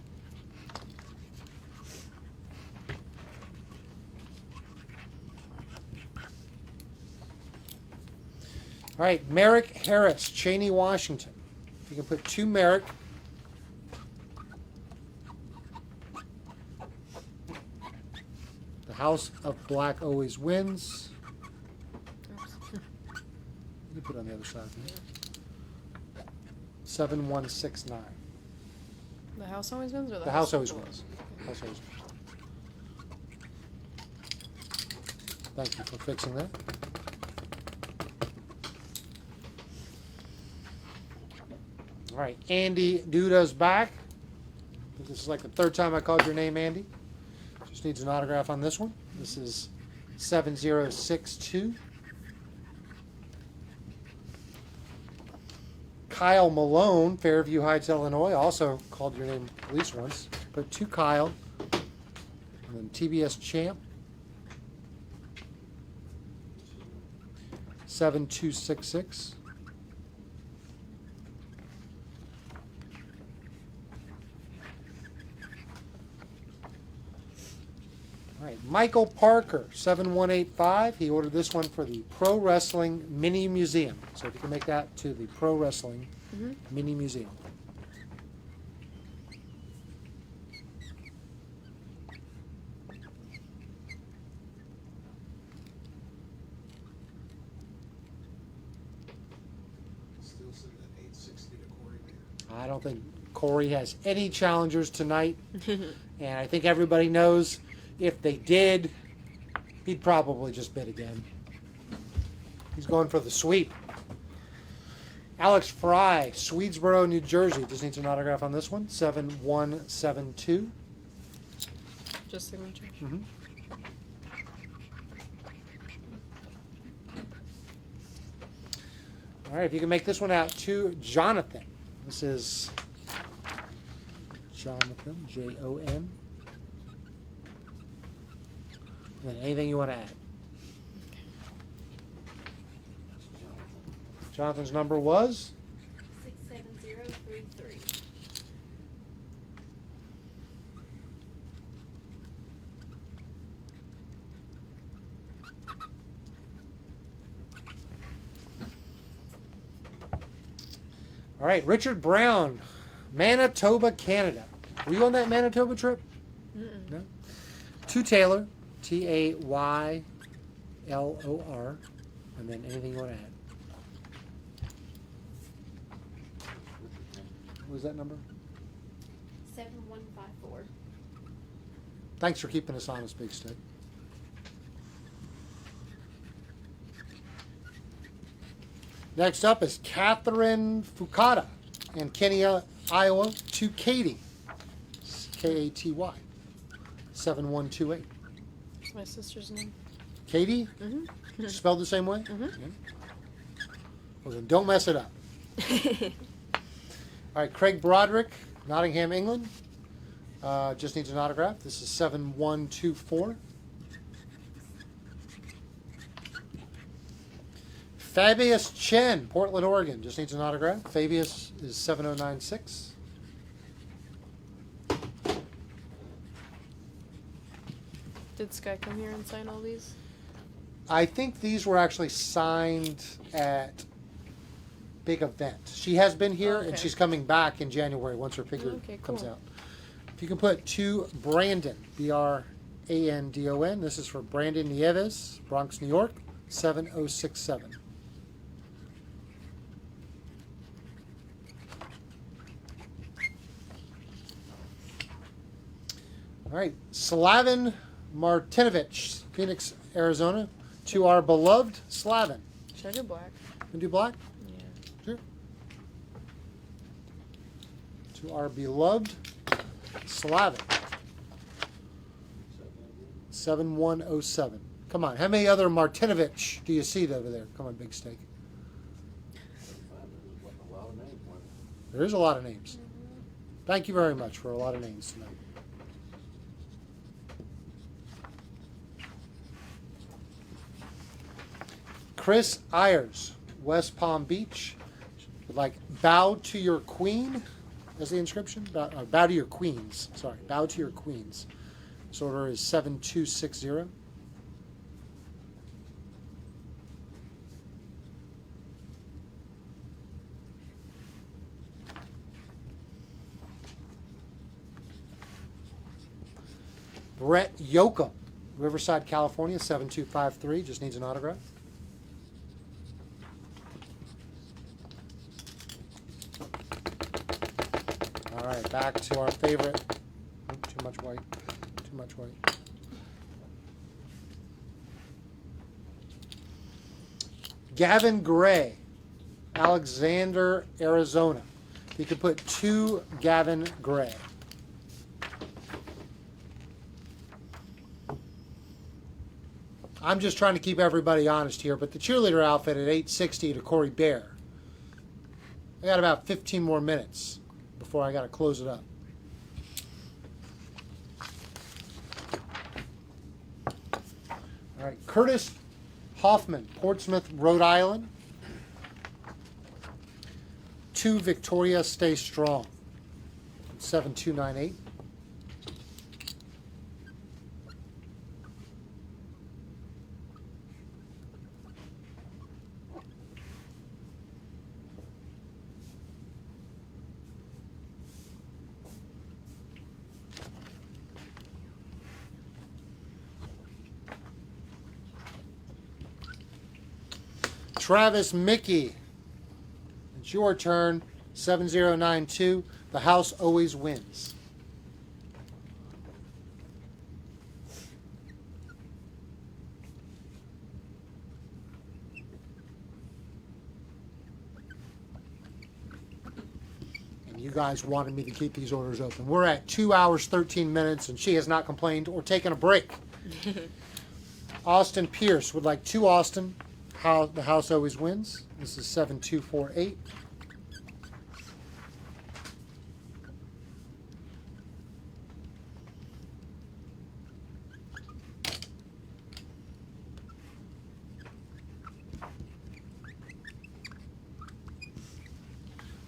D: All right. Merrick Harris, Cheney, Washington. You can put 2 Merrick. The House of Black always wins. You put it on the other side. 7169.
E: The house always wins, or
D: The house always wins. House always wins. Thank you for fixing that. All right, Andy Duda's back. This is like the 3rd time I called your name, Andy. Just needs an autograph on this one. This is 7062. Kyle Malone, Fairview Heights, Illinois. Also called your name at least once. Put 2 Kyle. And then TBS Champ. 7266. All right, Michael Parker, 7185. He ordered this one for the Pro Wrestling Mini Museum. So if you can make that to the Pro Wrestling Mini Museum.
G: Still sitting at 860 to Corey Beer.
D: I don't think Corey has any challengers tonight. And I think everybody knows if they did, he'd probably just bid again. He's going for the sweep. Alex Fry, Swedesboro, New Jersey. Just needs an autograph on this one. 7172.
E: Just signature.
D: All right, if you can make this one out to Jonathan. This is Jonathan, Jon. And anything you want to add. Jonathan's number was
F: 67033.
D: all right. Richard Brown, Manitoba, Canada. Were you on that Manitoba trip? No. To Taylor, Taylor, and then anything you want to add. What was that number?
F: 7154.
D: Thanks for keeping us honest, Big Stick. Next up is Catherine Fukada in Kenny, Iowa, to Katie, Katy, 7128.
E: That's my sister's name.
D: Katie? Spelled the same way? Yeah. Well, then don't mess it up. All right, Craig Broderick, Nottingham, England. Just needs an autograph. This is 7124. Fabius Chen, Portland, Oregon. Just needs an autograph. Fabius is 7096.
E: Did Sky come here and sign all these?
D: I think these were actually signed at big event. She has been here, and
E: Okay.
D: she's coming back in January once her figure
E: Okay,
D: comes
E: cool.
D: out. If you can put to Brandon, Brandon. This is for Brandon Nieves, Bronx, New York, 7067. All right, Slaven Martinovich, Phoenix, Arizona, to our beloved Slaven.
E: Should I do black?
D: Can we do black?
E: Yeah.
D: Sure. To our beloved Slaven. 7107. Come on, how many other Martinovich do you see over there? Come on, Big Steak. There is a lot of names. Thank you very much for a lot of names tonight. Chris Ayers, West Palm Beach. Would like bow to your queen as the inscription. Bow to your queens. Sorry, bow to your queens. This order is 7260. Brett Yoakum, Riverside, California, 7253. Just needs an autograph. All right, back to our favorite. Oh, too much white. Too much white. Gavin Gray, Alexander, Arizona. You could put 2 Gavin Gray. I'm just trying to keep everybody honest here, but the cheerleader outfit at 860 to Corey Bear. I got about 15 more minutes before I got to close it up. All right, Curtis Hoffman, Portsmouth, Rhode Island. 2 Victoria, Stay Strong. 7298. Travis Mickey, it's your turn. 7092. The house always wins. And you guys wanted me to keep these orders open. We're at 2 hours, 13 minutes, and she has not complained or taken a break. Austin Pierce would like 2 Austin. The house always wins. This is 7248.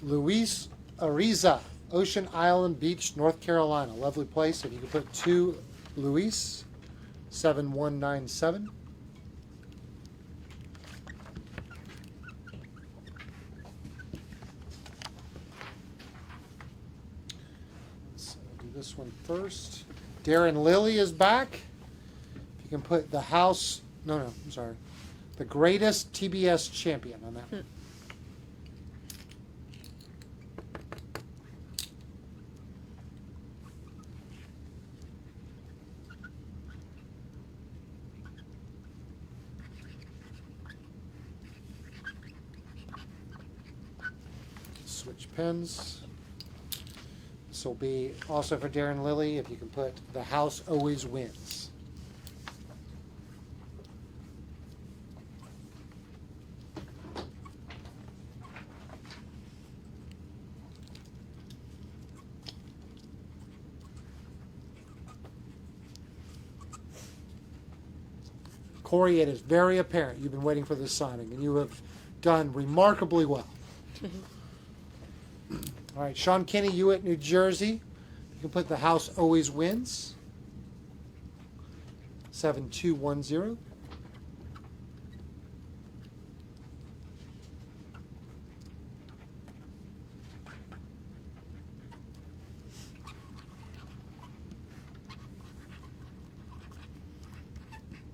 D: Luis Ariza, Ocean Island Beach, North Carolina. Lovely place. If you could put 2 Luis, 7197. This one first. Darren Lilly is back. If you can put the house, I'm sorry. The greatest TBS champion on that one. Switch pens. This will be also for Darren Lilly. If you can put the house always wins. Corey, it is very apparent you've been waiting for this signing, and you have done remarkably well. All right, Sean Kinney, Hewitt, New Jersey. You can put the house always wins. 7210.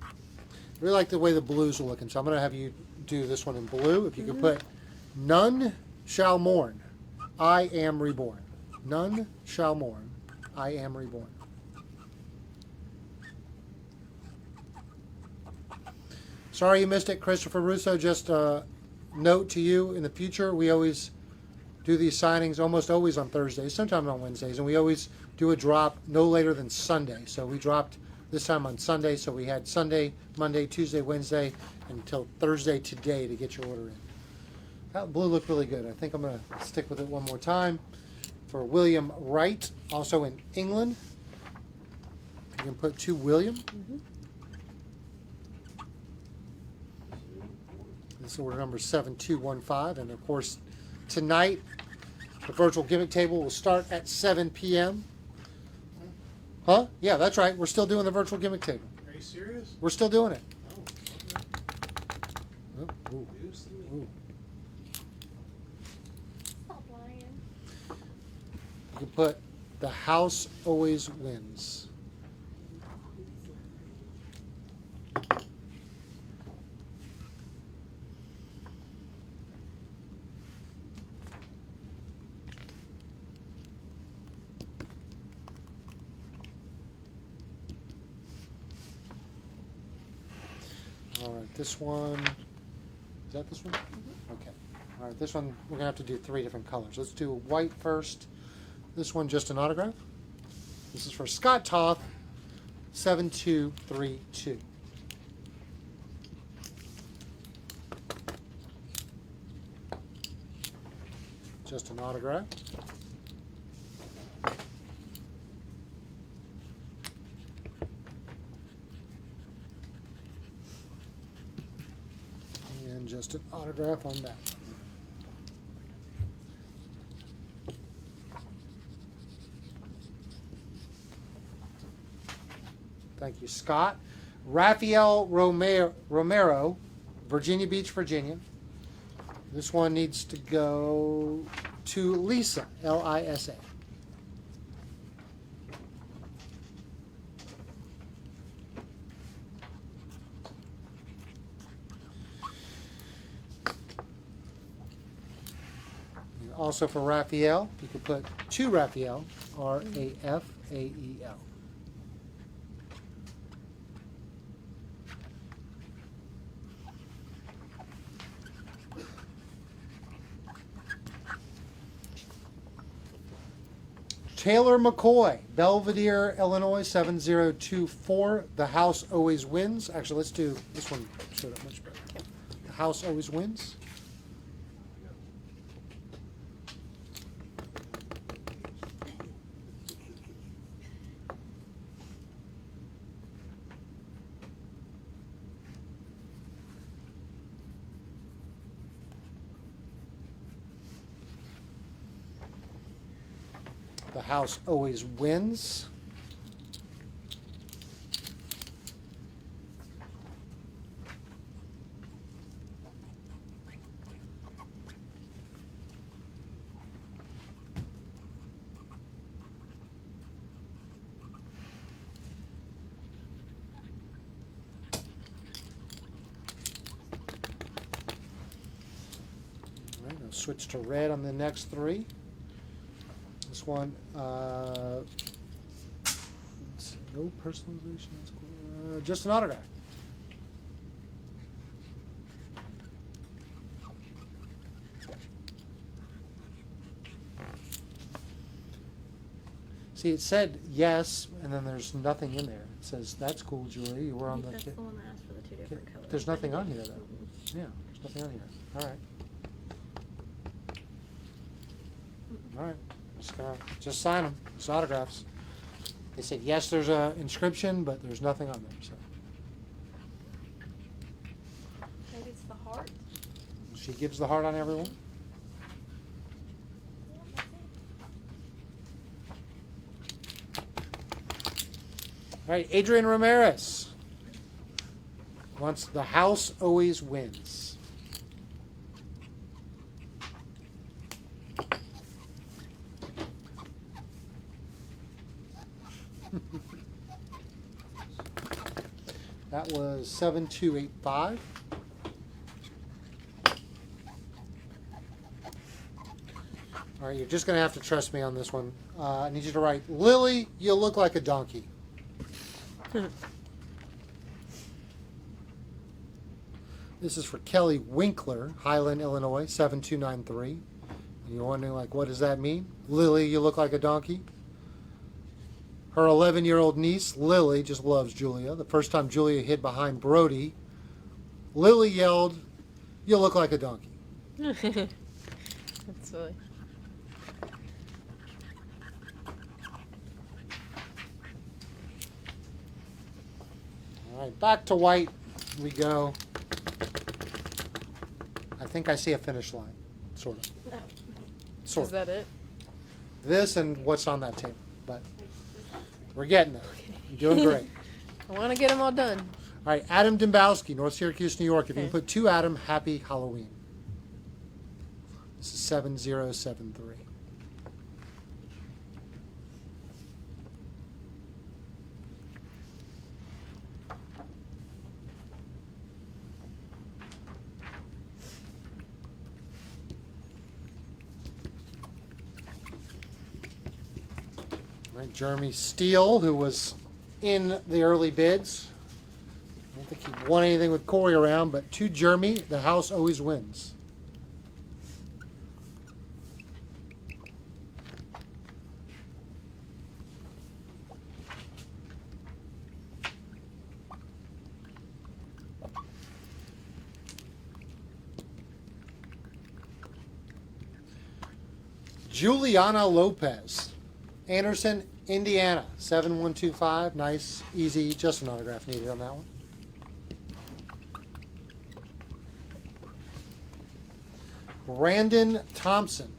D: I really like the way the blues are looking, so I'm going to have you do this one in blue. If you could put none shall mourn. I am reborn. None shall mourn. I am reborn. Sorry you missed it, Christopher Russo. Just a note to you, in the future, we always do these signings almost always on Thursdays, sometimes on Wednesdays, and we always do a drop no later than Sunday. So we dropped this time on Sunday, so we had Sunday, Monday, Tuesday, Wednesday, until Thursday today to get your order in. That blue looked really good. I think I'm going to stick with it one more time. For William Wright, also in England. You can put 2 William. This is order number 7215. And of course, tonight, the virtual gimmick table will start at 7 p.m. Huh? Yeah, that's right. We're still doing the virtual gimmick table.
G: Are you serious?
D: We're still doing it.
G: Oh,
D: Oh, ooh,
G: news to me.
D: ooh.
F: Stop lying.
D: You can put the house always wins. All right, this one, is that this one? Okay. All right, this one, we're gonna have to do 3 different colors. Let's do white first. This one, just an autograph. This is for Scott Toth, 7232. Just an autograph. And just an autograph on that. Thank you, Scott. Rafael Romero, Virginia Beach, Virginia. This one needs to go to Lisa, Lisa. And also for Raphael, you could put to Raphael, Rafael. Taylor McCoy, Belvedere, Illinois, 7024. The house always wins. Actually, let's do this one. Showed up much better. The house always wins. The house always wins. All right, I'll switch to red on the next 3. This one, let's see, no personalization. That's cool. Just an autograph. See, it said yes, and then there's nothing in there. It says, "That's cool, Julie. You were on the."
F: That's the one that asked for the 2 different colors.
D: There's nothing on here, though.
F: Mhm.
D: Yeah, there's nothing on here. All right. All right. Just sign them. It's autographs. They said yes, there's a inscription, but there's nothing on there. So
F: Maybe it's the heart.
D: she gives the heart on everyone.
F: Yeah, that's it.
D: All right, Adrian Ramirez wants the house always wins. That was 7285. All right, you're just going to have to trust me on this one. I need you to write, Lily, you look like a donkey. This is for Kelly Winkler, Highland, Illinois, 7293. And you're wondering, like, what does that mean? Lily, you look like a donkey. Her 11-year-old niece, Lily, just loves Julia. The first time Julia hid behind Brody, Lily yelled, "You look like a donkey."
E: That's silly.
D: All right, back to white we go. think I see a finish line, sort of.
F: No.
D: Sort
E: Is
D: of.
E: that it?
D: This and what's on that table, but we're getting there. You're doing great.
E: I want to get them all done.
D: All right, Adam Dembowski, North Syracuse, New York. If you can
E: Okay.
D: put 2 Adam, happy Halloween. This is 7073. All right, Jeremy Steele, who was in the early bids. I don't think he won anything with Corey around, but to Jeremy, the house always wins. Juliana Lopez, Anderson, Indiana, 7125. Nice, easy, just an autograph needed on that one. Brandon Thompson.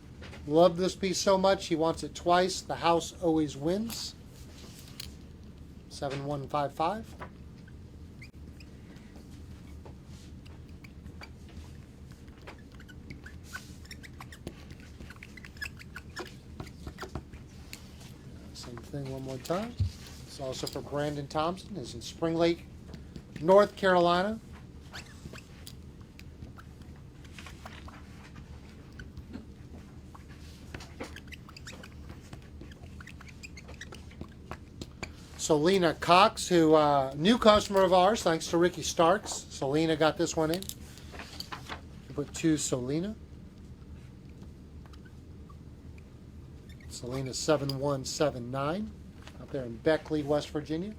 D: Loved this piece so much, he wants it twice. The house always wins. 7155. Same thing one more time. It's also for Brandon Thompson. It's in Spring Lake, North Carolina. Selena Cox, who new customer of ours, thanks to Ricky Starks. Selena got this one in. Put 2 Selena. Selena 7179 out there in Beckley, West Virginia.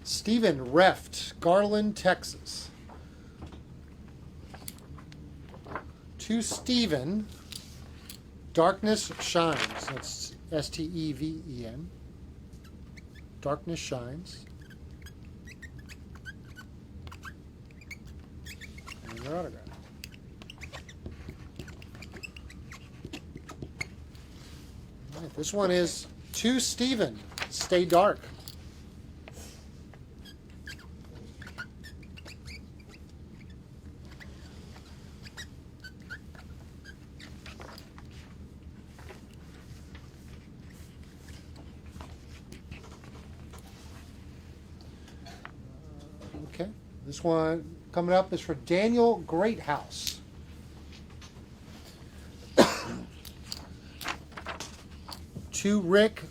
D: Stephen Reft, Garland, Texas. To Stephen, Darkness Shines. That's Steven. Darkness Shines. And your autograph. All right, this one is to Stephen. Stay dark. Okay, this one coming up is for Daniel Greathouse. To Rick,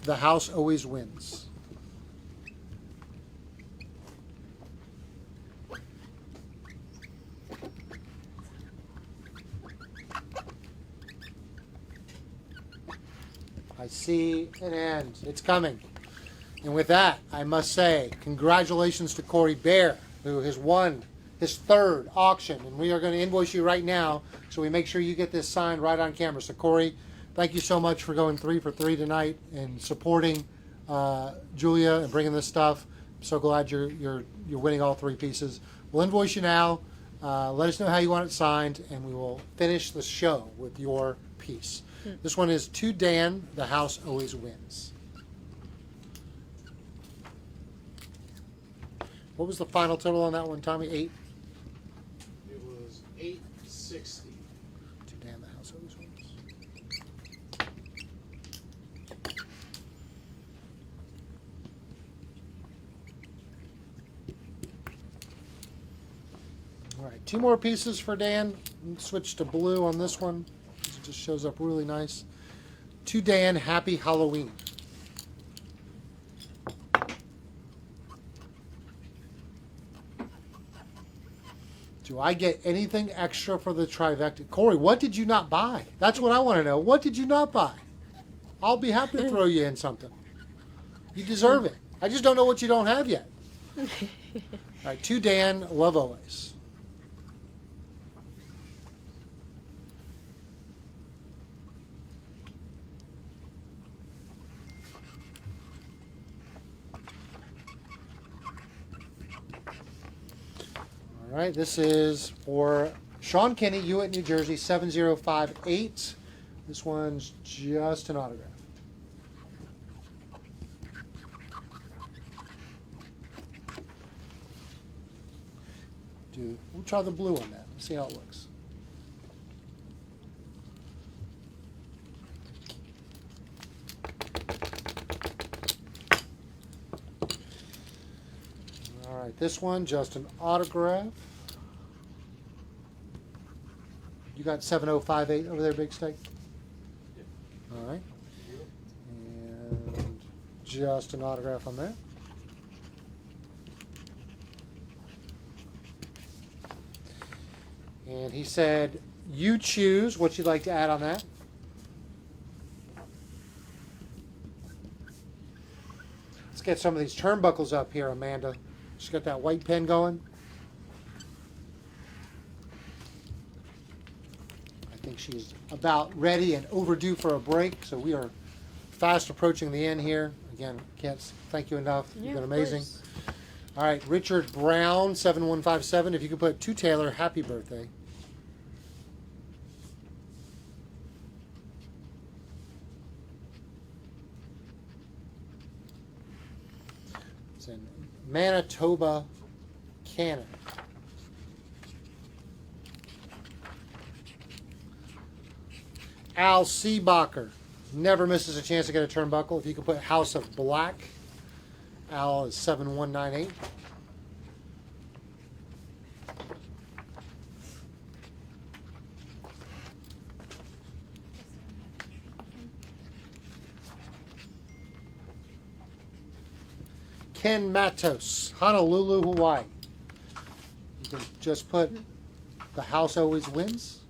D: the house always wins. I see an end. It's coming. And with that, I must say, congratulations to Corey Bear, who has won his 3rd auction. And we are going to invoice you right now, so we make sure you get this signed right on camera. So Corey, thank you so much for going 3 for 3 tonight and supporting Julia and bringing this stuff. I'm so glad you're winning all 3 pieces. We'll invoice you now. Let us know how you want it signed, and we will finish the show with your piece. This one is to Dan, the house always wins. What was the final total on that one, Tommy? 8?
G: It was 860.
D: To Dan, the house always wins. All right, 2 more pieces for Dan. Switch to blue on this one. It just shows up really nice. To Dan, happy Halloween. Do I get anything extra for the trifecta? Corey, what did you not buy? That's what I want to know. What did you not buy? I'll be happy to throw you in something. You deserve it. I just don't know what you don't have yet. All right, to Dan, love always. All right, this is for Sean Kinney, Hewitt, New Jersey, 7058. This one's just an autograph. We'll try the blue on that. Let's see how it looks. All right, this one, just an autograph. You got 7058 over there, Big Steak? All right. And just an autograph on there. And he said, you choose what you'd like to add on that. Let's get some of these turnbuckles up here, Amanda. She's got that white pen going. I think she's about ready and overdue for a break, so we are fast approaching the end here. Again, can't thank you enough. You've been amazing. All right, Richard Brown, 7157. If you could put to Taylor, happy birthday. It's in Manitoba, Canada. Al Seebacher never misses a chance to get a turnbuckle. If you could put House of Black. Al is 7198. Ken Matos, Honolulu, Hawaii. You can just put the house always wins.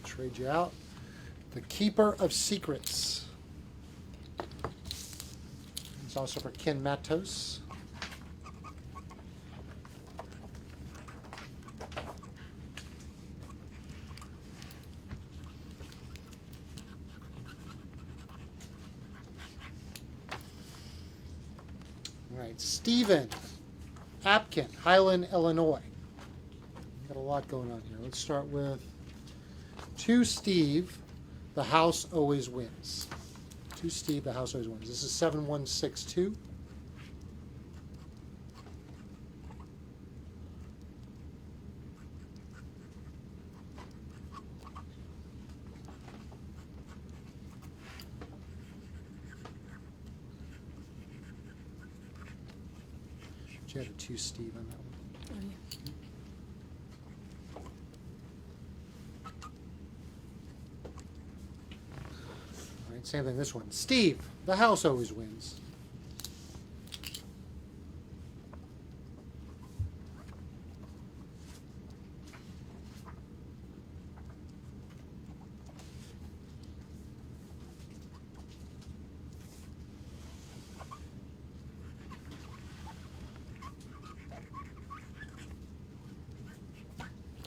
D: Trade you out. The Keeper of Secrets. It's also for Ken Matos. All right, Stephen Apkin, Highland, Illinois. Got a lot going on here. Let's start with to Steve, the house always wins. To Steve, the house always wins. This is 7162. You had a to Steve on that one.
E: Oh, yeah.
D: Same thing, this one. Steve, the house always wins.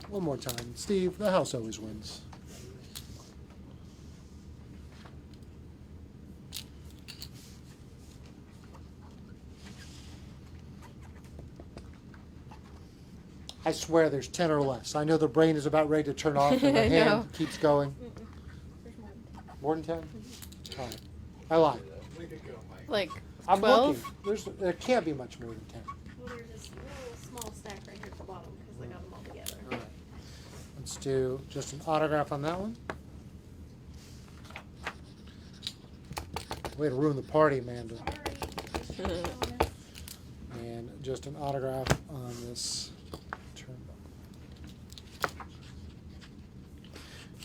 D: One more time. Steve, the house always wins. I swear there's 10 or less. I know the brain is about ready to turn off and the
E: I
D: hand
E: know.
D: keeps going.
F: There's
D: More
F: more.
D: than 10? All right. I lied.
G: Way to go, Mike.
E: Like
D: I'm
E: 12?
D: looking. There can't be much more than 10.
F: Well, there's this little small stack right here at the bottom because I got them all together.
D: All right. Let's do just an autograph on that one. Way to ruin the party, Amanda.
F: Sorry.
D: And just an autograph on this turnbuckle.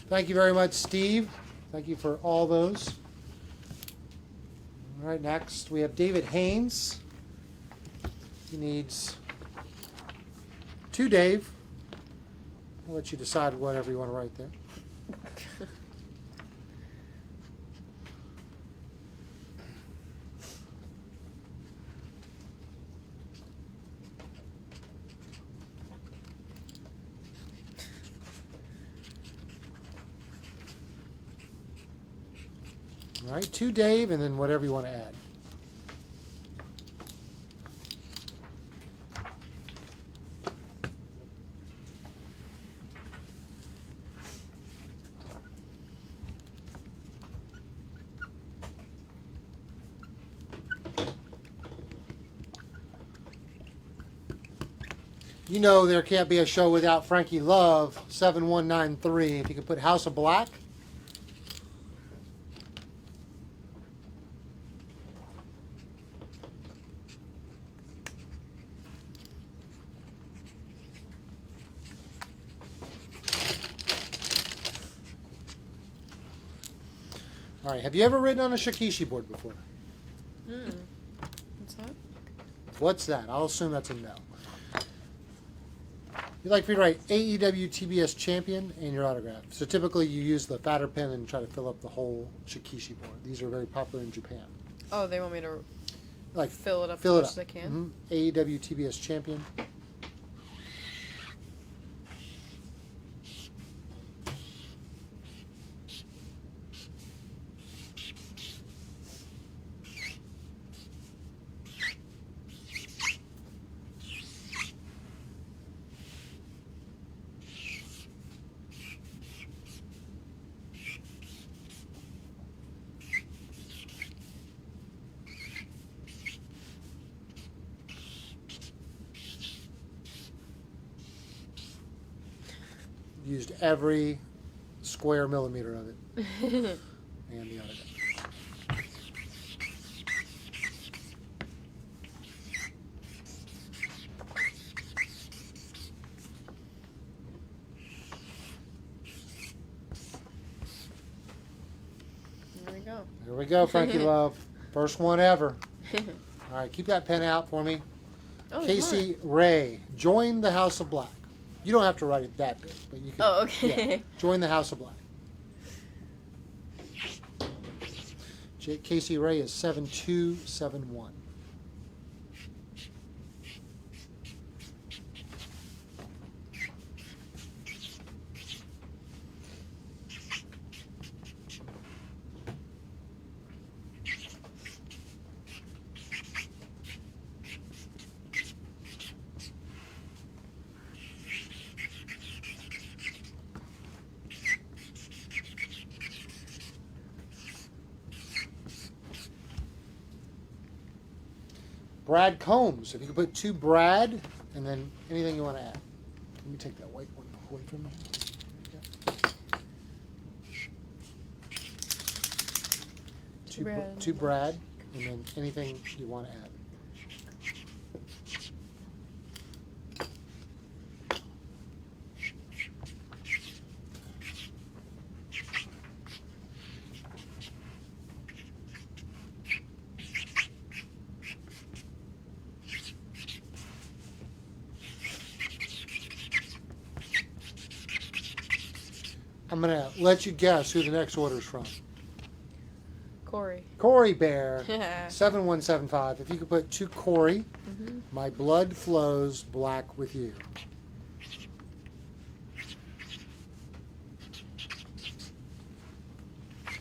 D: Thank you very much, Steve. Thank you for all those. All right, next we have David Haynes. He needs to Dave. I'll let you decide whatever you want to write there. All right, 2 Dave, and then whatever you want to add. You know there can't be a show without Frankie Love, 7193. If you could put House of Black. All right, have you ever ridden on a Shikishi board before?
E: What's that?
D: What's that? I'll assume that's a no. You'd like for you to write AEW TBS champion and your autograph. So typically you use the fatter pen and try to fill up the whole Shikishi board. These are very popular in Japan.
E: Oh, they want me to
D: Like
E: fill it up
D: fill
E: as
D: it
E: much
D: up.
E: as I can?
D: AEW TBS champion. Used every square millimeter of it. And the autograph.
E: There we go.
D: There we go, Frankie Love. First one ever. All right, keep that pen out for me.
E: Oh,
D: Casey Ray, join the House of Black. You don't have to write it that big, but you can.
E: Oh, okay.
D: Yeah, join the House of Black. Casey Ray is 7271. Brad Combs. If you could put 2 Brad, and then anything you want to add. Let me take that white one away from me.
E: Brad.
D: 2 Brad, and then anything you want to add. I'm going to let you guess who the next order is from.
E: Corey.
D: Corey Bear,
E: Yeah.
D: 7175. If you could put 2 Corey, my blood flows black with you.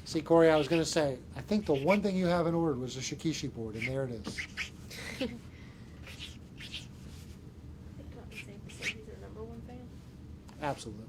D: See, Corey, I was going to say, I think the one thing you haven't ordered was a Shikishi board, and there it is.
F: I think not the same to say he's our #1 fan.
D: Absolutely.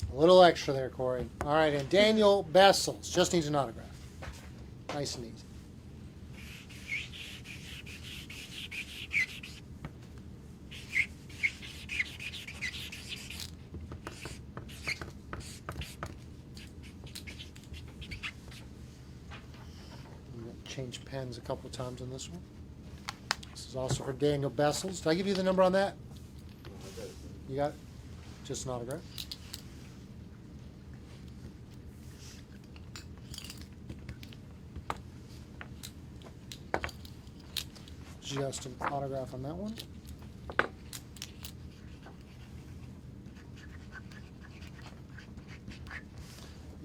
D: A little extra there, Corey. All right, and Daniel Bessels just needs an autograph. Nice and easy. I'm going to change pens a couple times on this one. This is also for Daniel Bessels. Did I give you the number on that? You got it? Just an autograph? Just an autograph on that one.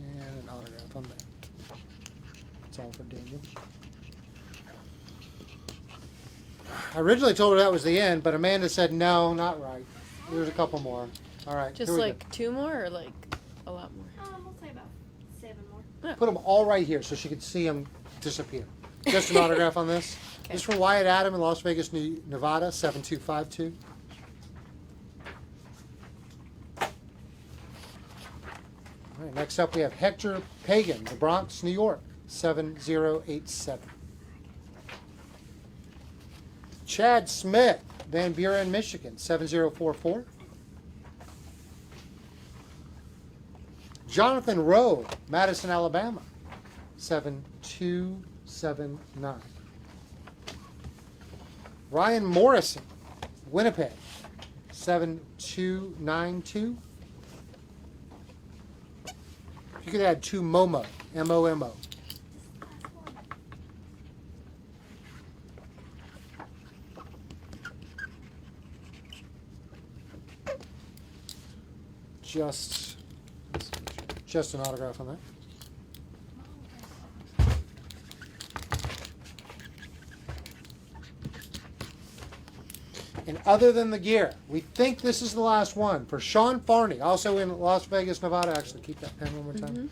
D: And an autograph on that. That's all for Daniel. I originally told her that was the end, but Amanda said no, not right. There's a couple more. All right.
E: Just
D: here we
E: like 2 more or like a lot more?
F: We'll say about 7 more.
D: go. Put them all right here so she could see them disappear. Just an autograph on this.
E: Okay.
D: This is from Wyatt Adam in Las Vegas, Nevada, 7252. All right, next up we have Hector Pagan, the Bronx, New York, 7087. Chad Smith, Van Buren, Michigan, 7044. Jonathan Rowe, Madison, Alabama, 7279. Ryan Morrison, Winnipeg, 7292. You could add 2 Momo, M-O-M-O. Just an autograph on that. And other than the gear, we think this is the last one for Sean Farney, also in Las Vegas, Nevada. Actually, keep that pen one more time.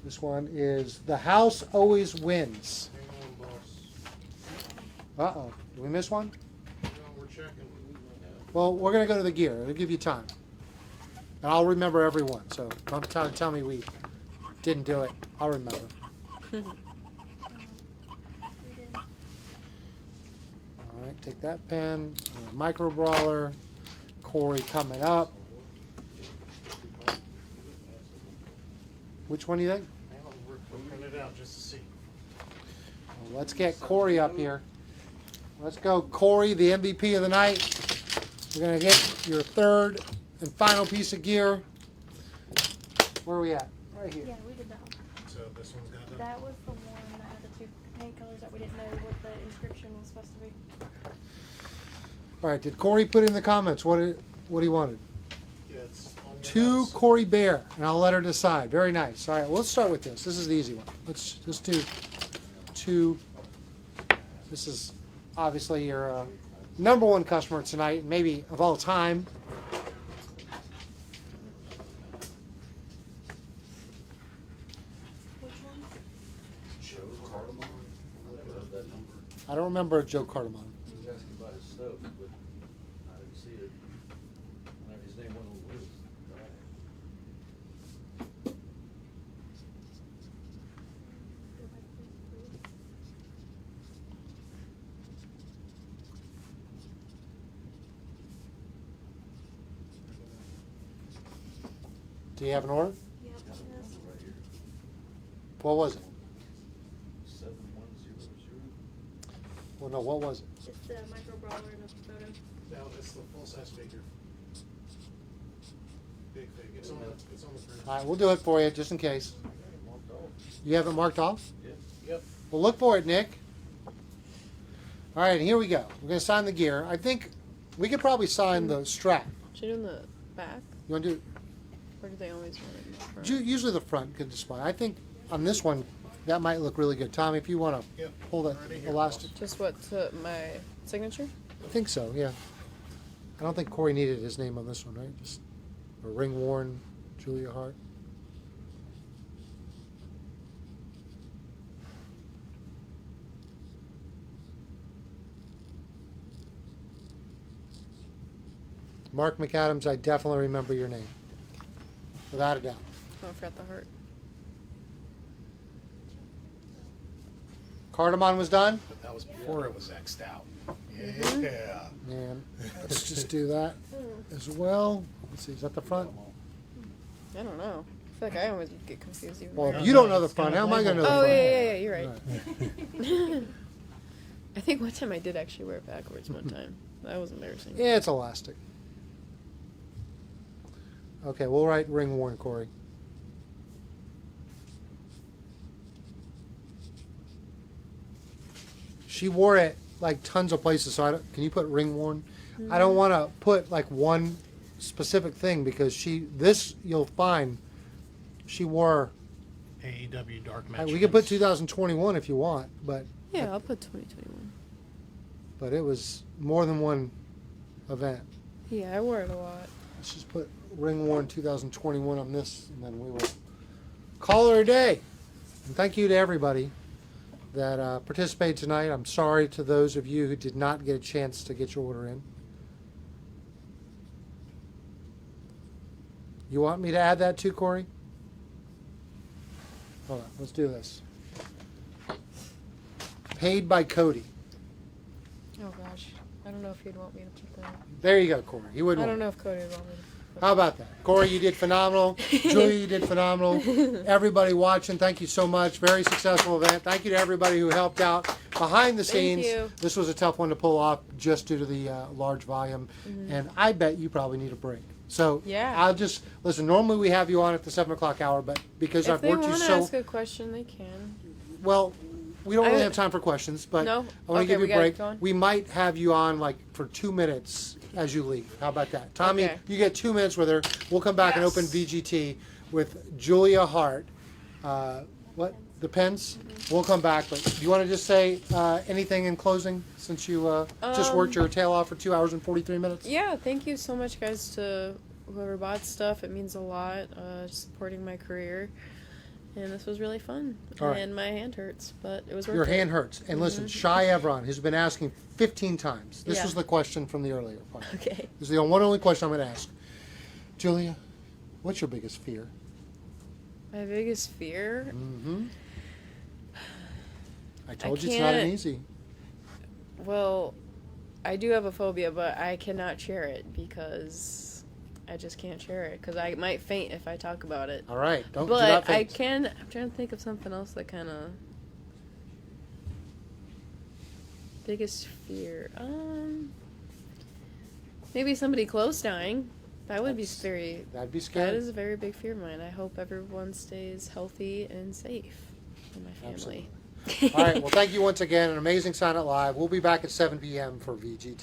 D: This one is The House Always Wins.
G: Hang on, boss.
D: Uh-oh. Did we miss one?
G: Hang on, we're checking.
D: Well, we're going to go to the gear. It'll give you time. And I'll remember every one. So don't tell me we didn't do it. I'll remember.
F: We did.
D: All right, take that pen. Micro Brawler. Corey coming up. Which one do you think?
G: Hang on, we're printing it out just to see.
D: Well, let's get Corey up here. Let's go, Corey, the MVP of the night. We're going to get your third and final piece of gear. Where are we at? Right here.
F: Yeah, we did that one.
G: So this one's got done.
F: That was the one that had the 2 paint colors that we didn't know what the inscription was supposed to be.
D: All right, did Corey put in the comments what he wanted?
G: Yeah, it's on your
D: To
G: house.
D: Corey Bear, and I'll let her decide. Very nice. All right, well, let's start with this. This is the easy one. Let's just do 2. This is obviously your number 1 customer tonight, maybe of all time.
F: Which one?
D: I don't remember Joe Cardamon.
A: He was asking about his stuff, but I didn't see it. His name wasn't on the list.
D: Do you have an order?
F: Yep.
A: Got a number right here.
D: What was it?
A: 7100.
D: Well, no, what was it?
F: Just the micro brawler and the photo.
G: No, it's the full-size figure. Big fig. It's on the print.
D: All right, we'll do it for you just in case.
A: Marked off.
D: You have it marked off?
G: Yep.
D: Well, look for it, Nick. All right, here we go. We're going to sign the gear. I think we could probably sign the strap.
E: Should I do in the back?
D: You want to do
E: Or do they always want it in the front?
D: usually the front can display. I think on this one that might look really good. Tommy, if you want to
G: Yep.
D: pull that
G: Already here,
D: elastic.
E: Just what, to my signature?
D: I think so, yeah. I don't think Corey needed his name on this one, right? Just a ring worn Julia Hart. Mark McAdams, I definitely remember your name. Without a doubt.
E: Oh, I forgot the heart.
D: Cardamon was done?
G: But that was before it was X'd out.
D: Mm-hmm.
G: Yeah.
D: And let's just do that as well. Let's see, is that the front?
E: I don't know. I feel like I always get confused even.
D: Well,
E: more.
D: if you don't know the front, how am I going to know the
E: Oh,
D: front?
E: yeah, you're right.
D: Right.
E: I think one time I did actually wear it backwards one time. That was embarrassing.
D: Yeah, it's elastic. Okay, we'll write ring worn, Corey. She wore it like tons of places, so can you put ring worn? I don't want to put like one specific thing because this you'll find she wore.
G: AEW Dark Match.
D: We could put 2021 if you want, but
E: Yeah, I'll put 2021.
D: but it was more than one event.
E: Yeah, I wore it a lot.
D: Let's just put ring worn 2021 on this, and then we will call her a day. And thank you to everybody that participated tonight. I'm sorry to those of you who did not get a chance to get your order in. You want me to add that too, Corey? Hold on, let's do this. Paid by Cody.
E: Oh gosh, I don't know if he'd want me to put that.
D: There you go, Corey. He wouldn't
E: I
D: want
E: don't know if Cody would want me to.
D: How about that? Corey, you did phenomenal. Julia, you did phenomenal. Everybody watching, thank you so much. Very successful event. Thank you to everybody who helped out behind the scenes.
E: you.
D: This was a tough one to pull off just due to the large volume. And I bet you probably need a break. So
E: Yeah.
D: I'll just, listen, normally we have you on at the 7 o'clock hour, but because
E: If
D: I've
E: they
D: worked you
E: want to
D: so,
E: ask a question, they can.
D: well, we don't really
E: I-
D: have time for questions, but
E: No?
D: I want to
E: Okay,
D: give
E: we
D: you a
E: got it
D: break.
E: going?
D: We might have you on like for 2 minutes as you leave. How about that? Tommy,
E: Okay.
D: you get 2 minutes with her. We'll come back and open VGT with Julia Hart. What? The pens? We'll come back, but do you want to just say anything in closing since you just worked your tail off for 2 hours and 43 minutes?
E: Yeah, thank you so much, guys, to whoever bought stuff. It means a lot, supporting my career. And this was really fun.
D: All right.
E: And my hand hurts, but it was worth
D: Your
E: it.
D: hand hurts. And listen, Shy Evron, who's been asking 15 times. This
E: Yeah.
D: was the question from the earlier part.
E: Okay.
D: This is the one only question I'm going to ask. Julia, what's your biggest fear?
E: My biggest fear?
D: Mm-hmm. I told you it's not an
E: can't-
D: easy.
E: Well, I do have a phobia, but I cannot share it because I just can't share it because I might faint if I talk about it.
D: All right, do not
E: But I
D: faint.
E: can. I'm trying to think of something else that kind of. Biggest fear. Maybe somebody close dying. That would be very.
D: That'd be
E: That
D: scary.
E: is a very big fear of mine. I hope everyone stays healthy and safe in my family.
D: All right, well, thank you once again. An amazing Sign It Live. We'll be back at 7 p.m. for VGT.